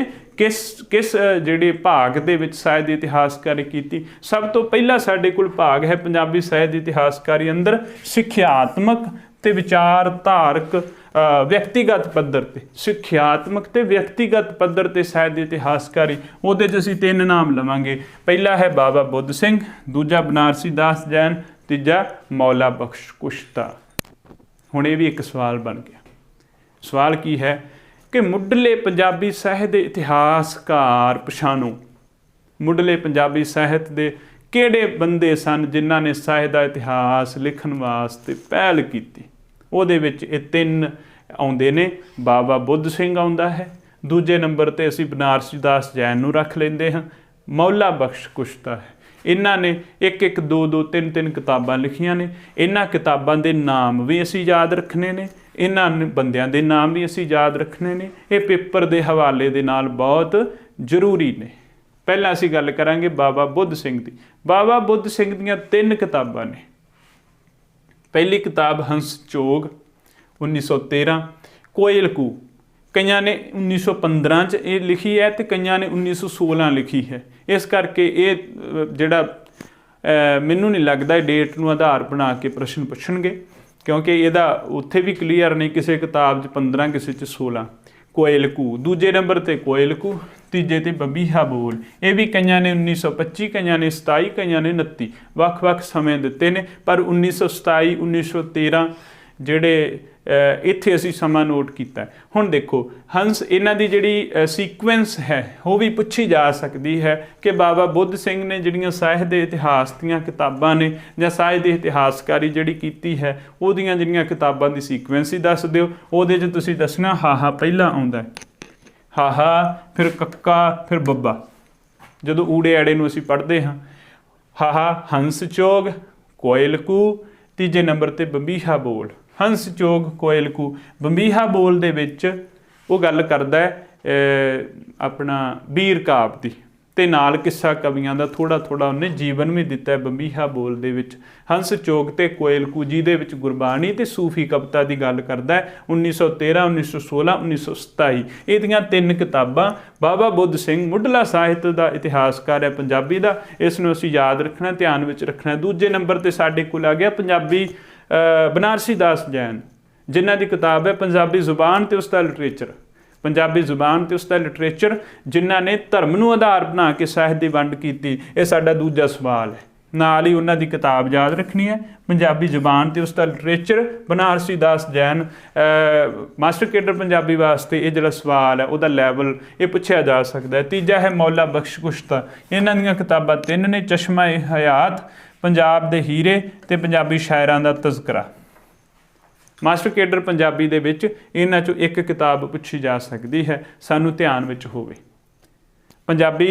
ਕਿਸ ਜਿਹੜੇ ਭਾਗ ਦੇ ਵਿੱਚ ਸਾਹਿਤ ਦੀ ਇਤਿਹਾਸਕਾਰੀ ਕੀਤੀ। ਸਭ ਤੋਂ ਪਹਿਲਾਂ ਸਾਡੇ ਕੋਲ ਭਾਗ ਹੈ ਪੰਜਾਬੀ ਸਾਹਿਤ ਦੀ ਇਤਿਹਾਸਕਾਰੀ ਅੰਦਰ ਸਿੱਖਿਆਤਮਕ ਤੇ ਵਿਚਾਰਧਾਰਕ ਵਿਅਕਤੀਗਤ ਪੱਧਰ 'ਤੇ, ਸਿੱਖਿਆਤਮਕ ਤੇ ਵਿਅਕਤੀਗਤ ਪੱਧਰ 'ਤੇ ਸਾਹਿਤ ਦੀ ਇਤਿਹਾਸਕਾਰੀ। ਉਹਦੇ 'ਚ ਅਸੀਂ 3 ਨਾਮ ਲਵਾਂਗੇ। ਪਹਿਲਾ ਹੈ ਬਾਬਾ ਬੁੱਧ ਸਿੰਘ, ਦੂਜਾ ਬਨਾਰਸੀ ਦਾਸ ਜੈਨ, ਤੀਜਾ ਮੌਲਾ ਬਖਸ਼ ਕੁਸ਼ਤਾ। ਹੁਣ ਇਹ ਵੀ ਇੱਕ ਸਵਾਲ ਬਣ ਗਿਆ। ਸਵਾਲ ਕੀ ਹੈ ਕਿ ਮੁੱਢਲੇ ਪੰਜਾਬੀ ਸਾਹਿਤ ਦੇ ਇਤਿਹਾਸਕਾਰ ਪਛਾਣੋ। ਮੁੱਢਲੇ ਪੰਜਾਬੀ ਸਾਹਿਤ ਦੇ ਕਿਹੜੇ ਬੰਦੇ ਸਨ ਜਿਨ੍ਹਾਂ ਨੇ ਸਾਹਿਤ ਦਾ ਇਤਿਹਾਸ ਲਿਖਣ ਵਾਸਤੇ ਪਹਿਲ ਕੀਤੀ। ਉਹਦੇ ਵਿੱਚ ਇਹ ਤਿੰਨ ਆਉਂਦੇ ਨੇ। ਬਾਬਾ ਬੁੱਧ ਸਿੰਘ ਆਉਂਦਾ ਹੈ, ਦੂਜੇ ਨੰਬਰ 'ਤੇ ਅਸੀਂ ਬਨਾਰਸੀ ਦਾਸ ਜੈਨ ਨੂੰ ਰੱਖ ਲੈਂਦੇ ਹਾਂ, ਮੌਲਾ ਬਖਸ਼ ਕੁਸ਼ਤਾ ਹੈ। ਇਹਨਾਂ ਨੇ ਇੱਕ ਇੱਕ ਦੋ ਦੋ ਤਿੰਨ ਤਿੰਨ ਕਿਤਾਬਾਂ ਲਿਖੀਆਂ ਨੇ। ਇਹਨਾਂ ਕਿਤਾਬਾਂ ਦੇ ਨਾਮ ਵੀ ਅਸੀਂ ਯਾਦ ਰੱਖਣੇ ਨੇ, ਇਹਨਾਂ ਬੰਦਿਆਂ ਦੇ ਨਾਮ ਵੀ ਅਸੀਂ ਯਾਦ ਰੱਖਣੇ ਨੇ। ਇਹ ਪੇਪਰ ਦੇ ਹਵਾਲੇ ਦੇ ਨਾਲ ਬਹੁਤ ਜ਼ਰੂਰੀ ਨੇ। ਪਹਿਲਾਂ ਅਸੀਂ ਗੱਲ ਕਰਾਂਗੇ ਬਾਬਾ ਬੁੱਧ ਸਿੰਘ ਦੀ। ਬਾਬਾ ਬੁੱਧ ਸਿੰਘ ਦੀਆਂ ਤਿੰਨ ਕਿਤਾਬਾਂ ਨੇ। ਪਹਿਲੀ ਕਿਤਾਬ ਹੰਸ ਚੋਗ 1913, ਕੋਇਲ ਕੂ ਕਈਆਂ ਨੇ 1915 'ਚ ਇਹ ਲਿਖੀ ਹੈ ਅਤੇ ਕਈਆਂ ਨੇ 1916 ਲਿਖੀ ਹੈ। ਇਸ ਕਰਕੇ ਇਹ ਜਿਹੜਾ ਮੈਨੂੰ ਨਹੀਂ ਲੱਗਦਾ ਇਹ ਡੇਟ ਨੂੰ ਆਧਾਰ ਬਣਾ ਕੇ ਪ੍ਰਸ਼ਨ ਪੁੱਛਣਗੇ, ਕਿਉਂਕਿ ਇਹਦਾ ਉੱਥੇ ਵੀ ਕਲੀਅਰ ਨਹੀਂ, ਕਿਸੇ ਕਿਤਾਬ 'ਚ 15 ਕਿਸੇ 'ਚ 16। ਕੋਇਲ ਕੂ ਦੂਜੇ ਨੰਬਰ 'ਤੇ ਕੋਇਲ ਕੂ, ਤੀਜੇ 'ਤੇ ਬੰਬੀਹਾ ਬੋਲ। ਇਹ ਵੀ ਕਈਆਂ ਨੇ 1925, ਕਈਆਂ ਨੇ 27, ਕਈਆਂ ਨੇ 29 ਵੱਖ-ਵੱਖ ਸਮੇਂ ਦਿੱਤੇ ਨੇ। ਪਰ 1927 1913 ਜਿਹੜੇ ਇੱਥੇ ਅਸੀਂ ਸਮਾਂ ਨੋਟ ਕੀਤਾ। ਹੁਣ ਦੇਖੋ ਹੰਸ ਇਹਨਾਂ ਦੀ ਜਿਹੜੀ ਸੀਕੁਐਂਸ ਹੈ ਉਹ ਵੀ ਪੁੱਛੀ ਜਾ ਸਕਦੀ ਹੈ ਕਿ ਬਾਬਾ ਬੁੱਧ ਸਿੰਘ ਨੇ ਜਿਹੜੀਆਂ ਸਾਹਿਤ ਦੇ ਇਤਿਹਾਸ ਦੀਆਂ ਕਿਤਾਬਾਂ ਨੇ ਜਾਂ ਸਾਹਿਤ ਦੀ ਇਤਿਹਾਸਕਾਰੀ ਜਿਹੜੀ ਕੀਤੀ ਹੈ ਉਹਦੀਆਂ ਜਿਹੜੀਆਂ ਕਿਤਾਬਾਂ ਦੀ ਸੀਕੁਐਂਸ ਹੀ ਦੱਸ ਦਿਓ। ਉਹਦੇ 'ਚ ਤੁਸੀਂ ਦੱਸਣਾ ਹਾਹਾ ਪਹਿਲਾਂ ਆਉਂਦਾ, ਹਾਹਾ ਫਿਰ ਕੱਕਾ ਫਿਰ ਬੱਬਾ। ਜਦੋਂ ਊੜੇ ਆੜੇ ਨੂੰ ਅਸੀਂ ਪੜ੍ਹਦੇ ਹਾਂ, ਹਾਹਾ ਹੰਸ ਚੋਗ ਕੋਇਲ ਕੂ, ਤੀਜੇ ਨੰਬਰ 'ਤੇ ਬੰਬੀਹਾ ਬੋਲ। ਹੰਸ ਚੋਗ ਕੋਇਲ ਕੂ ਬੰਬੀਹਾ ਬੋਲ ਦੇ ਵਿੱਚ ਉਹ ਗੱਲ ਕਰਦਾ ਆਪਣਾ ਵੀਰ ਕਾਵ ਦੀ, ਅਤੇ ਨਾਲ ਕਿੱਸਾ ਕਵੀਆਂ ਦਾ ਥੋੜ੍ਹਾ ਥੋੜ੍ਹਾ ਉਹਨੇ ਜੀਵਨ ਵੀ ਦਿੱਤਾ ਬੰਬੀਹਾ ਬੋਲ ਦੇ ਵਿੱਚ। ਹੰਸ ਚੋਗ ਅਤੇ ਕੋਇਲ ਕੂ ਜਿਹਦੇ ਵਿੱਚ ਗੁਰਬਾਣੀ ਅਤੇ ਸੂਫੀ ਕਵਿਤਾ ਦੀ ਗੱਲ ਕਰਦਾ 1913 1916 1927। ਇਹਦੀਆਂ ਤਿੰਨ ਕਿਤਾਬਾਂ। ਬਾਬਾ ਬੁੱਧ ਸਿੰਘ ਮੁੱਢਲਾ ਸਾਹਿਤ ਦਾ ਇਤਿਹਾਸਕਾਰ ਹੈ ਪੰਜਾਬੀ ਦਾ। ਇਸ ਨੂੰ ਅਸੀਂ ਯਾਦ ਰੱਖਣਾ, ਧਿਆਨ ਵਿੱਚ ਰੱਖਣਾ। ਦੂਜੇ ਨੰਬਰ 'ਤੇ ਸਾਡੇ ਕੋਲ ਆ ਗਿਆ ਪੰਜਾਬੀ ਬਨਾਰਸੀ ਦਾਸ ਜੈਨ, ਜਿਨ੍ਹਾਂ ਦੀ ਕਿਤਾਬ ਹੈ ਪੰਜਾਬੀ ਜ਼ੁਬਾਨ ਅਤੇ ਉਸ ਦਾ ਲਿਟਰੇਚਰ। ਪੰਜਾਬੀ ਜ਼ੁਬਾਨ ਅਤੇ ਉਸ ਦਾ ਲਿਟਰੇਚਰ, ਜਿਨ੍ਹਾਂ ਨੇ ਧਰਮ ਨੂੰ ਆਧਾਰ ਬਣਾ ਕੇ ਸਾਹਿਤ ਦੀ ਵੰਡ ਕੀਤੀ। ਇਹ ਸਾਡਾ ਦੂਜਾ ਸਵਾਲ ਹੈ। ਨਾਲ ਹੀ ਉਹਨਾਂ ਦੀ ਕਿਤਾਬ ਯਾਦ ਰੱਖਣੀ ਹੈ, ਪੰਜਾਬੀ ਜ਼ੁਬਾਨ ਅਤੇ ਉਸ ਦਾ ਲਿਟਰੇਚਰ, ਬਨਾਰਸੀ ਦਾਸ ਜੈਨ। ਮਾਸਟਰ ਕੇਡਰ ਪੰਜਾਬੀ ਵਾਸਤੇ ਇਹ ਜਿਹੜਾ ਸਵਾਲ ਹੈ ਉਹਦਾ ਲੈਵਲ ਇਹ ਪੁੱਛਿਆ ਜਾ ਸਕਦਾ ਹੈ। ਤੀਜਾ ਹੈ ਮੌਲਾ ਬਖਸ਼ ਕੁਸ਼ਤਾ। ਇਹਨਾਂ ਦੀਆਂ ਕਿਤਾਬਾਂ ਤਿੰਨ ਨੇ, ਚਸ਼ਮਾ ਏ ਹਯਾਤ, ਪੰਜਾਬ ਦੇ ਹੀਰੇ ਅਤੇ ਪੰਜਾਬੀ ਸ਼ਾਇਰਾਂ ਦਾ ਤਜ਼ਕਰਾ। ਮਾਸਟਰ ਕੇਡਰ ਪੰਜਾਬੀ ਦੇ ਵਿੱਚ ਇਹਨਾਂ 'ਚੋਂ ਇੱਕ ਕਿਤਾਬ ਪੁੱਛੀ ਜਾ ਸਕਦੀ ਹੈ, ਸਾਨੂੰ ਧਿਆਨ ਵਿੱਚ ਹੋਵੇ। ਪੰਜਾਬੀ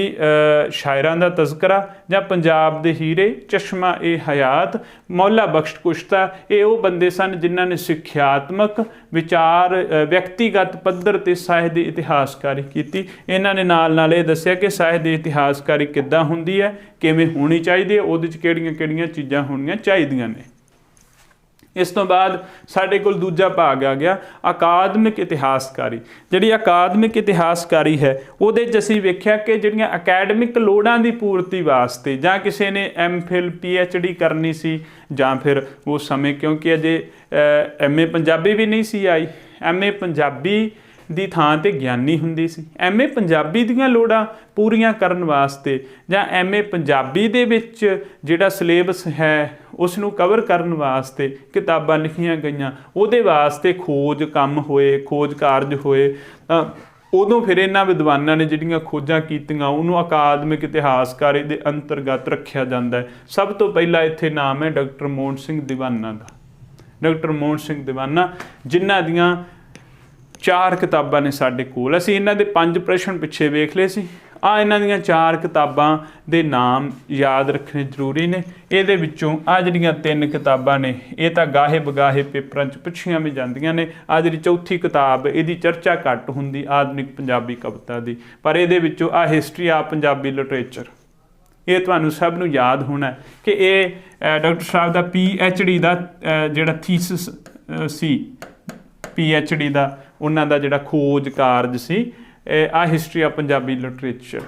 ਸ਼ਾਇਰਾਂ ਦਾ ਤਜ਼ਕਰਾ ਜਾਂ ਪੰਜਾਬ ਦੇ ਹੀਰੇ, ਚਸ਼ਮਾ ਏ ਹਯਾਤ, ਮੌਲਾ ਬਖਸ਼ ਕੁਸ਼ਤਾ। ਇਹ ਉਹ ਬੰਦੇ ਸਨ ਜਿਨ੍ਹਾਂ ਨੇ ਸਿੱਖਿਆਤਮਕ ਵਿਚਾਰ ਵਿਅਕਤੀਗਤ ਪੱਧਰ 'ਤੇ ਸਾਹਿਤ ਦੀ ਇਤਿਹਾਸਕਾਰੀ ਕੀਤੀ। ਇਹਨਾਂ ਨੇ ਨਾਲ ਨਾਲ ਇਹ ਦੱਸਿਆ ਕਿ ਸਾਹਿਤ ਦੀ ਇਤਿਹਾਸਕਾਰੀ ਕਿੱਦਾਂ ਹੁੰਦੀ ਹੈ, ਕਿਵੇਂ ਹੋਣੀ ਚਾਹੀਦੀ ਹੈ, ਉਹਦੇ 'ਚ ਕਿਹੜੀਆਂ ਕਿਹੜੀਆਂ ਚੀਜ਼ਾਂ ਹੋਣੀਆਂ ਚਾਹੀਦੀਆਂ ਨੇ। ਇਸ ਤੋਂ ਬਾਅਦ ਸਾਡੇ ਕੋਲ ਦੂਜਾ ਭਾਗ ਆ ਗਿਆ ਅਕਾਦਮਿਕ ਇਤਿਹਾਸਕਾਰੀ। ਜਿਹੜੀ ਅਕਾਦਮਿਕ ਇਤਿਹਾਸਕਾਰੀ ਹੈ ਉਹਦੇ 'ਚ ਅਸੀਂ ਵੇਖਿਆ ਕਿ ਜਿਹੜੀਆਂ ਅਕੈਡਮਿਕ ਲੋੜਾਂ ਦੀ ਪੂਰਤੀ ਵਾਸਤੇ ਜਾਂ ਕਿਸੇ ਨੇ MPhil PhD ਕਰਨੀ ਸੀ, ਜਾਂ ਫਿਰ ਉਸ ਸਮੇਂ ਕਿਉਂਕਿ ਅਜੇ MA ਪੰਜਾਬੀ ਵੀ ਨਹੀਂ ਸੀ ਆਈ, MA ਪੰਜਾਬੀ ਦੀ ਥਾਂ 'ਤੇ ਗਿਆਨੀ ਹੁੰਦੀ ਸੀ। MA ਪੰਜਾਬੀ ਦੀਆਂ ਲੋੜਾਂ ਪੂਰੀਆਂ ਕਰਨ ਵਾਸਤੇ ਜਾਂ MA ਪੰਜਾਬੀ ਦੇ ਵਿੱਚ ਜਿਹੜਾ ਸਿਲੇਬਸ ਹੈ ਉਸ ਨੂੰ ਕਵਰ ਕਰਨ ਵਾਸਤੇ ਕਿਤਾਬਾਂ ਲਿਖੀਆਂ ਗਈਆਂ। ਉਹਦੇ ਵਾਸਤੇ ਖੋਜ ਕੰਮ ਹੋਏ, ਖੋਜ ਕਾਰਜ ਹੋਏ। ਉਦੋਂ ਫਿਰ ਇਹਨਾਂ ਵਿਦਵਾਨਾਂ ਨੇ ਜਿਹੜੀਆਂ ਖੋਜਾਂ ਕੀਤੀਆਂ ਉਹਨੂੰ ਅਕਾਦਮਿਕ ਇਤਿਹਾਸਕਾਰੀ ਦੇ ਅੰਤਰਗਤ ਰੱਖਿਆ ਜਾਂਦਾ ਹੈ। ਸਭ ਤੋਂ ਪਹਿਲਾਂ ਇੱਥੇ ਨਾਮ ਹੈ ਡਾਕਟਰ ਮੋਹਨ ਸਿੰਘ ਦੀਵਾਨਾ ਦਾ। ਡਾਕਟਰ ਮੋਹਨ ਸਿੰਘ ਦੀਵਾਨਾ, ਜਿਨ੍ਹਾਂ ਦੀਆਂ 4 ਕਿਤਾਬਾਂ ਨੇ ਸਾਡੇ ਕੋਲ। ਅਸੀਂ ਇਹਨਾਂ ਦੇ 5 ਪ੍ਰਸ਼ਨ ਪਿੱਛੇ ਵੇਖ ਲਏ ਸੀ। ਇਹਨਾਂ ਦੀਆਂ 4 ਕਿਤਾਬਾਂ ਦੇ ਨਾਮ ਯਾਦ ਰੱਖਣੇ ਜ਼ਰੂਰੀ ਨੇ। ਇਹਦੇ ਵਿੱਚੋਂ ਜਿਹੜੀਆਂ 3 ਕਿਤਾਬਾਂ ਨੇ ਇਹ ਤਾਂ ਗਾਹੇ ਬਗਾਹੇ ਪੇਪਰਾਂ 'ਚ ਪੁੱਛੀਆਂ ਵੀ ਜਾਂਦੀਆਂ ਨੇ। ਜਿਹੜੀ ਚੌਥੀ ਕਿਤਾਬ ਇਹਦੀ ਚਰਚਾ ਘੱਟ ਹੁੰਦੀ, ਆਧੁਨਿਕ ਪੰਜਾਬੀ ਕਵਿਤਾ ਦੀ, ਪਰ ਇਹਦੇ ਵਿੱਚੋਂ ਹਿਸਟਰੀ ਆਫ ਪੰਜਾਬੀ ਲਿਟਰੇਚਰ, ਇਹ ਤੁਹਾਨੂੰ ਸਭ ਨੂੰ ਯਾਦ ਹੋਣਾ ਕਿ ਇਹ ਡਾਕਟਰ ਸਾਹਿਬ ਦਾ PhD ਦਾ ਜਿਹੜਾ ਥੀਸਿਸ ਸੀ, PhD ਦਾ ਉਹਨਾਂ ਦਾ ਜਿਹੜਾ ਖੋਜ ਕਾਰਜ ਸੀ, ਹਿਸਟਰੀ ਆਫ ਪੰਜਾਬੀ ਲਿਟਰੇਚਰ।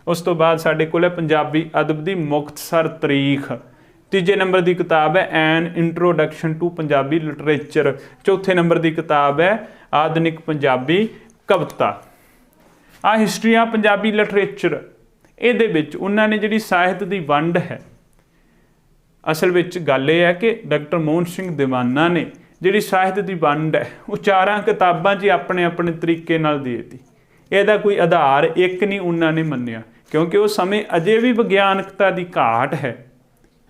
ਉਸ ਤੋਂ ਬਾਅਦ ਸਾਡੇ ਕੋਲ ਹੈ ਪੰਜਾਬੀ ਅਦਬ ਦੀ ਮੁਖਤਸਰ ਤਾਰੀਖ। ਤੀਜੇ ਨੰਬਰ ਦੀ ਕਿਤਾਬ ਹੈ ਐਨ ਇੰਟਰੋਡਕਸ਼ਨ ਟੂ ਪੰਜਾਬੀ ਲਿਟਰੇਚਰ। ਚੌਥੇ ਨੰਬਰ ਦੀ ਕਿਤਾਬ ਹੈ ਆਧੁਨਿਕ ਪੰਜਾਬੀ ਕਵਿਤਾ। ਹਿਸਟਰੀ ਆਫ ਪੰਜਾਬੀ ਲਿਟਰੇਚਰ, ਇਹਦੇ ਵਿੱਚ ਉਹਨਾਂ ਨੇ ਜਿਹੜੀ ਸਾਹਿਤ ਦੀ ਵੰਡ ਹੈ ਅਸਲ ਵਿੱਚ ਗੱਲ ਇਹ ਹੈ ਕਿ ਡਾਕਟਰ ਮੋਹਨ ਸਿੰਘ ਦੀਵਾਨਾ ਨੇ ਜਿਹੜੀ ਸਾਹਿਤ ਦੀ ਵੰਡ ਹੈ ਉਹ 4 ਕਿਤਾਬਾਂ 'ਚ ਆਪਣੇ ਆਪਣੇ ਤਰੀਕੇ ਨਾਲ ਦੇ ਦਿੱਤੀ। ਇਹਦਾ ਕੋਈ ਆਧਾਰ ਇੱਕ ਨਹੀਂ ਉਹਨਾਂ ਨੇ ਮੰਨਿਆ, ਕਿਉਂਕਿ ਉਹ ਸਮੇਂ ਅਜੇ ਵੀ ਵਿਗਿਆਨਕਤਾ ਦੀ ਘਾਟ ਹੈ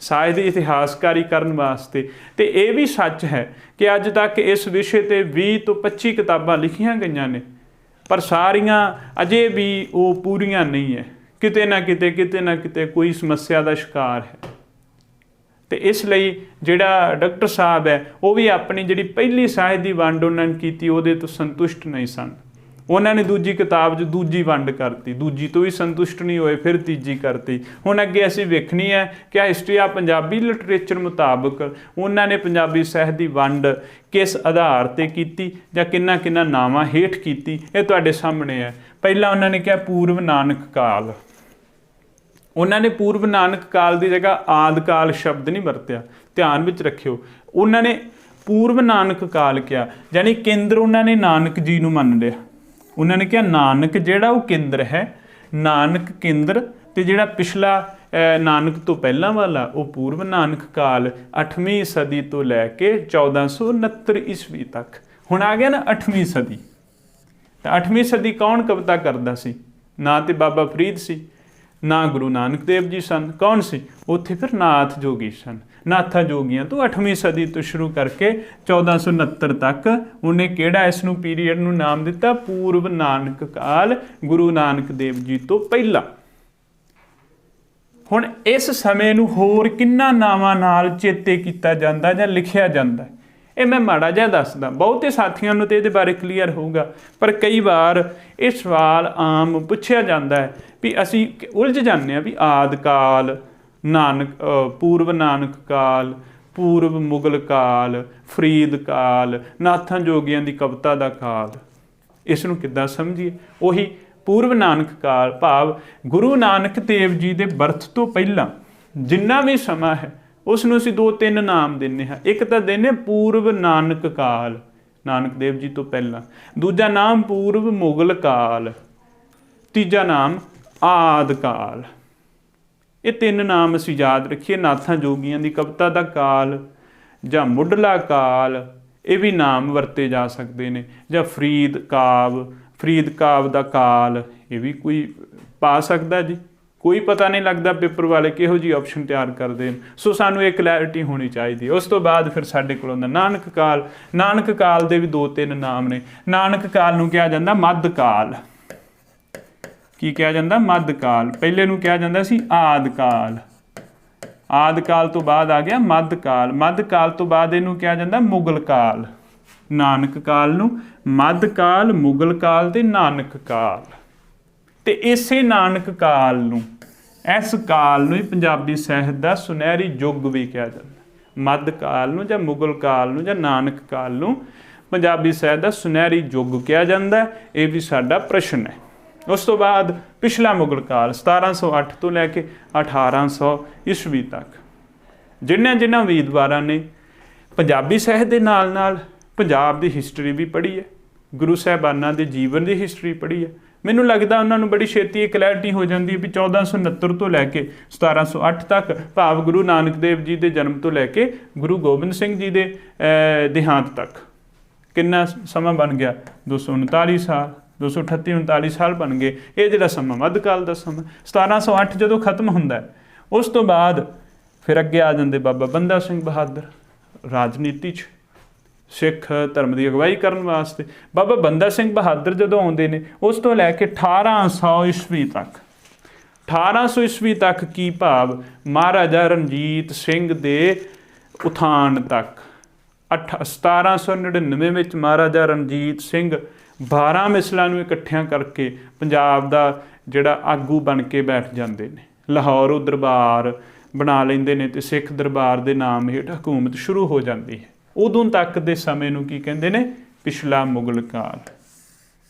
ਸਾਹਿਤ ਦੀ ਇਤਿਹਾਸਕਾਰੀ ਕਰਨ ਵਾਸਤੇ। ਤੇ ਇਹ ਵੀ ਸੱਚ ਹੈ ਕਿ ਅੱਜ ਤੱਕ ਇਸ ਵਿਸ਼ੇ ਤੇ 20 ਤੋਂ 25 ਕਿਤਾਬਾਂ ਲਿਖੀਆਂ ਗਈਆਂ ਨੇ, ਪਰ ਸਾਰੀਆਂ ਅਜੇ ਵੀ ਉਹ ਪੂਰੀਆਂ ਨਹੀਂ ਹੈ, ਕਿਤੇ ਨਾ ਕਿਤੇ ਕੋਈ ਸਮੱਸਿਆ ਦਾ ਸ਼ਿਕਾਰ ਹੈ। ਤੇ ਇਸ ਲਈ ਜਿਹੜਾ ਡਾਕਟਰ ਸਾਹਿਬ ਹੈ ਉਹ ਵੀ ਆਪਣੀ ਜਿਹੜੀ ਪਹਿਲੀ ਸਾਹਿਤ ਦੀ ਵੰਡ ਉਹਨਾਂ ਨੇ ਕੀਤੀ ਉਹਦੇ ਤੋਂ ਸੰਤੁਸ਼ਟ ਨਹੀਂ ਸਨ। ਉਹਨਾਂ ਨੇ ਦੂਜੀ ਕਿਤਾਬ 'ਚ ਦੂਜੀ ਵੰਡ ਕਰਤੀ, ਦੂਜੀ ਤੋਂ ਵੀ ਸੰਤੁਸ਼ਟ ਨਹੀਂ ਹੋਏ, ਫਿਰ ਤੀਜੀ ਕਰਤੀ। ਹੁਣ ਅੱਗੇ ਅਸੀਂ ਵੇਖਣੀ ਹੈ ਕਿ ਹਿਸਟਰੀ ਆਫ ਪੰਜਾਬੀ ਲਿਟਰੇਚਰ ਮੁਤਾਬਕ ਉਹਨਾਂ ਨੇ ਪੰਜਾਬੀ ਸਾਹਿਤ ਦੀ ਵੰਡ ਕਿਸ ਆਧਾਰ 'ਤੇ ਕੀਤੀ ਜਾਂ ਕਿੰਨਾ ਨਾਵਾਂ ਹੇਠ ਕੀਤੀ, ਇਹ ਤੁਹਾਡੇ ਸਾਹਮਣੇ ਹੈ। ਪਹਿਲਾਂ ਉਹਨਾਂ ਨੇ ਕਿਹਾ ਪੂਰਵ ਨਾਨਕ ਕਾਲ। ਉਹਨਾਂ ਨੇ ਪੂਰਵ ਨਾਨਕ ਕਾਲ ਦੀ ਜਗ੍ਹਾ ਆਦਿ ਕਾਲ ਸ਼ਬਦ ਨਹੀਂ ਵਰਤਿਆ, ਧਿਆਨ ਵਿੱਚ ਰੱਖਿਓ। ਉਹਨਾਂ ਨੇ ਪੂਰਵ ਨਾਨਕ ਕਾਲ ਕਿਹਾ, ਯਾਨੀ ਕੇਂਦਰ ਉਹਨਾਂ ਨੇ ਨਾਨਕ ਜੀ ਨੂੰ ਮੰਨ ਲਿਆ। ਉਹਨਾਂ ਨੇ ਕਿਹਾ ਨਾਨਕ ਜਿਹੜਾ ਉਹ ਕੇਂਦਰ ਹੈ, ਨਾਨਕ ਕੇਂਦਰ, ਤੇ ਜਿਹੜਾ ਪਿਛਲਾ ਨਾਨਕ ਤੋਂ ਪਹਿਲਾਂ ਵਾਲਾ ਉਹ ਪੂਰਵ ਨਾਨਕ ਕਾਲ 8ਵੀਂ ਸਦੀ ਤੋਂ ਲੈ ਕੇ 1469 ਈਸਵੀ ਤੱਕ। ਹੁਣ ਆ ਗਿਆ ਨਾ 8ਵੀਂ ਸਦੀ। ਤਾਂ 8ਵੀਂ ਸਦੀ ਕੌਣ ਕਵਿਤਾ ਕਰਦਾ ਸੀ? ਨਾ ਤੇ ਬਾਬਾ ਫਰੀਦ ਸੀ, ਨਾ ਗੁਰੂ ਨਾਨਕ ਦੇਵ ਜੀ ਸਨ। ਕੌਣ ਸੀ ਉੱਥੇ? ਫਿਰ ਨਾਥ ਜੋਗੀ ਸਨ। ਨਾਥਾਂ ਜੋਗੀਆਂ ਤੋਂ 8ਵੀਂ ਸਦੀ ਤੋਂ ਸ਼ੁਰੂ ਕਰਕੇ 1469 ਤੱਕ ਉਹਨੇ ਕਿਹੜਾ ਇਸ ਨੂੰ ਪੀਰੀਅਡ ਨੂੰ ਨਾਮ ਦਿੱਤਾ? ਪੂਰਵ ਨਾਨਕ ਕਾਲ, ਗੁਰੂ ਨਾਨਕ ਦੇਵ ਜੀ ਤੋਂ ਪਹਿਲਾਂ। ਹੁਣ ਇਸ ਸਮੇਂ ਨੂੰ ਹੋਰ ਕਿੰਨਾ ਨਾਵਾਂ ਨਾਲ ਚੇਤੇ ਕੀਤਾ ਜਾਂਦਾ ਜਾਂ ਲਿਖਿਆ ਜਾਂਦਾ, ਇਹ ਮੈਂ ਮਾੜਾ ਜਿਹਾ ਦੱਸਦਾ। ਬਹੁਤੇ ਸਾਥੀਆਂ ਨੂੰ ਤੇ ਇਹਦੇ ਬਾਰੇ ਕਲੀਅਰ ਹੋਊਗਾ, ਪਰ ਕਈ ਵਾਰ ਇਹ ਸਵਾਲ ਆਮ ਪੁੱਛਿਆ ਜਾਂਦਾ ਹੈ ਵੀ ਅਸੀਂ ਉਲਝ ਜਾਂਦੇ ਹਾਂ ਵੀ ਆਦਿ ਕਾਲ, ਪੂਰਵ ਨਾਨਕ ਕਾਲ, ਪੂਰਵ ਮੁਗਲ ਕਾਲ, ਫਰੀਦ ਕਾਲ, ਨਾਥਾਂ ਜੋਗੀਆਂ ਦੀ ਕਵਿਤਾ ਦਾ ਕਾਲ, ਇਸ ਨੂੰ ਕਿੱਦਾਂ ਸਮਝੀਏ? ਉਹੀ ਪੂਰਵ ਨਾਨਕ ਕਾਲ ਭਾਵ ਗੁਰੂ ਨਾਨਕ ਦੇਵ ਜੀ ਦੇ ਬਰਥ ਤੋਂ ਪਹਿਲਾਂ ਜਿੰਨਾ ਵੀ ਸਮਾਂ ਹੈ ਉਸ ਨੂੰ ਅਸੀਂ 2-3 ਨਾਮ ਦਿੰਦੇ ਹਾਂ। ਇੱਕ ਤਾਂ ਦਿੰਦੇ ਪੂਰਵ ਨਾਨਕ ਕਾਲ, ਨਾਨਕ ਦੇਵ ਜੀ ਤੋਂ ਪਹਿਲਾਂ, ਦੂਜਾ ਨਾਮ ਪੂਰਵ ਮੁਗਲ ਕਾਲ, ਤੀਜਾ ਨਾਮ ਆਦਿ ਕਾਲ। ਇਹ 3 ਨਾਮ ਅਸੀਂ ਯਾਦ ਰੱਖੀਏ। ਨਾਥਾਂ ਜੋਗੀਆਂ ਦੀ ਕਵਿਤਾ ਦਾ ਕਾਲ ਜਾਂ ਮੁੱਢਲਾ ਕਾਲ, ਇਹ ਵੀ ਨਾਮ ਵਰਤੇ ਜਾ ਸਕਦੇ ਨੇ, ਜਾਂ ਫਰੀਦ ਕਾਵ ਦਾ ਕਾਲ, ਇਹ ਵੀ ਕੋਈ ਪਾ ਸਕਦਾ ਜੀ। ਕੋਈ ਪਤਾ ਨਹੀਂ ਲੱਗਦਾ ਪੇਪਰ ਵਾਲੇ ਕਿਹੋ ਜਿਹੀ ਆਪਸ਼ਨ ਤਿਆਰ ਕਰਦੇ ਨੇ। ਸੋ ਸਾਨੂੰ ਇਹ ਕਲੈਰਿਟੀ ਹੋਣੀ ਚਾਹੀਦੀ ਹੈ। ਉਸ ਤੋਂ ਬਾਅਦ ਫਿਰ ਸਾਡੇ ਕੋਲ ਹੁੰਦਾ ਨਾਨਕ ਕਾਲ। ਨਾਨਕ ਕਾਲ ਦੇ ਵੀ 2-3 ਨਾਮ ਨੇ। ਨਾਨਕ ਕਾਲ ਨੂੰ ਕਿਹਾ ਜਾਂਦਾ ਮੱਧ ਕਾਲ। ਕੀ ਕਿਹਾ ਜਾਂਦਾ? ਮੱਧ ਕਾਲ। ਪਹਿਲੇ ਨੂੰ ਕਿਹਾ ਜਾਂਦਾ ਸੀ ਆਦਿ ਕਾਲ। ਆਦਿ ਕਾਲ ਤੋਂ ਬਾਅਦ ਆ ਗਿਆ ਮੱਧ ਕਾਲ। ਮੱਧ ਕਾਲ ਤੋਂ ਬਾਅਦ ਇਹਨੂੰ ਕਿਹਾ ਜਾਂਦਾ ਮੁਗਲ ਕਾਲ। ਨਾਨਕ ਕਾਲ ਨੂੰ ਮੱਧ ਕਾਲ, ਮੁਗਲ ਕਾਲ ਤੇ ਨਾਨਕ ਕਾਲ। ਤੇ ਇਸੇ ਨਾਨਕ ਕਾਲ ਨੂੰ, ਇਸ ਕਾਲ ਨੂੰ ਹੀ ਪੰਜਾਬੀ ਸਾਹਿਤ ਦਾ ਸੁਨਹਿਰੀ ਯੁੱਗ ਵੀ ਕਿਹਾ ਜਾਂਦਾ। ਮੱਧ ਕਾਲ ਨੂੰ ਜਾਂ ਮੁਗਲ ਕਾਲ ਨੂੰ ਜਾਂ ਨਾਨਕ ਕਾਲ ਨੂੰ ਪੰਜਾਬੀ ਸਾਹਿਤ ਦਾ ਸੁਨਹਿਰੀ ਯੁੱਗ ਕਿਹਾ ਜਾਂਦਾ। ਇਹ ਵੀ ਸਾਡਾ ਪ੍ਰਸ਼ਨ ਹੈ। ਉਸ ਤੋਂ ਬਾਅਦ ਪਿਛਲਾ ਮੁਗਲ ਕਾਲ 1708 ਤੋਂ ਲੈ ਕੇ 1800 ਈਸਵੀ ਤੱਕ। ਜਿਨ੍ਹਾਂ ਉਮੀਦਵਾਰਾਂ ਨੇ ਪੰਜਾਬੀ ਸਾਹਿਤ ਦੇ ਨਾਲ ਪੰਜਾਬ ਦੀ ਹਿਸਟਰੀ ਵੀ ਪੜ੍ਹੀ ਹੈ, ਗੁਰੂ ਸਾਹਿਬਾਨਾਂ ਦੇ ਜੀਵਨ ਦੀ ਹਿਸਟਰੀ ਪੜ੍ਹੀ ਹੈ, ਮੈਨੂੰ ਲੱਗਦਾ ਉਹਨਾਂ ਨੂੰ ਬੜੀ ਛੇਤੀ ਇਹ ਕਲੈਰਿਟੀ ਹੋ ਜਾਂਦੀ ਹੈ ਵੀ 1469 ਤੋਂ ਲੈ ਕੇ 1708 ਤੱਕ, ਭਾਵ ਗੁਰੂ ਨਾਨਕ ਦੇਵ ਜੀ ਦੇ ਜਨਮ ਤੋਂ ਲੈ ਕੇ ਗੁਰੂ ਗੋਬਿੰਦ ਸਿੰਘ ਜੀ ਦੇ ਦੇਹਾਂਤ ਤੱਕ ਕਿੰਨਾ ਸਮਾਂ ਬਣ ਗਿਆ? 239 ਸਾਲ, 238-39 ਸਾਲ ਬਣ ਗਏ। ਇਹ ਜਿਹੜਾ ਸਮਾਂ ਮੱਧਕਾਲ ਦਾ ਸਮਾਂ। 1708 ਜਦੋਂ ਖਤਮ ਹੁੰਦਾ ਹੈ, ਉਸ ਤੋਂ ਬਾਅਦ ਫਿਰ ਅੱਗੇ ਆ ਜਾਂਦੇ ਬਾਬਾ ਬੰਦਾ ਸਿੰਘ ਬਹਾਦਰ ਰਾਜਨੀਤੀ 'ਚ, ਸਿੱਖ ਧਰਮ ਦੀ ਅਗਵਾਈ ਕਰਨ ਵਾਸਤੇ। ਬਾਬਾ ਬੰਦਾ ਸਿੰਘ ਬਹਾਦਰ ਜਦੋਂ ਆਉਂਦੇ ਨੇ, ਉਸ ਤੋਂ ਲੈ ਕੇ 1800 ਈਸਵੀ ਤੱਕ, 1800 ਈਸਵੀ ਤੱਕ ਕੀ ਭਾਵ ਮਹਾਰਾਜਾ ਰਣਜੀਤ ਸਿੰਘ ਦੇ ਉਥਾਨ ਤੱਕ। 1799 ਵਿੱਚ ਮਹਾਰਾਜਾ ਰਣਜੀਤ ਸਿੰਘ 12 ਮਿਸਲਾਂ ਨੂੰ ਇਕੱਠਿਆਂ ਕਰਕੇ ਪੰਜਾਬ ਦਾ ਜਿਹੜਾ ਆਗੂ ਬਣ ਕੇ ਬੈਠ ਜਾਂਦੇ ਨੇ। ਲਾਹੌਰ ਦਰਬਾਰ ਬਣਾ ਲੈਂਦੇ ਨੇ ਤੇ ਸਿੱਖ ਦਰਬਾਰ ਦੇ ਨਾਮ ਹੇਠ ਹਕੂਮਤ ਸ਼ੁਰੂ ਹੋ ਜਾਂਦੀ ਹੈ। ਉਦੋਂ ਤੱਕ ਦੇ ਸਮੇਂ ਨੂੰ ਕੀ ਕਹਿੰਦੇ ਨੇ? ਪਿਛਲਾ ਮੁਗਲ ਕਾਲ।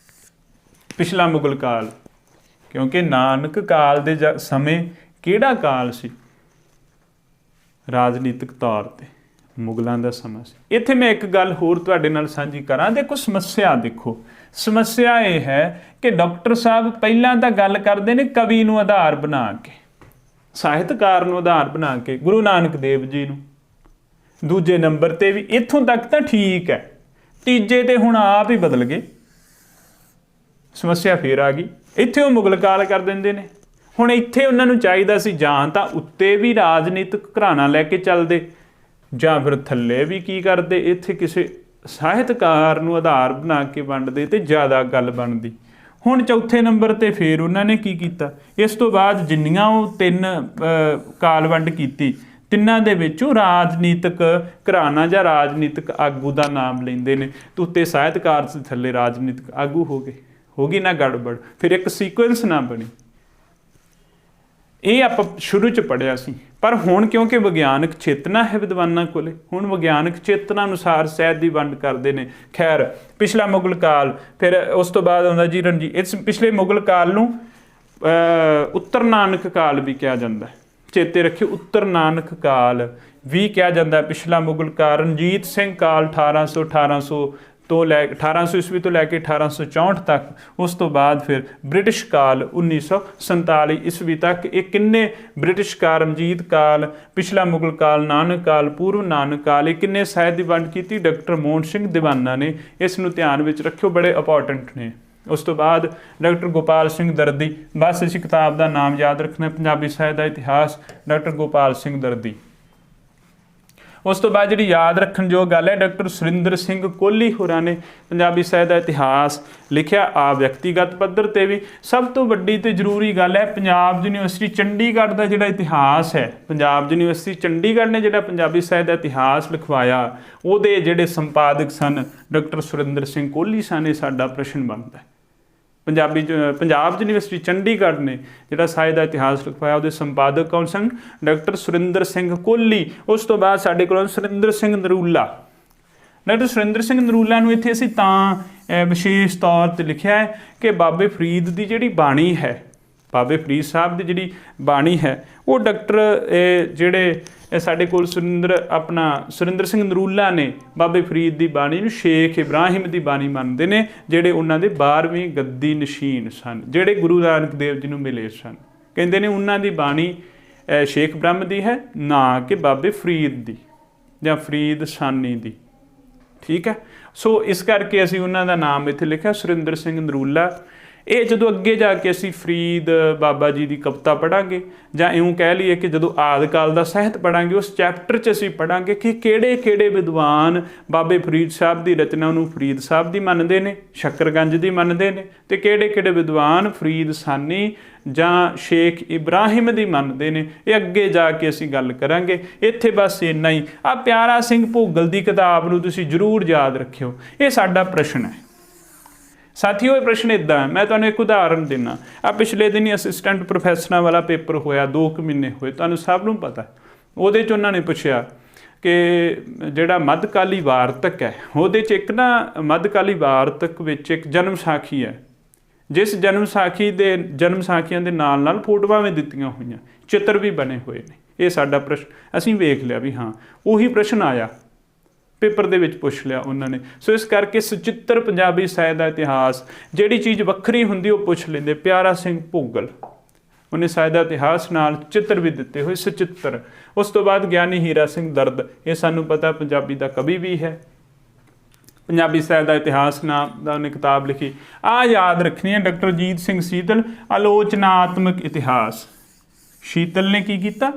ਪਿਛਲਾ ਮੁਗਲ ਕਾਲ, ਕਿਉਂਕਿ ਨਾਨਕ ਕਾਲ ਦੇ ਸਮੇਂ ਕਿਹੜਾ ਕਾਲ ਸੀ? ਰਾਜਨੀਤਿਕ ਤੌਰ ਤੇ ਮੁਗਲਾਂ ਦਾ ਸਮਾਂ ਸੀ। ਇੱਥੇ ਮੈਂ ਇੱਕ ਗੱਲ ਹੋਰ ਤੁਹਾਡੇ ਨਾਲ ਸਾਂਝੀ ਕਰਾਂ। ਦੇਖੋ ਸਮੱਸਿਆ ਇਹ ਹੈ ਕਿ ਡਾਕਟਰ ਸਾਹਿਬ ਪਹਿਲਾਂ ਤਾਂ ਗੱਲ ਕਰਦੇ ਨੇ ਕਵੀ ਨੂੰ ਆਧਾਰ ਬਣਾ ਕੇ। ਸਾਹਿਤਕਾਰ ਨੂੰ ਆਧਾਰ ਬਣਾ ਕੇ ਗੁਰੂ ਨਾਨਕ ਦੇਵ ਜੀ ਨੂੰ। ਦੂਜੇ ਨੰਬਰ ਤੇ ਵੀ ਇੱਥੋਂ ਤੱਕ ਤਾਂ ਠੀਕ ਹੈ, ਤੀਜੇ ਤੇ ਹੁਣ ਆਪ ਹੀ ਬਦਲ ਗਏ, ਸਮੱਸਿਆ ਫੇਰ ਆ ਗਈ। ਇੱਥੇ ਉਹ ਮੁਗਲ ਕਾਲ ਕਰ ਦਿੰਦੇ ਨੇ। ਹੁਣ ਇੱਥੇ ਉਹਨਾਂ ਨੂੰ ਚਾਹੀਦਾ ਸੀ ਜਾਂ ਤਾਂ ਉੱਤੇ ਵੀ ਰਾਜਨੀਤਿਕ ਘਰਾਣਾ ਲੈ ਕੇ ਚੱਲਦੇ, ਜਾਂ ਫਿਰ ਥੱਲੇ ਵੀ ਕੀ ਕਰਦੇ, ਇੱਥੇ ਕਿਸੇ ਸਾਹਿਤਕਾਰ ਨੂੰ ਆਧਾਰ ਬਣਾ ਕੇ ਵੰਡਦੇ ਤੇ ਜ਼ਿਆਦਾ ਗੱਲ ਬਣਦੀ। ਹੁਣ ਚੌਥੇ ਨੰਬਰ ਤੇ ਫਿਰ ਉਹਨਾਂ ਨੇ ਕੀ ਕੀਤਾ, ਇਸ ਤੋਂ ਬਾਅਦ ਜਿੰਨੀਆਂ ਉਹ 3 ਕਾਲ ਵੰਡ ਕੀਤੀ, ਤਿੰਨਾਂ ਦੇ ਵਿੱਚੋਂ ਰਾਜਨੀਤਿਕ ਘਰਾਣਾ ਜਾਂ ਰਾਜਨੀਤਿਕ ਆਗੂ ਦਾ ਨਾਮ ਲੈਂਦੇ ਨੇ, ਤੇ ਉੱਤੇ ਸਾਹਿਤਕਾਰ ਦੇ ਥੱਲੇ ਰਾਜਨੀਤਿਕ ਆਗੂ ਹੋ ਗਈ ਨਾ ਗੜਬੜ, ਫਿਰ ਇੱਕ ਸੀਕੁਐਂਸ ਨਾ ਬਣੀ। ਇਹ ਆਪਾਂ ਸ਼ੁਰੂ 'ਚ ਪੜ੍ਹਿਆ ਸੀ। ਪਰ ਹੁਣ ਕਿਉਂਕਿ ਵਿਗਿਆਨਕ ਚੇਤਨਾ ਹੈ ਵਿਦਵਾਨਾਂ ਕੋਲੇ, ਹੁਣ ਵਿਗਿਆਨਕ ਚੇਤਨਾ ਅਨੁਸਾਰ ਸਾਹਿਤ ਦੀ ਵੰਡ ਕਰਦੇ ਨੇ। ਖੈਰ, ਪਿਛਲਾ ਮੁਗਲ ਕਾਲ, ਫਿਰ ਉਸ ਤੋਂ ਬਾਅਦ ਆਉਂਦਾ ਜੀ ਰਣਜੀਤ। ਇਸ ਪਿਛਲੇ ਮੁਗਲ ਕਾਲ ਨੂੰ ਉੱਤਰ ਨਾਨਕ ਕਾਲ ਵੀ ਕਿਹਾ ਜਾਂਦਾ ਹੈ, ਚੇਤੇ ਰੱਖਿਓ, ਉੱਤਰ ਨਾਨਕ ਕਾਲ ਵੀ ਕਿਹਾ ਜਾਂਦਾ। ਪਿਛਲਾ ਮੁਗਲ ਕਾਲ ਰਣਜੀਤ ਸਿੰਘ ਕਾਲ 1800 ਤੋਂ ਲੈ 1800 ਈਸਵੀ ਤੋਂ ਲੈ ਕੇ 1864 ਤੱਕ, ਉਸ ਤੋਂ ਬਾਅਦ ਫਿਰ ਬ੍ਰਿਟਿਸ਼ ਕਾਲ 1947 ਈਸਵੀ ਤੱਕ। ਇਹ ਕਿੰਨੇ ਬ੍ਰਿਟਿਸ਼ ਕਾਲ, ਰਣਜੀਤ ਕਾਲ, ਪਿਛਲਾ ਮੁਗਲ ਕਾਲ, ਨਾਨਕ ਕਾਲ, ਪੂਰਵ ਨਾਨਕ ਕਾਲ, ਇਹ ਕਿੰਨੇ ਸਾਹਿਤ ਦੀ ਵੰਡ ਕੀਤੀ ਡਾਕਟਰ ਮੋਹਨ ਸਿੰਘ ਦੀਵਾਨਾ ਨੇ। ਇਸ ਨੂੰ ਧਿਆਨ ਵਿੱਚ ਰੱਖਿਓ, ਬੜੇ ਇੰਪੋਰਟੈਂਟ ਨੇ। ਉਸ ਤੋਂ ਬਾਅਦ ਡਾਕਟਰ ਗੋਪਾਲ ਸਿੰਘ ਦਰਦੀ, ਬਸ ਇਸ ਕਿਤਾਬ ਦਾ ਨਾਮ ਯਾਦ ਰੱਖਣਾ, ਪੰਜਾਬੀ ਸਾਹਿਤ ਦਾ ਇਤਿਹਾਸ, ਡਾਕਟਰ ਗੋਪਾਲ ਸਿੰਘ ਦਰਦੀ। ਉਸ ਤੋਂ ਬਾਅਦ ਜਿਹੜੀ ਯਾਦ ਰੱਖਣ ਯੋਗ ਗੱਲ ਹੈ, ਡਾਕਟਰ ਸੁਰਿੰਦਰ ਸਿੰਘ ਕੋਹਲੀ ਹੋਰਾਂ ਨੇ ਪੰਜਾਬੀ ਸਾਹਿਤ ਦਾ ਇਤਿਹਾਸ ਲਿਖਿਆ। ਆ ਵਿਅਕਤੀਗਤ ਪੱਧਰ 'ਤੇ ਵੀ ਸਭ ਤੋਂ ਵੱਡੀ ਅਤੇ ਜ਼ਰੂਰੀ ਗੱਲ ਹੈ, ਪੰਜਾਬ ਯੂਨੀਵਰਸਿਟੀ ਚੰਡੀਗੜ੍ਹ ਦਾ ਜਿਹੜਾ ਇਤਿਹਾਸ ਹੈ, ਪੰਜਾਬ ਯੂਨੀਵਰਸਿਟੀ ਚੰਡੀਗੜ੍ਹ ਨੇ ਜਿਹੜਾ ਪੰਜਾਬੀ ਸਾਹਿਤ ਦਾ ਇਤਿਹਾਸ ਲਿਖਵਾਇਆ, ਉਹਦੇ ਜਿਹੜੇ ਸੰਪਾਦਕ ਸਨ ਡਾਕਟਰ ਸੁਰਿੰਦਰ ਸਿੰਘ ਕੋਹਲੀ ਸਨ। ਇਹ ਸਾਡਾ ਪ੍ਰਸ਼ਨ ਬਣਦਾ ਹੈ। ਪੰਜਾਬ ਯੂਨੀਵਰਸਿਟੀ ਚੰਡੀਗੜ੍ਹ ਨੇ ਜਿਹੜਾ ਸਾਹਿਤ ਦਾ ਇਤਿਹਾਸ ਲਿਖਵਾਇਆ, ਉਹਦੇ ਸੰਪਾਦਕ ਕੌਣ ਸਨ? ਡਾਕਟਰ ਸੁਰਿੰਦਰ ਸਿੰਘ ਕੋਹਲੀ। ਉਸ ਤੋਂ ਬਾਅਦ ਸਾਡੇ ਕੋਲ ਸੁਰਿੰਦਰ ਸਿੰਘ ਨਰੂਲਾ। ਡਾਕਟਰ ਸੁਰਿੰਦਰ ਸਿੰਘ ਨਰੂਲਾ ਨੂੰ ਇੱਥੇ ਅਸੀਂ ਤਾਂ ਵਿਸ਼ੇਸ਼ ਤੌਰ 'ਤੇ ਲਿਖਿਆ ਹੈ ਕਿ ਬਾਬੇ ਫਰੀਦ ਦੀ ਜਿਹੜੀ ਬਾਣੀ ਹੈ, ਬਾਬੇ ਫਰੀਦ ਸਾਹਿਬ ਦੀ ਜਿਹੜੀ ਬਾਣੀ ਹੈ, ਉਹ ਡਾਕਟਰ ਜਿਹੜੇ ਸਾਡੇ ਕੋਲ ਸੁਰਿੰਦਰ ਸਿੰਘ ਨਰੂਲਾ ਨੇ ਬਾਬੇ ਫਰੀਦ ਦੀ ਬਾਣੀ ਨੂੰ ਸ਼ੇਖ ਇਬਰਾਹਿਮ ਦੀ ਬਾਣੀ ਮੰਨਦੇ ਨੇ, ਜਿਹੜੇ ਉਹਨਾਂ ਦੇ 12ਵੀਂ ਗੱਦੀ ਨਸ਼ੀਨ ਸਨ, ਜਿਹੜੇ ਗੁਰੂ ਨਾਨਕ ਦੇਵ ਜੀ ਨੂੰ ਮਿਲੇ ਸਨ। ਕਹਿੰਦੇ ਨੇ ਉਹਨਾਂ ਦੀ ਬਾਣੀ ਸ਼ੇਖ ਇਬਰਾਹਿਮ ਦੀ ਹੈ, ਨਾ ਕਿ ਬਾਬੇ ਫਰੀਦ ਦੀ ਜਾਂ ਫਰੀਦ ਸਾਨੀ ਦੀ। ਠੀਕ ਹੈ, ਸੋ ਇਸ ਕਰਕੇ ਅਸੀਂ ਉਹਨਾਂ ਦਾ ਨਾਮ ਇੱਥੇ ਲਿਖਿਆ ਸੁਰਿੰਦਰ ਸਿੰਘ ਨਰੂਲਾ। ਇਹ ਜਦੋਂ ਅੱਗੇ ਜਾ ਕੇ ਅਸੀਂ ਫਰੀਦ ਬਾਬਾ ਜੀ ਦੀ ਕਵਿਤਾ ਪੜ੍ਹਾਂਗੇ, ਜਾਂ ਇਉਂ ਕਹਿ ਲਈਏ ਕਿ ਜਦੋਂ ਆਦਿ ਕਾਲ ਦਾ ਸਾਹਿਤ ਪੜ੍ਹਾਂਗੇ, ਉਸ ਚੈਪਟਰ 'ਚ ਅਸੀਂ ਪੜ੍ਹਾਂਗੇ ਕਿ ਕਿਹੜੇ ਵਿਦਵਾਨ ਬਾਬੇ ਫਰੀਦ ਸਾਹਿਬ ਦੀ ਰਚਨਾ ਨੂੰ ਫਰੀਦ ਸਾਹਿਬ ਦੀ ਮੰਨਦੇ ਨੇ, ਸ਼ੱਕਰਗੰਜ ਦੀ ਮੰਨਦੇ ਨੇ, ਤੇ ਕਿਹੜੇ ਵਿਦਵਾਨ ਫਰੀਦ ਸਾਨੀ ਜਾਂ ਸ਼ੇਖ ਇਬਰਾਹਿਮ ਦੀ ਮੰਨਦੇ ਨੇ। ਇਹ ਅੱਗੇ ਜਾ ਕੇ ਅਸੀਂ ਗੱਲ ਕਰਾਂਗੇ। ਇੱਥੇ ਬਸ ਇੰਨਾ ਹੀ। ਆ ਪਿਆਰਾ ਸਿੰਘ ਭੁੱਗਲ ਦੀ ਕਿਤਾਬ ਨੂੰ ਤੁਸੀਂ ਜ਼ਰੂਰ ਯਾਦ ਰੱਖਿਓ, ਇਹ ਸਾਡਾ ਪ੍ਰਸ਼ਨ ਹੈ ਸਾਥੀਓ। ਇਹ ਪ੍ਰਸ਼ਨ ਇੱਦਾਂ ਹੈ, ਮੈਂ ਤੁਹਾਨੂੰ ਇੱਕ ਉਦਾਹਰਨ ਦਿੰਦਾ। ਆ ਪਿਛਲੇ ਦਿਨ ਹੀ ਅਸਿਸਟੈਂਟ ਪ੍ਰੋਫੈਸਰਾਂ ਵਾਲਾ ਪੇਪਰ ਹੋਇਆ, 2 ਮਹੀਨੇ ਹੋਏ, ਤੁਹਾਨੂੰ ਸਭ ਨੂੰ ਪਤਾ। ਉਹਦੇ 'ਚ ਉਹਨਾਂ ਨੇ ਪੁੱਛਿਆ ਕਿ ਜਿਹੜਾ ਮੱਧਕਾਲੀ ਵਾਰਤਕ ਹੈ, ਉਹਦੇ 'ਚ ਇੱਕ ਨਾ ਮੱਧਕਾਲੀ ਵਾਰਤਕ ਵਿੱਚ ਇੱਕ ਜਨਮ ਸਾਖੀ ਹੈ, ਜਿਸ ਜਨਮ ਸਾਖੀਆਂ ਦੇ ਨਾਲ ਫੋਟੋਆਂ ਵੀ ਦਿੱਤੀਆਂ ਹੋਈਆਂ, ਚਿੱਤਰ ਵੀ ਬਣੇ ਹੋਏ ਨੇ। ਇਹ ਸਾਡਾ ਪ੍ਰਸ਼ਨ ਅਸੀਂ ਵੇਖ ਲਿਆ ਵੀ ਹਾਂ ਉਹੀ ਪ੍ਰਸ਼ਨ ਆਇਆ, ਪੇਪਰ ਦੇ ਵਿੱਚ ਪੁੱਛ ਲਿਆ ਉਹਨਾਂ ਨੇ। ਸੋ ਇਸ ਕਰਕੇ ਸਚਿੱਤਰ ਪੰਜਾਬੀ ਸਾਹਿਤ ਦਾ ਇਤਿਹਾਸ, ਜਿਹੜੀ ਚੀਜ਼ ਵੱਖਰੀ ਹੁੰਦੀ ਉਹ ਪੁੱਛ ਲੈਂਦੇ। ਪਿਆਰਾ ਸਿੰਘ ਭੁੱਗਲ, ਉਹਨੇ ਸਾਹਿਤ ਦਾ ਇਤਿਹਾਸ ਨਾਲ ਚਿੱਤਰ ਵੀ ਦਿੱਤੇ ਹੋਏ, ਸਚਿੱਤਰ। ਉਸ ਤੋਂ ਬਾਅਦ ਗਿਆਨੀ ਹੀਰਾ ਸਿੰਘ ਦਰਦ, ਇਹ ਸਾਨੂੰ ਪਤਾ ਪੰਜਾਬੀ ਦਾ ਕਵੀ ਵੀ ਹੈ। ਪੰਜਾਬੀ ਸਾਹਿਤ ਦਾ ਇਤਿਹਾਸ ਨਾਮ ਦਾ ਉਹਨੇ ਕਿਤਾਬ ਲਿਖੀ। ਆਹ ਯਾਦ ਰੱਖਣੀ ਹੈ, ਡਾਕਟਰ ਅਜੀਤ ਸਿੰਘ ਸੀਤਲ, ਆਲੋਚਨਾਤਮਕ ਇਤਿਹਾਸ। ਸ਼ੀਤਲ ਨੇ ਕੀ ਕੀਤਾ?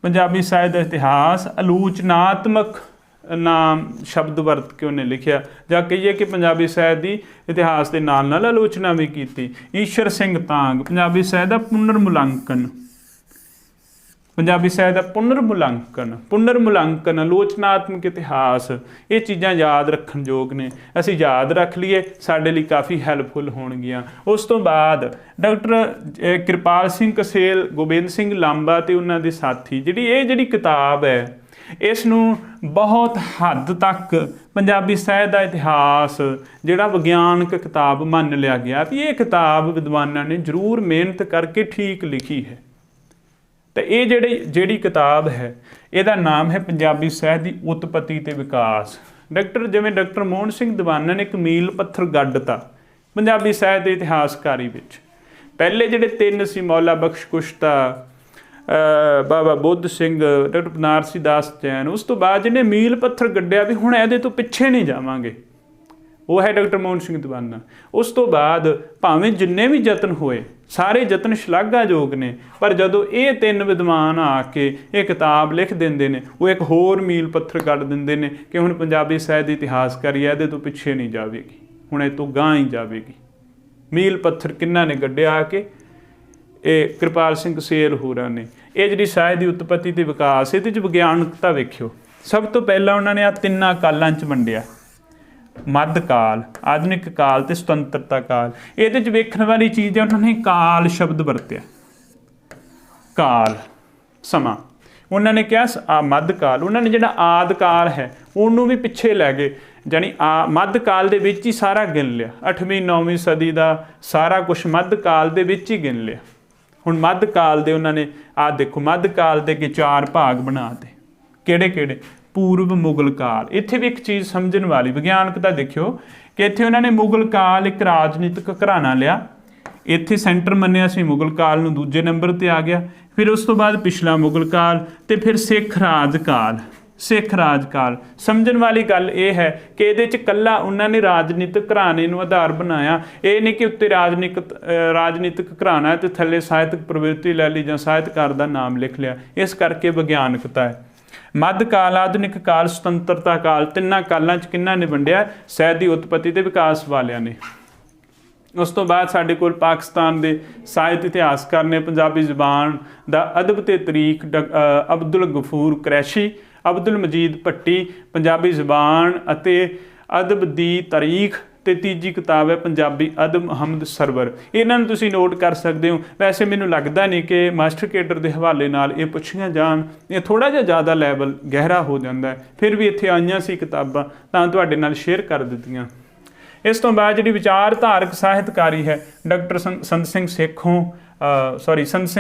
ਪੰਜਾਬੀ ਸਾਹਿਤ ਦਾ ਇਤਿਹਾਸ ਆਲੋਚਨਾਤਮਕ ਨਾਮ ਸ਼ਬਦ ਵਰਤ ਕੇ ਉਹਨੇ ਲਿਖਿਆ, ਜਾਂ ਕਹੀਏ ਕਿ ਪੰਜਾਬੀ ਸਾਹਿਤ ਦੀ ਇਤਿਹਾਸ ਦੇ ਨਾਲ ਆਲੋਚਨਾ ਵੀ ਕੀਤੀ। ਈਸ਼ਰ ਸਿੰਘ ਤਾਂਗ, ਪੰਜਾਬੀ ਸਾਹਿਤ ਦਾ ਪੁਨਰਮੁਲਾਂਕਣ, ਪੰਜਾਬੀ ਸਾਹਿਤ ਦਾ ਪੁਨਰਮੁਲਾਂਕਣ, ਆਲੋਚਨਾਤਮਕ ਇਤਿਹਾਸ। ਇਹ ਚੀਜ਼ਾਂ ਯਾਦ ਰੱਖਣ ਯੋਗ ਨੇ, ਅਸੀਂ ਯਾਦ ਰੱਖ ਲਈਏ, ਸਾਡੇ ਲਈ ਕਾਫੀ ਹੈਲਪਫੁਲ ਹੋਣਗੀਆਂ। ਉਸ ਤੋਂ ਬਾਅਦ ਡਾਕਟਰ ਕਿਰਪਾਲ ਸਿੰਘ ਕਸੇਲ, ਗੋਬਿੰਦ ਸਿੰਘ ਲਾਂਬਾ ਤੇ ਉਹਨਾਂ ਦੇ ਸਾਥੀ, ਜਿਹੜੀ ਕਿਤਾਬ ਹੈ, ਇਸ ਨੂੰ ਬਹੁਤ ਹੱਦ ਤੱਕ ਪੰਜਾਬੀ ਸਾਹਿਤ ਦਾ ਇਤਿਹਾਸ ਜਿਹੜਾ ਵਿਗਿਆਨਕ ਕਿਤਾਬ ਮੰਨ ਲਿਆ ਗਿਆ ਵੀ ਇਹ ਕਿਤਾਬ ਵਿਦਵਾਨਾਂ ਨੇ ਜ਼ਰੂਰ ਮਿਹਨਤ ਕਰਕੇ ਠੀਕ ਲਿਖੀ ਹੈ। ਤੇ ਇਹ ਜਿਹੜੀ ਕਿਤਾਬ ਹੈ, ਇਹਦਾ ਨਾਮ ਹੈ ਪੰਜਾਬੀ ਸਾਹਿਤ ਦੀ ਉਤਪਤੀ ਤੇ ਵਿਕਾਸ। ਜਿਵੇਂ ਡਾਕਟਰ ਮੋਹਨ ਸਿੰਘ ਦੀਵਾਨਾ ਨੇ ਇੱਕ ਮੀਲ ਪੱਥਰ ਗੱਡਤਾ ਪੰਜਾਬੀ ਸਾਹਿਤ ਦੇ ਇਤਿਹਾਸਕਾਰੀ ਵਿੱਚ। ਪਹਿਲੇ ਜਿਹੜੇ 3 ਸੀ, ਮੌਲਾ ਬਖਸ਼ ਕੁਸ਼ਤਾ, ਬਾਬਾ ਬੁੱਧ ਸਿੰਘ, ਡਾਕਟਰ ਬਨਾਰਸੀ ਦਾਸ ਜੈਨ। ਉਸ ਤੋਂ ਬਾਅਦ ਜਿਹਨੇ ਮੀਲ ਪੱਥਰ ਗੱਡਿਆ ਵੀ ਹੁਣ ਇਹਦੇ ਤੋਂ ਪਿੱਛੇ ਨਹੀਂ ਜਾਵਾਂਗੇ, ਉਹ ਹੈ ਡਾਕਟਰ ਮੋਹਨ ਸਿੰਘ ਦੀਵਾਨਾ। ਉਸ ਤੋਂ ਬਾਅਦ ਭਾਵੇਂ ਜਿੰਨੇ ਵੀ ਯਤਨ ਹੋਏ ਸਾਰੇ ਯਤਨ ਸ਼ਲਾਘਾਯੋਗ ਨੇ, ਪਰ ਜਦੋਂ ਇਹ ਤਿੰਨ ਵਿਦਵਾਨ ਆ ਕੇ ਇਹ ਕਿਤਾਬ ਲਿਖ ਦਿੰਦੇ ਨੇ, ਉਹ ਇੱਕ ਹੋਰ ਮੀਲ ਪੱਥਰ ਕੱਢ ਦਿੰਦੇ ਨੇ ਕਿ ਹੁਣ ਪੰਜਾਬੀ ਸਾਹਿਤ ਦੀ ਇਤਿਹਾਸਕਾਰੀ ਇਹਦੇ ਤੋਂ ਪਿੱਛੇ ਨਹੀਂ ਜਾਵੇਗੀ, ਹੁਣ ਇਹ ਤੋਂ ਗਾਂਹ ਹੀ ਜਾਵੇਗੀ। ਮੀਲ ਪੱਥਰ ਕਿਹਨਾਂ ਨੇ ਗੱਢਿਆ ਆ ਕੇ? ਇਹ ਕਿਰਪਾਲ ਸਿੰਘ ਸੇਲ ਹੋਰਾਂ ਨੇ। ਇਹ ਜਿਹੜੀ ਸਾਹਿਤ ਦੀ ਉਤਪਤੀ ਤੇ ਵਿਕਾਸ, ਇਹਦੇ 'ਚ ਵਿਗਿਆਨਕਤਾ ਵੇਖਿਓ। ਸਭ ਤੋਂ ਪਹਿਲਾਂ ਉਹਨਾਂ ਨੇ ਆ ਤਿੰਨਾਂ ਕਾਲਾਂ 'ਚ ਵੰਡਿਆ, ਮੱਧ ਕਾਲ, ਆਧੁਨਿਕ ਕਾਲ ਤੇ ਸੁਤੰਤਰਤਾ ਕਾਲ। ਇਹਦੇ 'ਚ ਵੇਖਣ ਵਾਲੀ ਚੀਜ਼ ਹੈ, ਉਹਨਾਂ ਨੇ ਕਾਲ ਸ਼ਬਦ ਵਰਤਿਆ। ਕਾਲ ਸਮਾਂ, ਉਹਨਾਂ ਨੇ ਕਿਹਾ ਮੱਧ ਕਾਲ। ਉਹਨਾਂ ਨੇ ਜਿਹੜਾ ਆਦਿ ਕਾਲ ਹੈ ਉਹਨੂੰ ਵੀ ਪਿੱਛੇ ਲੈ ਗਏ, ਜਾਣੀ ਮੱਧ ਕਾਲ ਦੇ ਵਿੱਚ ਹੀ ਸਾਰਾ ਗਿਣ ਲਿਆ। 8ਵੀਂ 9ਵੀਂ ਸਦੀ ਦਾ ਸਾਰਾ ਕੁਛ ਮੱਧ ਕਾਲ ਦੇ ਵਿੱਚ ਹੀ ਗਿਣ ਲਿਆ। ਹੁਣ ਮੱਧ ਕਾਲ ਦੇ ਉਹਨਾਂ ਨੇ ਦੇਖੋ, ਮੱਧ ਕਾਲ ਦੇ 4 ਭਾਗ ਬਣਾ ਤੇ। ਕਿਹੜੇ ਕਿਹੜੇ? ਪੂਰਬ ਮੁਗਲ ਕਾਲ। ਇੱਥੇ ਵੀ ਇੱਕ ਚੀਜ਼ ਸਮਝਣ ਵਾਲੀ ਵਿਗਿਆਨਕਤਾ ਦੇਖਿਓ ਕਿ ਇੱਥੇ ਉਹਨਾਂ ਨੇ ਮੁਗਲ ਕਾਲ ਇੱਕ ਰਾਜਨੀਤਿਕ ਘਰਾਣਾ ਲਿਆ, ਇੱਥੇ ਸੈਂਟਰ ਮੰਨਿਆ ਸੀ ਮੁਗਲ ਕਾਲ ਨੂੰ, ਦੂਜੇ ਨੰਬਰ ਤੇ ਆ ਗਿਆ। ਫਿਰ ਉਸ ਤੋਂ ਬਾਅਦ ਪਿਛਲਾ ਮੁਗਲ ਕਾਲ ਤੇ ਫਿਰ ਸਿੱਖ ਰਾਜ ਕਾਲ। ਸਿੱਖ ਰਾਜ ਕਾਲ ਸਮਝਣ ਵਾਲੀ ਗੱਲ ਇਹ ਹੈ ਕਿ ਇਹਦੇ 'ਚ ਇਕੱਲਾ ਉਹਨਾਂ ਨੇ ਰਾਜਨੀਤਿਕ ਘਰਾਣੇ ਨੂੰ ਆਧਾਰ ਬਣਾਇਆ। ਇਹ ਨਹੀਂ ਕਿ ਉੱਤੇ ਰਾਜਨੀਤਿਕ ਘਰਾਣਾ ਤੇ ਥੱਲੇ ਸਾਹਿਤਕ ਪ੍ਰਵਿਰਤੀ ਲੈ ਲਈ ਜਾਂ ਸਾਹਿਤਕਾਰ ਦਾ ਨਾਮ ਲਿਖ ਲਿਆ। ਇਸ ਕਰਕੇ ਵਿਗਿਆਨਕਤਾ ਹੈ। ਮੱਧ ਕਾਲ, ਆਧੁਨਿਕ ਕਾਲ, ਸੁਤੰਤਰਤਾ ਕਾਲ, ਤਿੰਨਾਂ ਕਾਲਾਂ 'ਚ ਕਿਹਨਾਂ ਨੇ ਵੰਡਿਆ? ਸਾਹਿਤ ਦੀ ਉਤਪਤੀ ਤੇ ਵਿਕਾਸ ਵਾਲਿਆਂ ਨੇ। ਉਸ ਤੋਂ ਬਾਅਦ ਸਾਡੇ ਕੋਲ ਪਾਕਿਸਤਾਨ ਦੇ ਸਾਹਿਤ ਇਤਿਹਾਸਕਾਰ ਨੇ ਪੰਜਾਬੀ ਜ਼ੁਬਾਨ ਦਾ ਅਦਬ ਤੇ ਤਰੀਖ ਅਬਦੁਲ ਗਫੂਰ ਕੁਰੈਸ਼ੀ, ਅਬਦੁਲ ਮਜੀਦ ਭੱਟੀ, ਪੰਜਾਬੀ ਜ਼ੁਬਾਨ ਅਤੇ ਅਦਬ ਦੀ ਤਾਰੀਖ ਤੇ ਤੀਜੀ ਕਿਤਾਬ ਹੈ ਪੰਜਾਬੀ ਅਦਬ ਮੁਹੰਮਦ ਸਰਵਰ। ਇਹਨਾਂ ਨੂੰ ਤੁਸੀਂ ਨੋਟ ਕਰ ਸਕਦੇ ਹੋ। ਵੈਸੇ ਮੈਨੂੰ ਲੱਗਦਾ ਨਹੀਂ ਕਿ ਮਾਸਟਰ ਕੇਡਰ ਦੇ ਹਵਾਲੇ ਨਾਲ ਇਹ ਪੁੱਛੀਆਂ ਜਾਣ, ਇਹ ਥੋੜ੍ਹਾ ਜਿਹਾ ਜ਼ਿਆਦਾ ਲੈਵਲ ਗਹਿਰਾ ਹੋ ਜਾਂਦਾ ਹੈ। ਫਿਰ ਵੀ ਇੱਥੇ ਆਈਆਂ ਸੀ ਕਿਤਾਬਾਂ ਤਾਂ ਤੁਹਾਡੇ ਨਾਲ ਸ਼ੇਅਰ ਕਰ ਦਿੱਤੀਆਂ। ਇਸ ਤੋਂ ਬਾਅਦ ਜਿਹੜੀ ਵਿਚਾਰਧਾਰਕ ਸਾਹਿਤਕਾਰੀ ਹੈ, ਡਾਕਟਰ ਸੰਤ ਸਿੰਘ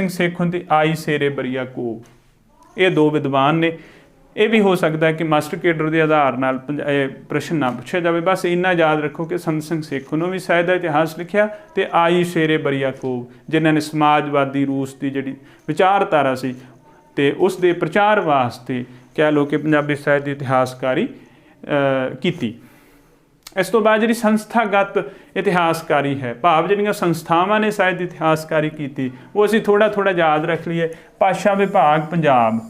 ਸੇਖੋਂ ਤੇ ਆਈ ਸ਼ੇਰੇ ਬਰੀਆ ਕੋ, ਇਹ ਦੋ ਵਿਦਵਾਨ ਨੇ। ਇਹ ਵੀ ਹੋ ਸਕਦਾ ਹੈ ਕਿ ਮਾਸਟਰ ਕੇਡਰ ਦੇ ਆਧਾਰ ਨਾਲ ਪ੍ਰਸ਼ਨ ਨਾ ਪੁੱਛਿਆ ਜਾਵੇ। ਬਸ ਇੰਨਾ ਯਾਦ ਰੱਖੋ ਕਿ ਸੰਤ ਸਿੰਘ ਸੇਖੋਂ ਨੂੰ ਵੀ ਸਾਹਿਤ ਦਾ ਇਤਿਹਾਸ ਲਿਖਿਆ ਤੇ ਆਈ ਸ਼ੇਰੇ ਬਰੀਆ ਕੋ, ਜਿਨ੍ਹਾਂ ਨੇ ਸਮਾਜਵਾਦੀ ਰੂਸ ਦੀ ਜਿਹੜੀ ਵਿਚਾਰਧਾਰਾ ਸੀ ਤੇ ਉਸ ਦੇ ਪ੍ਰਚਾਰ ਵਾਸਤੇ ਕਹਿ ਲਓ ਕਿ ਪੰਜਾਬੀ ਸਾਹਿਤ ਦੀ ਇਤਿਹਾਸਕਾਰੀ ਕੀਤੀ। ਇਸ ਤੋਂ ਬਾਅਦ ਜਿਹੜੀ ਸੰਸਥਾਗਤ ਇਤਿਹਾਸਕਾਰੀ ਹੈ, ਭਾਵ ਜਿਹੜੀਆਂ ਸੰਸਥਾਵਾਂ ਨੇ ਸਾਹਿਤ ਦੀ ਇਤਿਹਾਸਕਾਰੀ ਕੀਤੀ, ਉਹ ਅਸੀਂ ਥੋੜ੍ਹਾ ਯਾਦ ਰੱਖ ਲਈਏ। ਭਾਸ਼ਾ ਵਿਭਾਗ ਪੰਜਾਬ,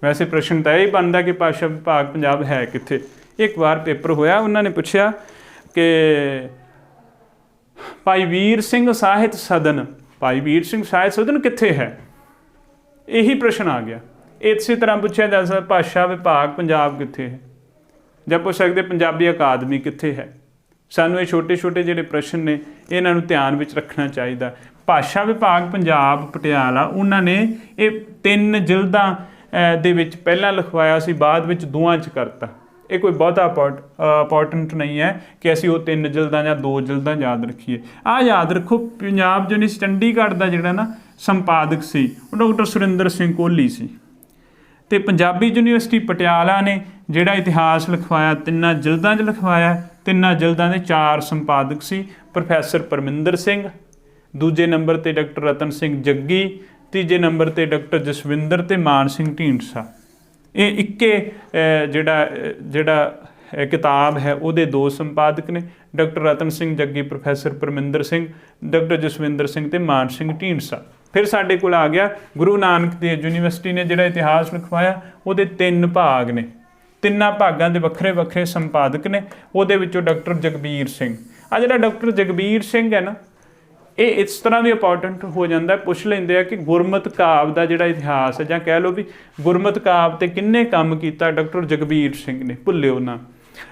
ਵੈਸੇ ਪ੍ਰਸ਼ਨ ਤਾਂ ਇਹ ਬਣਦਾ ਕਿ ਭਾਸ਼ਾ ਵਿਭਾਗ ਪੰਜਾਬ ਹੈ ਕਿੱਥੇ। ਇੱਕ ਵਾਰ ਪੇਪਰ ਹੋਇਆ, ਉਹਨਾਂ ਨੇ ਪੁੱਛਿਆ ਕਿ ਭਾਈ ਵੀਰ ਸਿੰਘ ਸਾਹਿਤ ਸਦਨ, ਭਾਈ ਵੀਰ ਸਿੰਘ ਸਾਹਿਤ ਸਦਨ ਕਿੱਥੇ ਹੈ, ਇਹੀ ਪ੍ਰਸ਼ਨ ਆ ਗਿਆ। ਇਸੇ ਤਰ੍ਹਾਂ ਪੁੱਛਿਆ ਜਾ ਸਕਦਾ ਭਾਸ਼ਾ ਵਿਭਾਗ ਪੰਜਾਬ ਕਿੱਥੇ ਹੈ, ਜਾਂ ਪੁੱਛ ਸਕਦੇ ਪੰਜਾਬੀ ਅਕਾਦਮੀ ਕਿੱਥੇ ਹੈ। ਸਾਨੂੰ ਇਹ ਛੋਟੇ ਜਿਹੜੇ ਪ੍ਰਸ਼ਨ ਨੇ ਇਹਨਾਂ ਨੂੰ ਧਿਆਨ ਵਿੱਚ ਰੱਖਣਾ ਚਾਹੀਦਾ। ਭਾਸ਼ਾ ਵਿਭਾਗ ਪੰਜਾਬ ਪਟਿਆਲਾ, ਉਹਨਾਂ ਨੇ ਇਹ 3 ਜਿਲਦਾਂ ਦੇ ਵਿੱਚ ਪਹਿਲਾਂ ਲਿਖਵਾਇਆ ਸੀ, ਬਾਅਦ ਵਿੱਚ 2 'ਚ ਕਰਤਾ। ਇਹ ਕੋਈ ਬਹੁਤਾ ਇੰਪੋਰਟੈਂਟ ਨਹੀਂ ਹੈ ਕਿ ਅਸੀਂ ਉਹ 3 ਜਿਲਦਾਂ ਜਾਂ 2 ਜਿਲਦਾਂ ਯਾਦ ਰੱਖੀਏ। ਯਾਦ ਰੱਖੋ, ਪੰਜਾਬ ਯੂਨੀਵਰਸਿਟੀ ਚੰਡੀਗੜ੍ਹ ਦਾ ਜਿਹੜਾ ਨਾ ਸੰਪਾਦਕ ਸੀ ਉਹ ਡਾਕਟਰ ਸੁਰਿੰਦਰ ਸਿੰਘ ਕੋਹਲੀ ਸੀ, ਤੇ ਪੰਜਾਬੀ ਯੂਨੀਵਰਸਿਟੀ ਪਟਿਆਲਾ ਨੇ ਜਿਹੜਾ ਇਤਿਹਾਸ ਲਿਖਵਾਇਆ 3 ਜਿਲਦਾਂ 'ਚ ਲਿਖਵਾਇਆ। 3 ਜਿਲਦਾਂ ਦੇ 4 ਸੰਪਾਦਕ ਸੀ, ਪ੍ਰੋਫੈਸਰ ਪਰਮਿੰਦਰ ਸਿੰਘ, ਦੂਜੇ ਨੰਬਰ ਤੇ ਡਾਕਟਰ ਰਤਨ ਸਿੰਘ ਜੱਗੀ, ਤੀਜੇ ਨੰਬਰ ਤੇ ਡਾਕਟਰ ਜਸਵਿੰਦਰ ਤੇ ਮਾਨ ਸਿੰਘ ਢੀਂਡਸਾ। ਇਹ ਇੱਕੇ ਜਿਹੜਾ ਕਿਤਾਬ ਹੈ ਉਹਦੇ 2 ਸੰਪਾਦਕ ਨੇ, ਡਾਕਟਰ ਰਤਨ ਸਿੰਘ ਜੱਗੀ, ਪ੍ਰੋਫੈਸਰ ਪਰਮਿੰਦਰ ਸਿੰਘ, ਡਾਕਟਰ ਜਸਵਿੰਦਰ ਸਿੰਘ ਤੇ ਮਾਨ ਸਿੰਘ ਢੀਂਡਸਾ। ਫਿਰ ਸਾਡੇ ਕੋਲ ਆ ਗਿਆ ਗੁਰੂ ਨਾਨਕ ਦੇਵ ਯੂਨੀਵਰਸਿਟੀ ਨੇ ਜਿਹੜਾ ਇਤਿਹਾਸ ਲਿਖਵਾਇਆ, ਉਹਦੇ 3 ਭਾਗ ਨੇ, 3 ਭਾਗਾਂ ਦੇ ਵੱਖਰੇ ਸੰਪਾਦਕ ਨੇ। ਉਹਦੇ ਵਿੱਚੋਂ ਡਾਕਟਰ ਜਗਬੀਰ ਸਿੰਘ, ਜਿਹੜਾ ਡਾਕਟਰ ਜਗਬੀਰ ਸਿੰਘ ਹੈ ਨਾ, ਇਹ ਇਸ ਤਰ੍ਹਾਂ ਵੀ ਇੰਪੋਰਟੈਂਟ ਹੋ ਜਾਂਦਾ, ਪੁੱਛ ਲੈਂਦੇ ਆ ਕਿ ਗੁਰਮਤਿ ਕਾਵਿ ਦਾ ਜਿਹੜਾ ਇਤਿਹਾਸ ਹੈ, ਜਾਂ ਕਹਿ ਲਓ ਵੀ ਗੁਰਮਤਿ ਕਾਵਿ ਤੇ ਕਿੰਨੇ ਕੰਮ ਕੀਤਾ, ਡਾਕਟਰ ਜਗਬੀਰ ਸਿੰਘ ਨੇ, ਭੁੱਲਿਓ ਨਾ।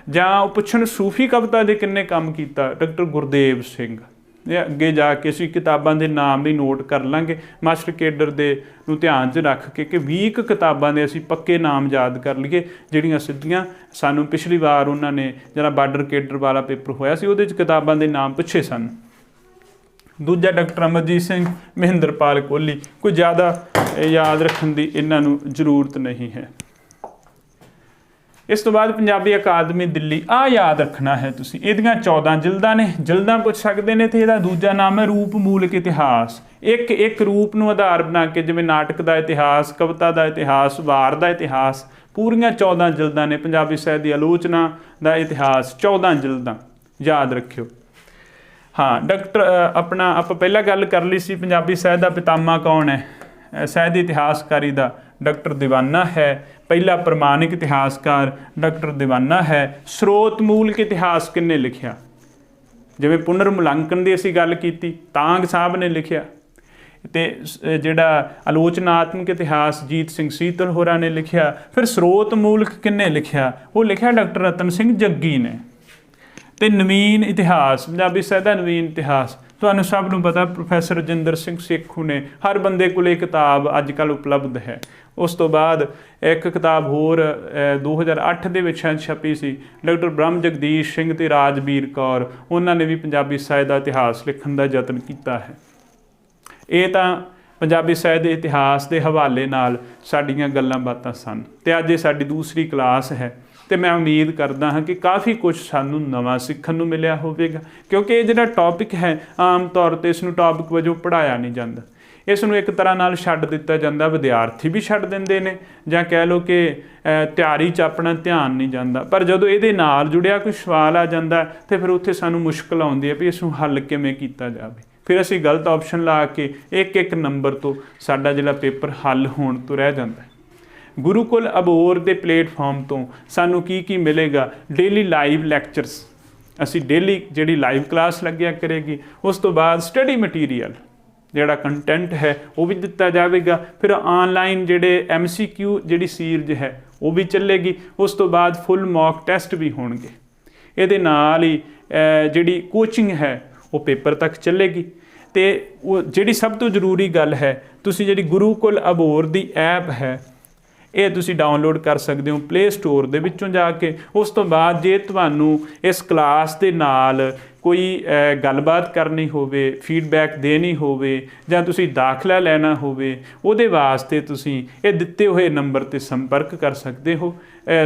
ਜਾਂ ਉਹ ਪੁੱਛਣ ਸੂਫੀ ਕਵਿਤਾ ਦੇ ਕਿੰਨੇ ਕੰਮ ਕੀਤਾ, ਡਾਕਟਰ ਗੁਰਦੇਵ ਸਿੰਘ। ਇਹ ਅੱਗੇ ਜਾ ਕੇ ਅਸੀਂ ਕਿਤਾਬਾਂ ਦੇ ਨਾਮ ਵੀ ਨੋਟ ਕਰ ਲਾਂਗੇ ਮਾਸਟਰ ਕੇਡਰ ਦੇ ਨੂੰ ਧਿਆਨ 'ਚ ਰੱਖ ਕੇ ਕਿ 20 ਕਿਤਾਬਾਂ ਦੇ ਅਸੀਂ ਪੱਕੇ ਨਾਮ ਯਾਦ ਕਰ ਲਈਏ, ਜਿਹੜੀਆਂ ਸਿੱਧੀਆਂ ਸਾਨੂੰ ਪਿਛਲੀ ਵਾਰ ਉਹਨਾਂ ਨੇ ਜਿਹੜਾ ਬਾਰਡਰ ਕੇਡਰ ਵਾਲਾ ਪੇਪਰ ਹੋਇਆ ਸੀ ਉਹਦੇ 'ਚ ਕਿਤਾਬਾਂ ਦੇ ਨਾਮ ਪੁੱਛੇ ਸਨ। ਦੂਜਾ ਡਾਕਟਰ ਅਮਰਜੀਤ ਸਿੰਘ, ਮਹਿੰਦਰਪਾਲ ਕੋਹਲੀ। ਕੋਈ ਜ਼ਿਆਦਾ ਯਾਦ ਰੱਖਣ ਦੀ ਇਹਨਾਂ ਨੂੰ ਜ਼ਰੂਰਤ ਨਹੀਂ ਹੈ। ਇਸ ਤੋਂ ਬਾਅਦ ਪੰਜਾਬੀ ਅਕਾਦਮੀ ਦਿੱਲੀ, ਯਾਦ ਰੱਖਣਾ ਹੈ ਤੁਸੀਂ, ਇਹਦੀਆਂ 14 ਜਿਲਦਾਂ ਨੇ। ਜਿਲਦਾਂ ਪੁੱਛ ਸਕਦੇ ਨੇ, ਤੇ ਇਹਦਾ ਦੂਜਾ ਨਾਮ ਹੈ ਰੂਪ ਮੂਲਕ ਇਤਿਹਾਸ। ਇੱਕ ਇੱਕ ਰੂਪ ਨੂੰ ਆਧਾਰ ਬਣਾ ਕੇ, ਜਿਵੇਂ ਨਾਟਕ ਦਾ ਇਤਿਹਾਸ, ਕਵਿਤਾ ਦਾ ਇਤਿਹਾਸ, ਵਾਰ ਦਾ ਇਤਿਹਾਸ, ਪੂਰੀਆਂ 14 ਜਿਲਦਾਂ ਨੇ। ਪੰਜਾਬੀ ਸਾਹਿਤ ਦੀ ਆਲੋਚਨਾ ਦਾ ਇਤਿਹਾਸ 14 ਜਿਲਦਾਂ, ਯਾਦ ਰੱਖਿਓ। ਹਾਂ ਡਾਕਟਰ ਆਪਣਾ ਆਪਾਂ ਪਹਿਲਾਂ ਗੱਲ ਕਰ ਲਈ ਸੀ ਪੰਜਾਬੀ ਸਾਹਿਤ ਦਾ ਪਿਤਾਮਾ ਕੌਣ ਹੈ, ਸਾਹਿਤ ਦੀ ਇਤਿਹਾਸਕਾਰੀ ਦਾ ਡਾਕਟਰ ਦੀਵਾਨਾ ਹੈ। ਪਹਿਲਾ ਪ੍ਰਮਾਣਿਕ ਇਤਿਹਾਸਕਾਰ ਡਾਕਟਰ ਦੀਵਾਨਾ ਹੈ। ਸਰੋਤਮੂਲਕ ਇਤਿਹਾਸ ਕਿਹਨੇ ਲਿਖਿਆ? ਜਿਵੇਂ ਪੁਨਰ ਮੁਲਾਂਕਣ ਦੀ ਅਸੀਂ ਗੱਲ ਕੀਤੀ, ਤਾਂਗ ਸਾਹਿਬ ਨੇ ਲਿਖਿਆ। ਤੇ ਜਿਹੜਾ ਆਲੋਚਨਾਤਮਕ ਇਤਿਹਾਸ ਜੀਤ ਸਿੰਘ ਸੀਤਲ ਹੋਰਾਂ ਨੇ ਲਿਖਿਆ। ਫਿਰ ਸਰੋਤਮੂਲਕ ਕਿਹਨੇ ਲਿਖਿਆ? ਉਹ ਲਿਖਿਆ ਡਾਕਟਰ ਰਤਨ ਸਿੰਘ ਜੱਗੀ ਨੇ। ਤੇ ਨਵੀਨ ਇਤਿਹਾਸ, ਪੰਜਾਬੀ ਸਾਹਿਤ ਦਾ ਨਵੀਨ ਇਤਿਹਾਸ, ਤੁਹਾਨੂੰ ਸਭ ਨੂੰ ਪਤਾ ਪ੍ਰੋਫੈਸਰ ਰਜਿੰਦਰ ਸਿੰਘ ਸੇਖੂ ਨੇ। ਹਰ ਬੰਦੇ ਕੋਲ ਇਹ ਕਿਤਾਬ ਅੱਜ ਕੱਲ੍ਹ ਉਪਲਬਧ ਹੈ। ਉਸ ਤੋਂ ਬਾਅਦ ਇੱਕ ਕਿਤਾਬ ਹੋਰ 2008 ਦੇ ਵਿੱਚ ਛਪੀ ਸੀ, ਡਾਕਟਰ ਬ੍ਰਹਮ ਜਗਦੀਸ਼ ਸਿੰਘ ਤੇ ਰਾਜਬੀਰ ਕੌਰ, ਉਹਨਾਂ ਨੇ ਵੀ ਪੰਜਾਬੀ ਸਾਹਿਤ ਦਾ ਇਤਿਹਾਸ ਲਿਖਣ ਦਾ ਯਤਨ ਕੀਤਾ ਹੈ। ਇਹ ਤਾਂ ਪੰਜਾਬੀ ਸਾਹਿਤ ਦੇ ਇਤਿਹਾਸ ਦੇ ਹਵਾਲੇ ਨਾਲ ਸਾਡੀਆਂ ਗੱਲਾਂ ਬਾਤਾਂ ਸਨ। ਤੇ ਅੱਜ ਇਹ ਸਾਡੀ ਦੂਸਰੀ ਕਲਾਸ ਹੈ ਤੇ ਮੈਂ ਉਮੀਦ ਕਰਦਾ ਹਾਂ ਕਿ ਕਾਫੀ ਕੁਝ ਸਾਨੂੰ ਨਵਾਂ ਸਿੱਖਣ ਨੂੰ ਮਿਲਿਆ ਹੋਵੇਗਾ, ਕਿਉਂਕਿ ਇਹ ਜਿਹੜਾ ਟੌਪਿਕ ਹੈ ਆਮ ਤੌਰ 'ਤੇ ਇਸ ਨੂੰ ਟੌਪਿਕ ਵਜੋਂ ਪੜ੍ਹਾਇਆ ਨਹੀਂ ਜਾਂਦਾ। ਇਸ ਨੂੰ ਇੱਕ ਤਰ੍ਹਾਂ ਨਾਲ ਛੱਡ ਦਿੱਤਾ ਜਾਂਦਾ, ਵਿਦਿਆਰਥੀ ਵੀ ਛੱਡ ਦਿੰਦੇ ਨੇ, ਜਾਂ ਕਹਿ ਲਓ ਕਿ ਤਿਆਰੀ 'ਚ ਆਪਣਾ ਧਿਆਨ ਨਹੀਂ ਜਾਂਦਾ। ਪਰ ਜਦੋਂ ਇਹਦੇ ਨਾਲ ਜੁੜਿਆ ਕੋਈ ਸਵਾਲ ਆ ਜਾਂਦਾ ਤੇ ਫਿਰ ਉੱਥੇ ਸਾਨੂੰ ਮੁਸ਼ਕਲ ਆਉਂਦੀ ਹੈ ਵੀ ਇਸ ਨੂੰ ਹੱਲ ਕਿਵੇਂ ਕੀਤਾ ਜਾਵੇ। ਫਿਰ ਅਸੀਂ ਗਲਤ ਆਪਸ਼ਨ ਲਾ ਕੇ ਇੱਕ ਨੰਬਰ ਤੋਂ ਸਾਡਾ ਜਿਹੜਾ ਪੇਪਰ ਹੱਲ ਹੋਣ ਤੋਂ ਰਹਿ ਜਾਂਦਾ। ਗੁਰੂਕੁਲ ਅਬੋਹਰ ਦੇ ਪਲੇਟਫਾਰਮ ਤੋਂ ਸਾਨੂੰ ਕੀ ਮਿਲੇਗਾ? ਡੇਲੀ ਲਾਈਵ ਲੈਕਚਰਸ, ਅਸੀਂ ਡੇਲੀ ਜਿਹੜੀ ਲਾਈਵ ਕਲਾਸ ਲੱਗਿਆ ਕਰੇਗੀ। ਉਸ ਤੋਂ ਬਾਅਦ ਸਟੱਡੀ ਮਟੀਰੀਅਲ ਜਿਹੜਾ ਕੰਟੈਂਟ ਹੈ ਉਹ ਵੀ ਦਿੱਤਾ ਜਾਵੇਗਾ। ਫਿਰ ਆਨਲਾਈਨ ਜਿਹੜੇ MCQ ਜਿਹੜੀ ਸੀਰੀਜ਼ ਹੈ ਉਹ ਵੀ ਚੱਲੇਗੀ। ਉਸ ਤੋਂ ਬਾਅਦ ਫੁੱਲ ਮੌਕ ਟੈਸਟ ਵੀ ਹੋਣਗੇ। ਇਹਦੇ ਨਾਲ ਹੀ ਜਿਹੜੀ ਕੋਚਿੰਗ ਹੈ ਉਹ ਪੇਪਰ ਤੱਕ ਚੱਲੇਗੀ। ਤੇ ਉਹ ਜਿਹੜੀ ਸਭ ਤੋਂ ਜ਼ਰੂਰੀ ਗੱਲ ਹੈ, ਤੁਸੀਂ ਜਿਹੜੀ ਗੁਰੂਕੁਲ ਅਬੋਹਰ ਦੀ ਐਪ ਹੈ ਇਹ ਤੁਸੀਂ ਡਾਊਨਲੋਡ ਕਰ ਸਕਦੇ ਹੋ ਪਲੇ ਸਟੋਰ ਦੇ ਵਿੱਚੋਂ ਜਾ ਕੇ। ਉਸ ਤੋਂ ਬਾਅਦ ਜੇ ਤੁਹਾਨੂੰ ਇਸ ਕਲਾਸ ਦੇ ਨਾਲ ਕੋਈ ਗੱਲਬਾਤ ਕਰਨੀ ਹੋਵੇ, ਫੀਡਬੈਕ ਦੇਣੀ ਹੋਵੇ, ਜਾਂ ਤੁਸੀਂ ਦਾਖਲਾ ਲੈਣਾ ਹੋਵੇ, ਉਹਦੇ ਵਾਸਤੇ ਤੁਸੀਂ ਇਹ ਦਿੱਤੇ ਹੋਏ ਨੰਬਰ 'ਤੇ ਸੰਪਰਕ ਕਰ ਸਕਦੇ ਹੋ।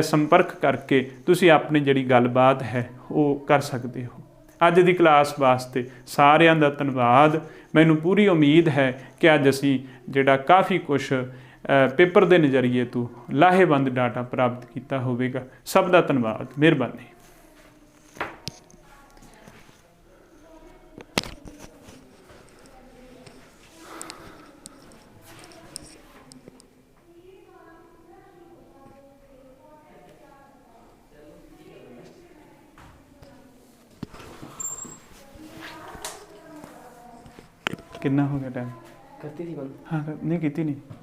ਸੰਪਰਕ ਕਰਕੇ ਤੁਸੀਂ ਆਪਣੀ ਜਿਹੜੀ ਗੱਲਬਾਤ ਹੈ ਉਹ ਕਰ ਸਕਦੇ ਹੋ। ਅੱਜ ਦੀ ਕਲਾਸ ਵਾਸਤੇ ਸਾਰਿਆਂ ਦਾ ਧੰਨਵਾਦ। ਮੈਨੂੰ ਪੂਰੀ ਉਮੀਦ ਹੈ ਕਿ ਅੱਜ ਅਸੀਂ ਜਿਹੜਾ ਕਾਫੀ ਕੁਛ ਪੇਪਰ ਦੇ ਨਜ਼ਰੀਏ ਤੋਂ ਲਾਹੇਵੰਦ ਡਾਟਾ ਪ੍ਰਾਪਤ ਕੀਤਾ ਹੋਵੇਗਾ। ਸਭ ਦਾ ਧੰਨਵਾਦ, ਮਿਹਰਬਾਨੀ। कितना हो गया टाइम? करती थी हाँ नहीं की नहीं।